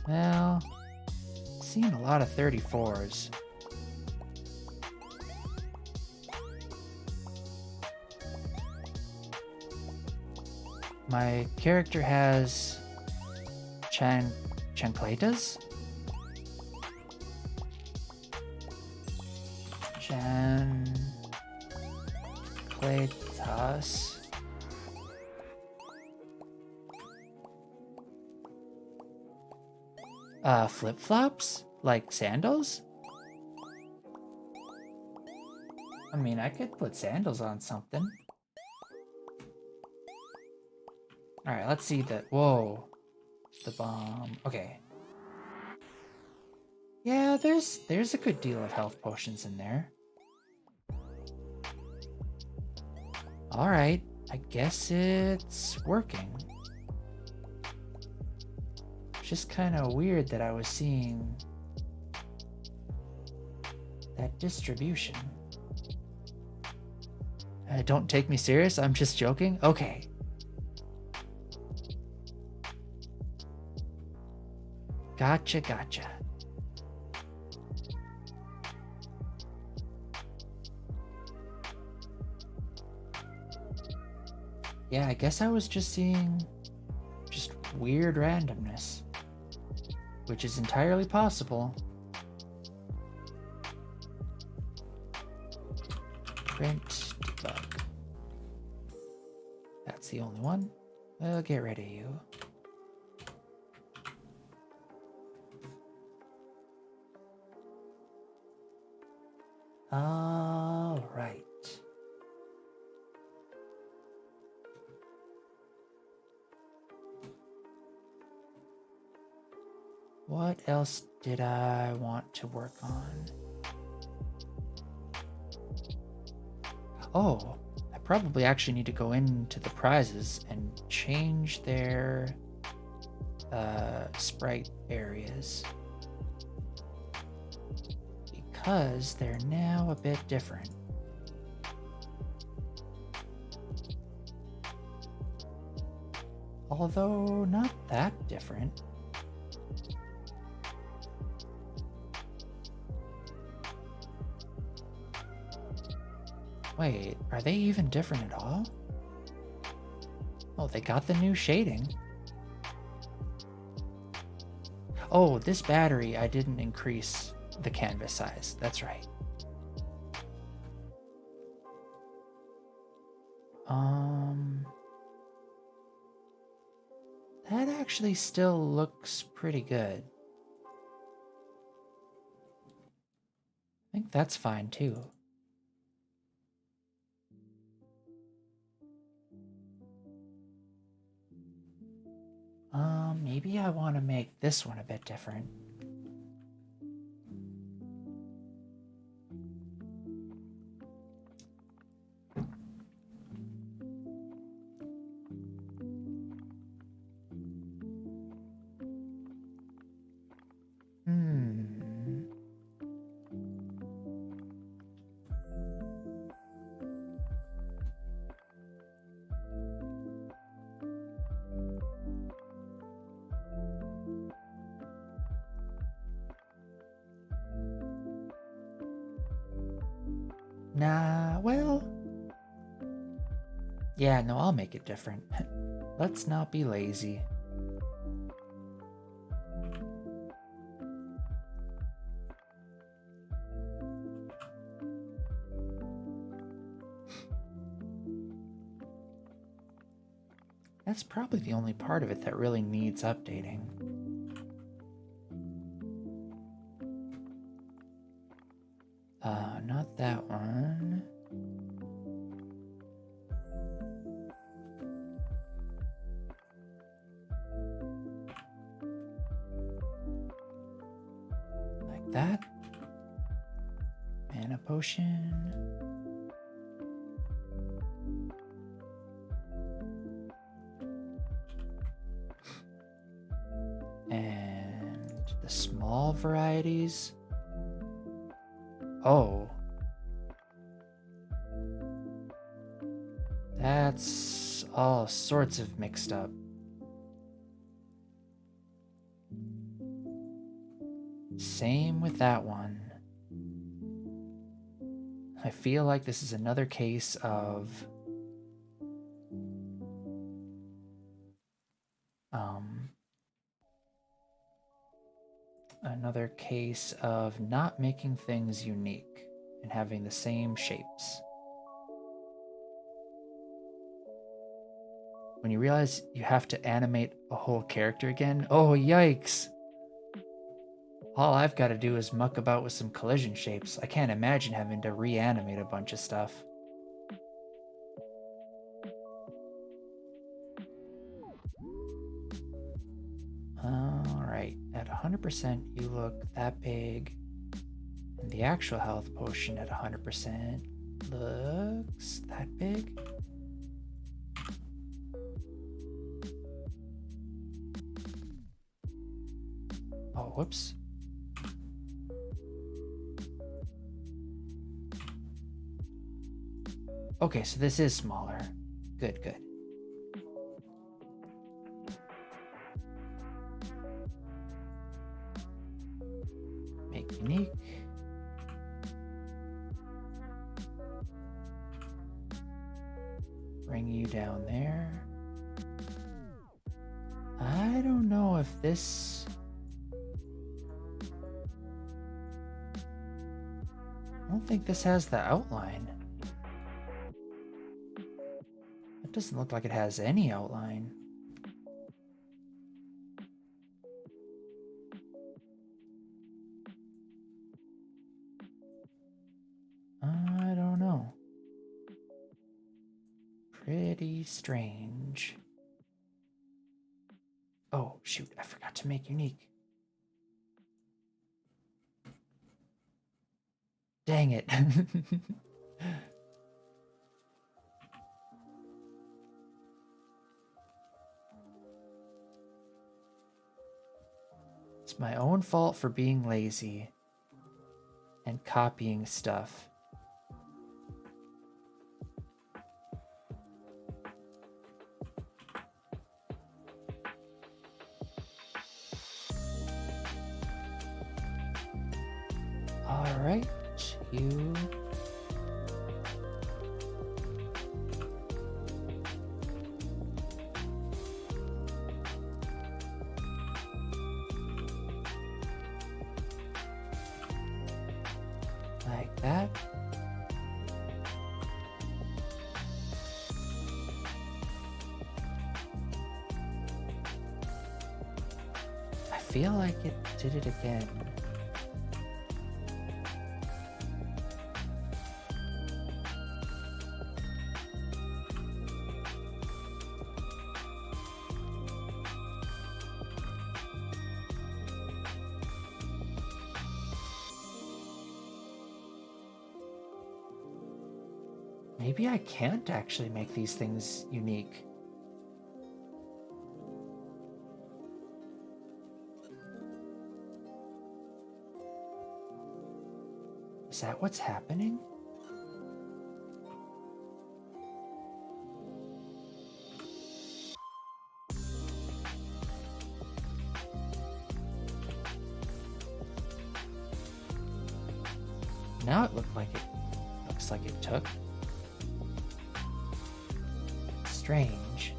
Well, seeing a lot of 34s. My character has chancletas. Chan Cletas. Flip-flops? Like sandals? I mean, I could put sandals on something. Alright, let's see the... Whoa. The bomb. Okay. Yeah, there's a good deal of health potions in there. Alright, I guess it's working. It's just kind of weird that I was seeing that distribution. Don't take me serious, I'm just joking? Okay. Gotcha, gotcha. Yeah, I guess I was just seeing just weird randomness, which is entirely possible. Print debug. That's the only one. Well, get rid of you. All right. What else did I want to work on? Oh, I probably actually need to go into the prizes and change their sprite areas, because they're now a bit different. Although not that different. Wait, are they even different at all? Oh, they got the new shading. Oh, this battery, I didn't increase the canvas size. That's right. That actually still looks pretty good. I think that's fine too. Maybe I want to make this one a bit different. Nah, well... Yeah, no, I'll make it different. Let's not be lazy. That's probably the only part of it that really needs updating. Not that one. Like that. Mana potion. And the small varieties. Oh. That's all sorts of mixed up. Same with that one. I feel like this is another case of not making things unique. and having the same shapes. When you realize you have to animate a whole character again, oh yikes! All I've got to do is muck about with some collision shapes. I can't imagine having to reanimate a bunch of stuff. Alright, at 100% you look that big. And the actual health potion at 100% looks that big. Oh, whoops. Okay, so this is smaller. Good, good. Make unique. Bring you down there. I don't know if this... I don't think this has the outline. It doesn't look like it has any outline. I don't know. Pretty strange. Oh, shoot, I forgot to make unique. Dang it. It's my own fault for being lazy and copying stuff. All right, you. Like that. I feel like it did it again. Maybe I can't actually make these things unique. Is that what's happening? Now it looks like it took. Strange.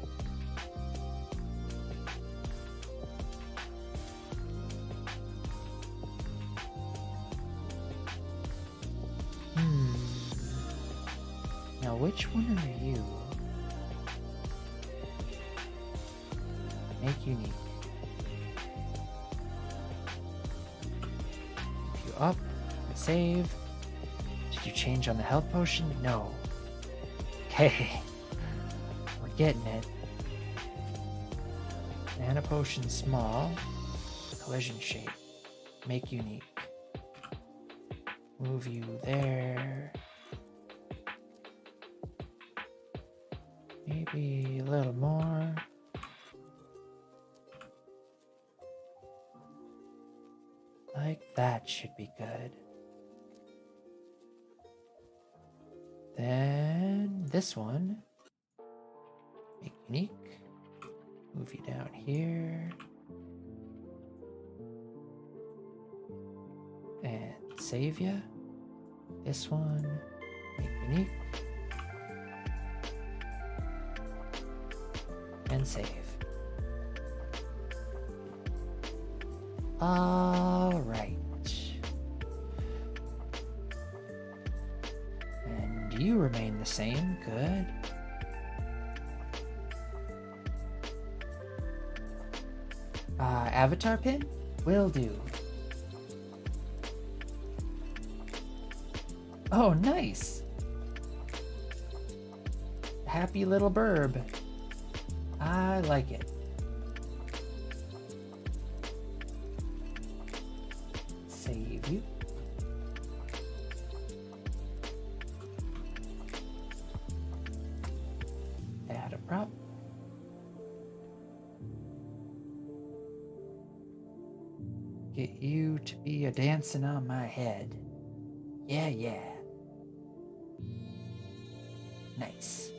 Now which one are you? Make unique. If you up, save. Did you change on the health potion? No. Okay. Getting it. Mana potion small. Collision shape. Make unique. Move you there. Maybe a little more. Like that should be good. Then this one. Make unique. Move you down here. And save you. This one. Make unique. And save. All right. you remain the same. Good. Avatar pin? Will do. Oh, nice! Happy little burb. I like it. Save you. Add a prop. Get you to be a dancing on my head. Yeah, yeah. Nice.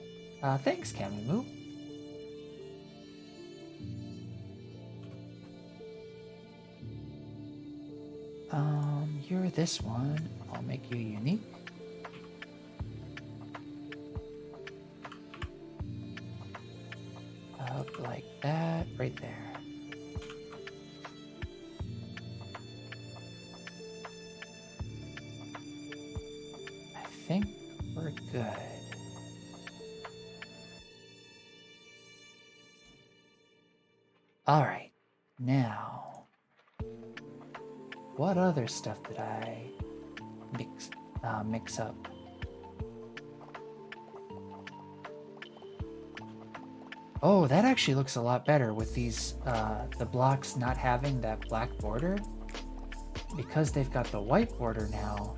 Thanks, Kamimu. You're this one. I'll make you unique. Up like that, right there. I think we're good. All right, now, what other stuff did I mix up? Oh, that actually looks a lot better with these, the blocks not having that black border. Because they've got the white border now,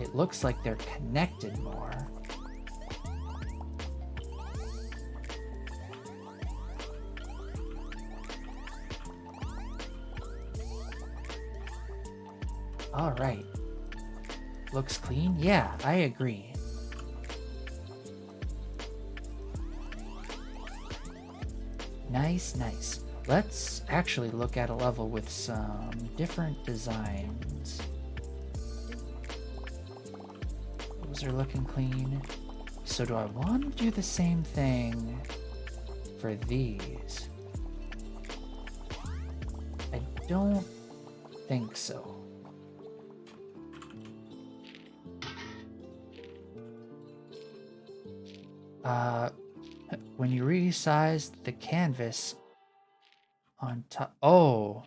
it looks like they're connected more. All right. Looks clean? Yeah, I agree. Nice, nice. Let's actually look at a level with some different designs. Those are looking clean. So do I want to do the same thing for these? I don't think so. When you resize the canvas on top... Oh,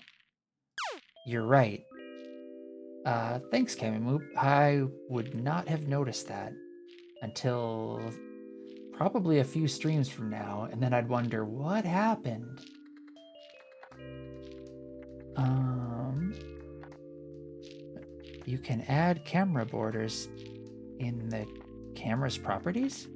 you're right. Thanks, Kamimu. I would not have noticed that until probably a few streams from now, and then I'd wonder what happened. You can add camera borders in the camera's properties?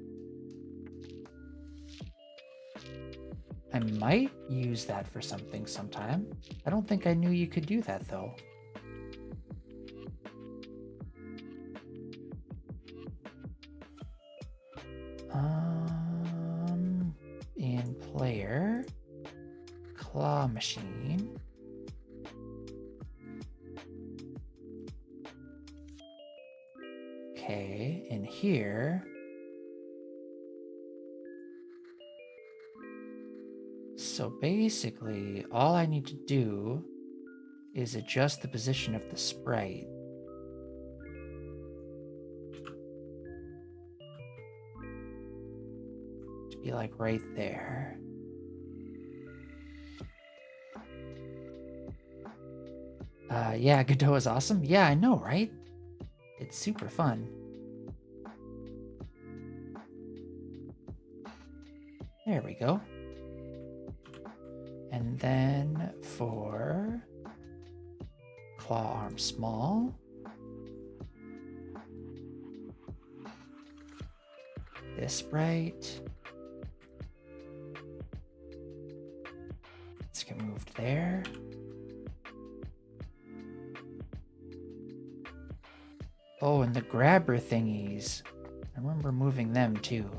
I might use that for something sometime. I don't think I knew you could do that, though. In player, claw machine. Okay, in here. So basically, all I need to do is adjust the position of the sprite. To be like right there. Yeah, Godot is awesome. Yeah, I know, right? It's super fun. There we go. And then for claw arm small, this sprite, let's get moved there. Oh, and the grabber thingies. I remember moving them too.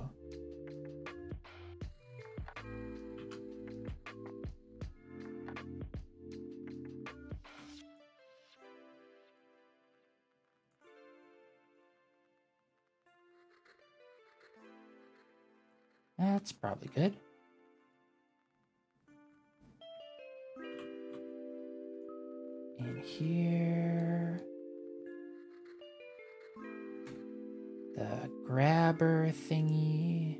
That's probably good. In here, the the grabber thingy.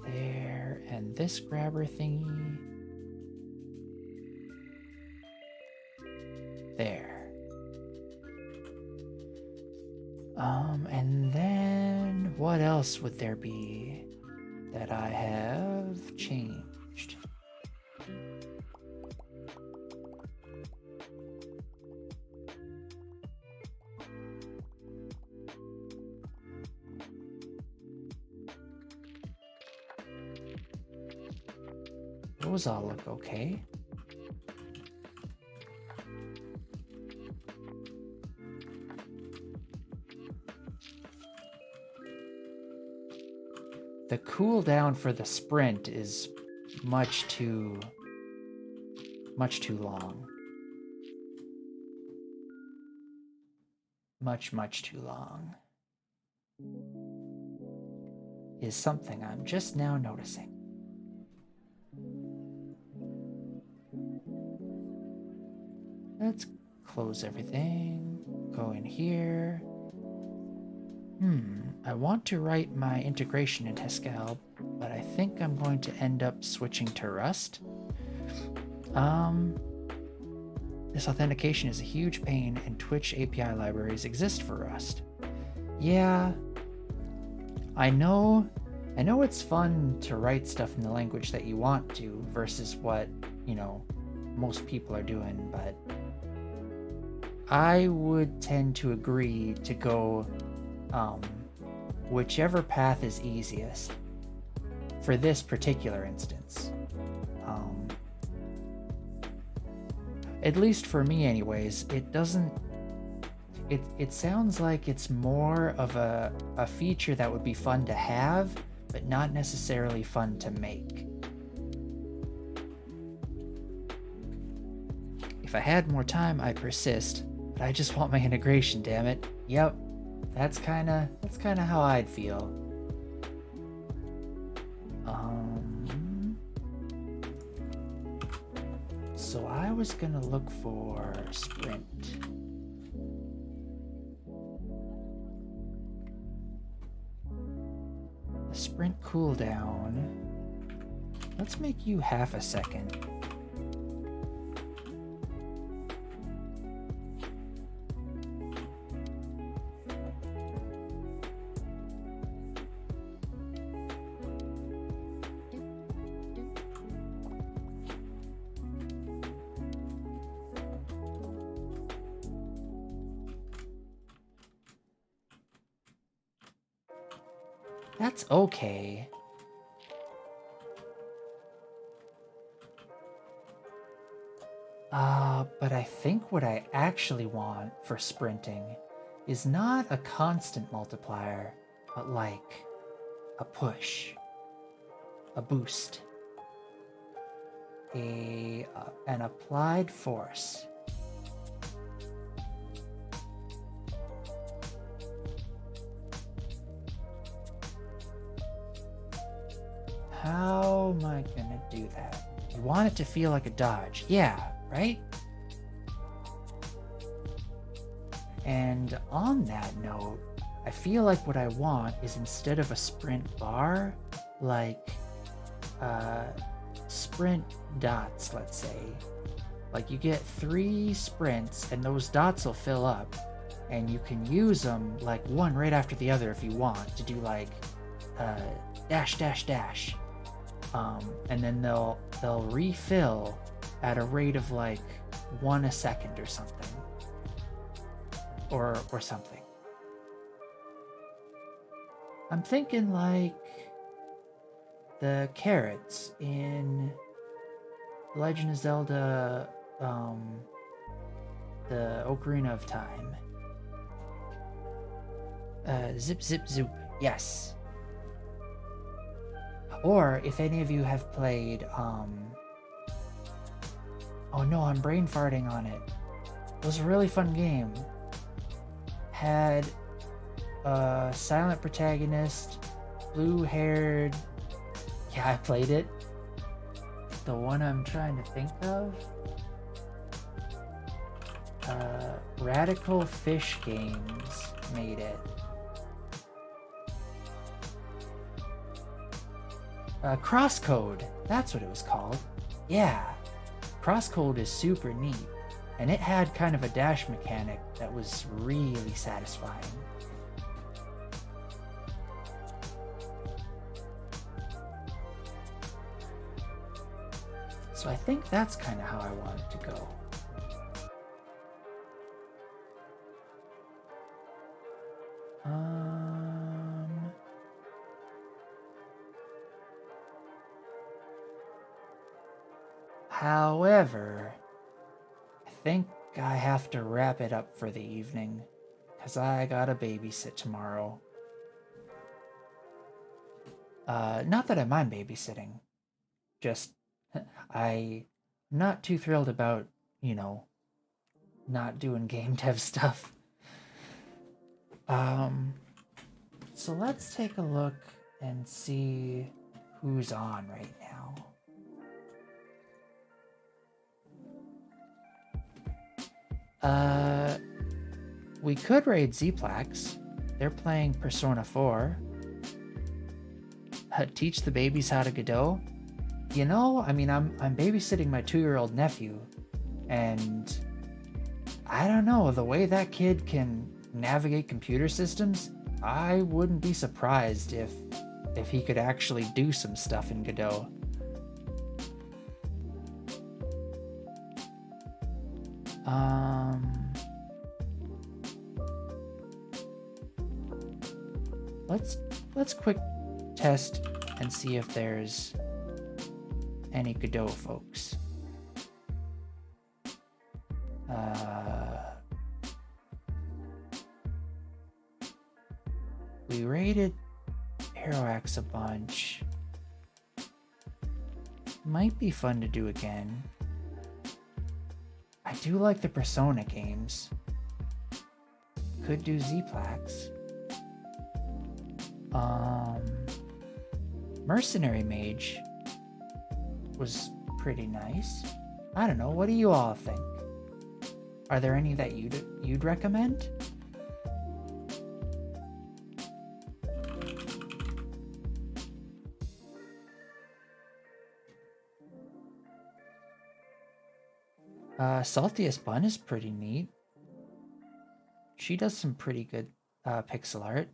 There, and this grabber thingy. There. And then what else would there be that I have changed? Those all look okay. The cooldown for the sprint is much too long. Much too long. Is something I'm just now noticing. Let's close everything. Go in here. I want to write my integration in Haskell, but I think I'm going to end up switching to Rust. This authentication is a huge pain, and Twitch API libraries exist for Rust. Yeah, I know it's fun to write stuff in the language that you want to versus what, most people are doing, but I would tend to agree to go whichever path is easiest for this particular instance. At least for me anyways, it sounds like it's more of a feature that would be fun to have, but not necessarily fun to make. If I had more time, I'd persist, but I just want my integration, damn it. Yep. That's kind of how I'd feel. So I was gonna look for sprint. The sprint cooldown. Let's make you half a second. That's okay. But I think what I actually want for sprinting is not a constant multiplier, but like a push, a boost, an applied force. How am I gonna do that? You want it to feel like a dodge. Yeah, right? And on that note, I feel like what I want is, instead of a sprint bar, like sprint dots, let's say. Like you get 3 sprints and those dots will fill up, and you can use them like one right after the other if you want to do like dash dash dash. And then they'll refill at a rate of like 1 a second or something. Or something. I'm thinking like the carrots in Legend of Zelda, the Ocarina of Time. Zip zip zoop, yes. Or if any of you have played, oh no, I'm brain farting on it. It was a really fun game. Had a silent protagonist, blue-haired. Yeah, I played it. The one I'm trying to think of. Radical Fish Games made it. Crosscode, that's what it was called. Yeah, Crosscode is super neat, and it had kind of a dash mechanic that was really satisfying. So I think that's kind of how I want it to go. However, I think I have to wrap it up for the evening, because I gotta babysit tomorrow. Not that I mind babysitting, just I'm not too thrilled about, you know, not doing game dev stuff. So let's take a look and see who's on right now. We could raid Zplax. They're playing Persona 4. Teach the babies how to Godot. You know, I mean, I'm babysitting my 2-year-old nephew, and I don't know, the way that kid can navigate computer systems, I wouldn't be surprised if he could actually do some stuff in Godot. Let's quick test and see if there's any Godot folks. We raided Aeroax a bunch. Might be fun to do again. I do like the Persona games. Could do Zplax. Mercenary Mage was pretty nice. I don't know, what do you all think? Are there any that you'd recommend? Saltiest Bun is pretty neat. She does some pretty good pixel art.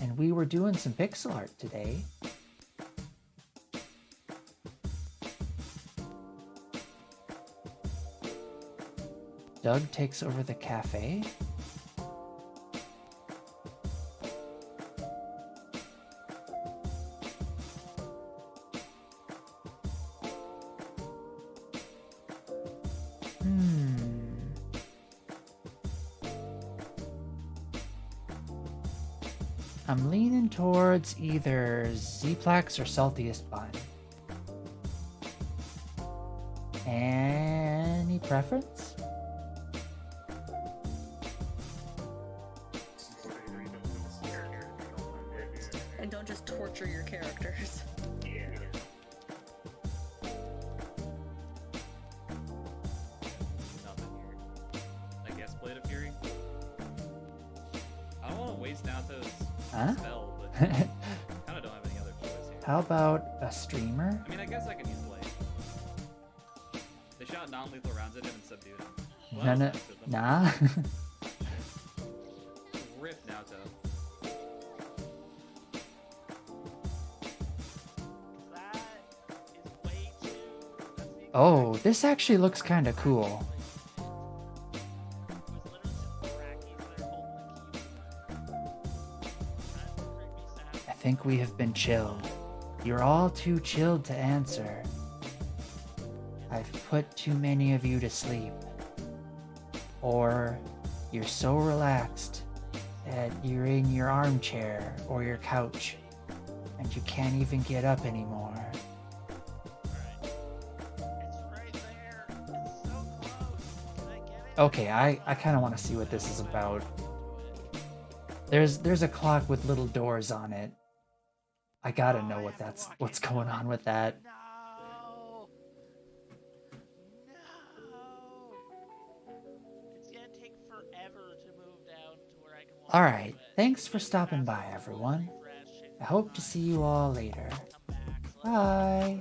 And we were doing some pixel art today. Doug takes over the cafe. I'm leaning towards either Zplax or Saltiest Bun. Any preference? And don't just torture your characters. Nothing here. I guess Blade of Fury. I don't want to waste out those spell, but I kind of don't have any other choice here. How about a streamer? I mean, I guess I can use Blade. They shot non-lethal rounds at him and subdued him. Well, No, nah. Rip Naruto. Oh, this actually looks kind of cool. I think we have been chilled. You're all too chilled to answer. I've put too many of you to sleep. Or you're so relaxed that you're in your armchair or your couch and you can't even get up anymore. Okay, I kind of want to see what this is about. There's a clock with little doors on it. I gotta know what's going on with that. Alright, thanks for stopping by, everyone. I hope to see you all later. Bye!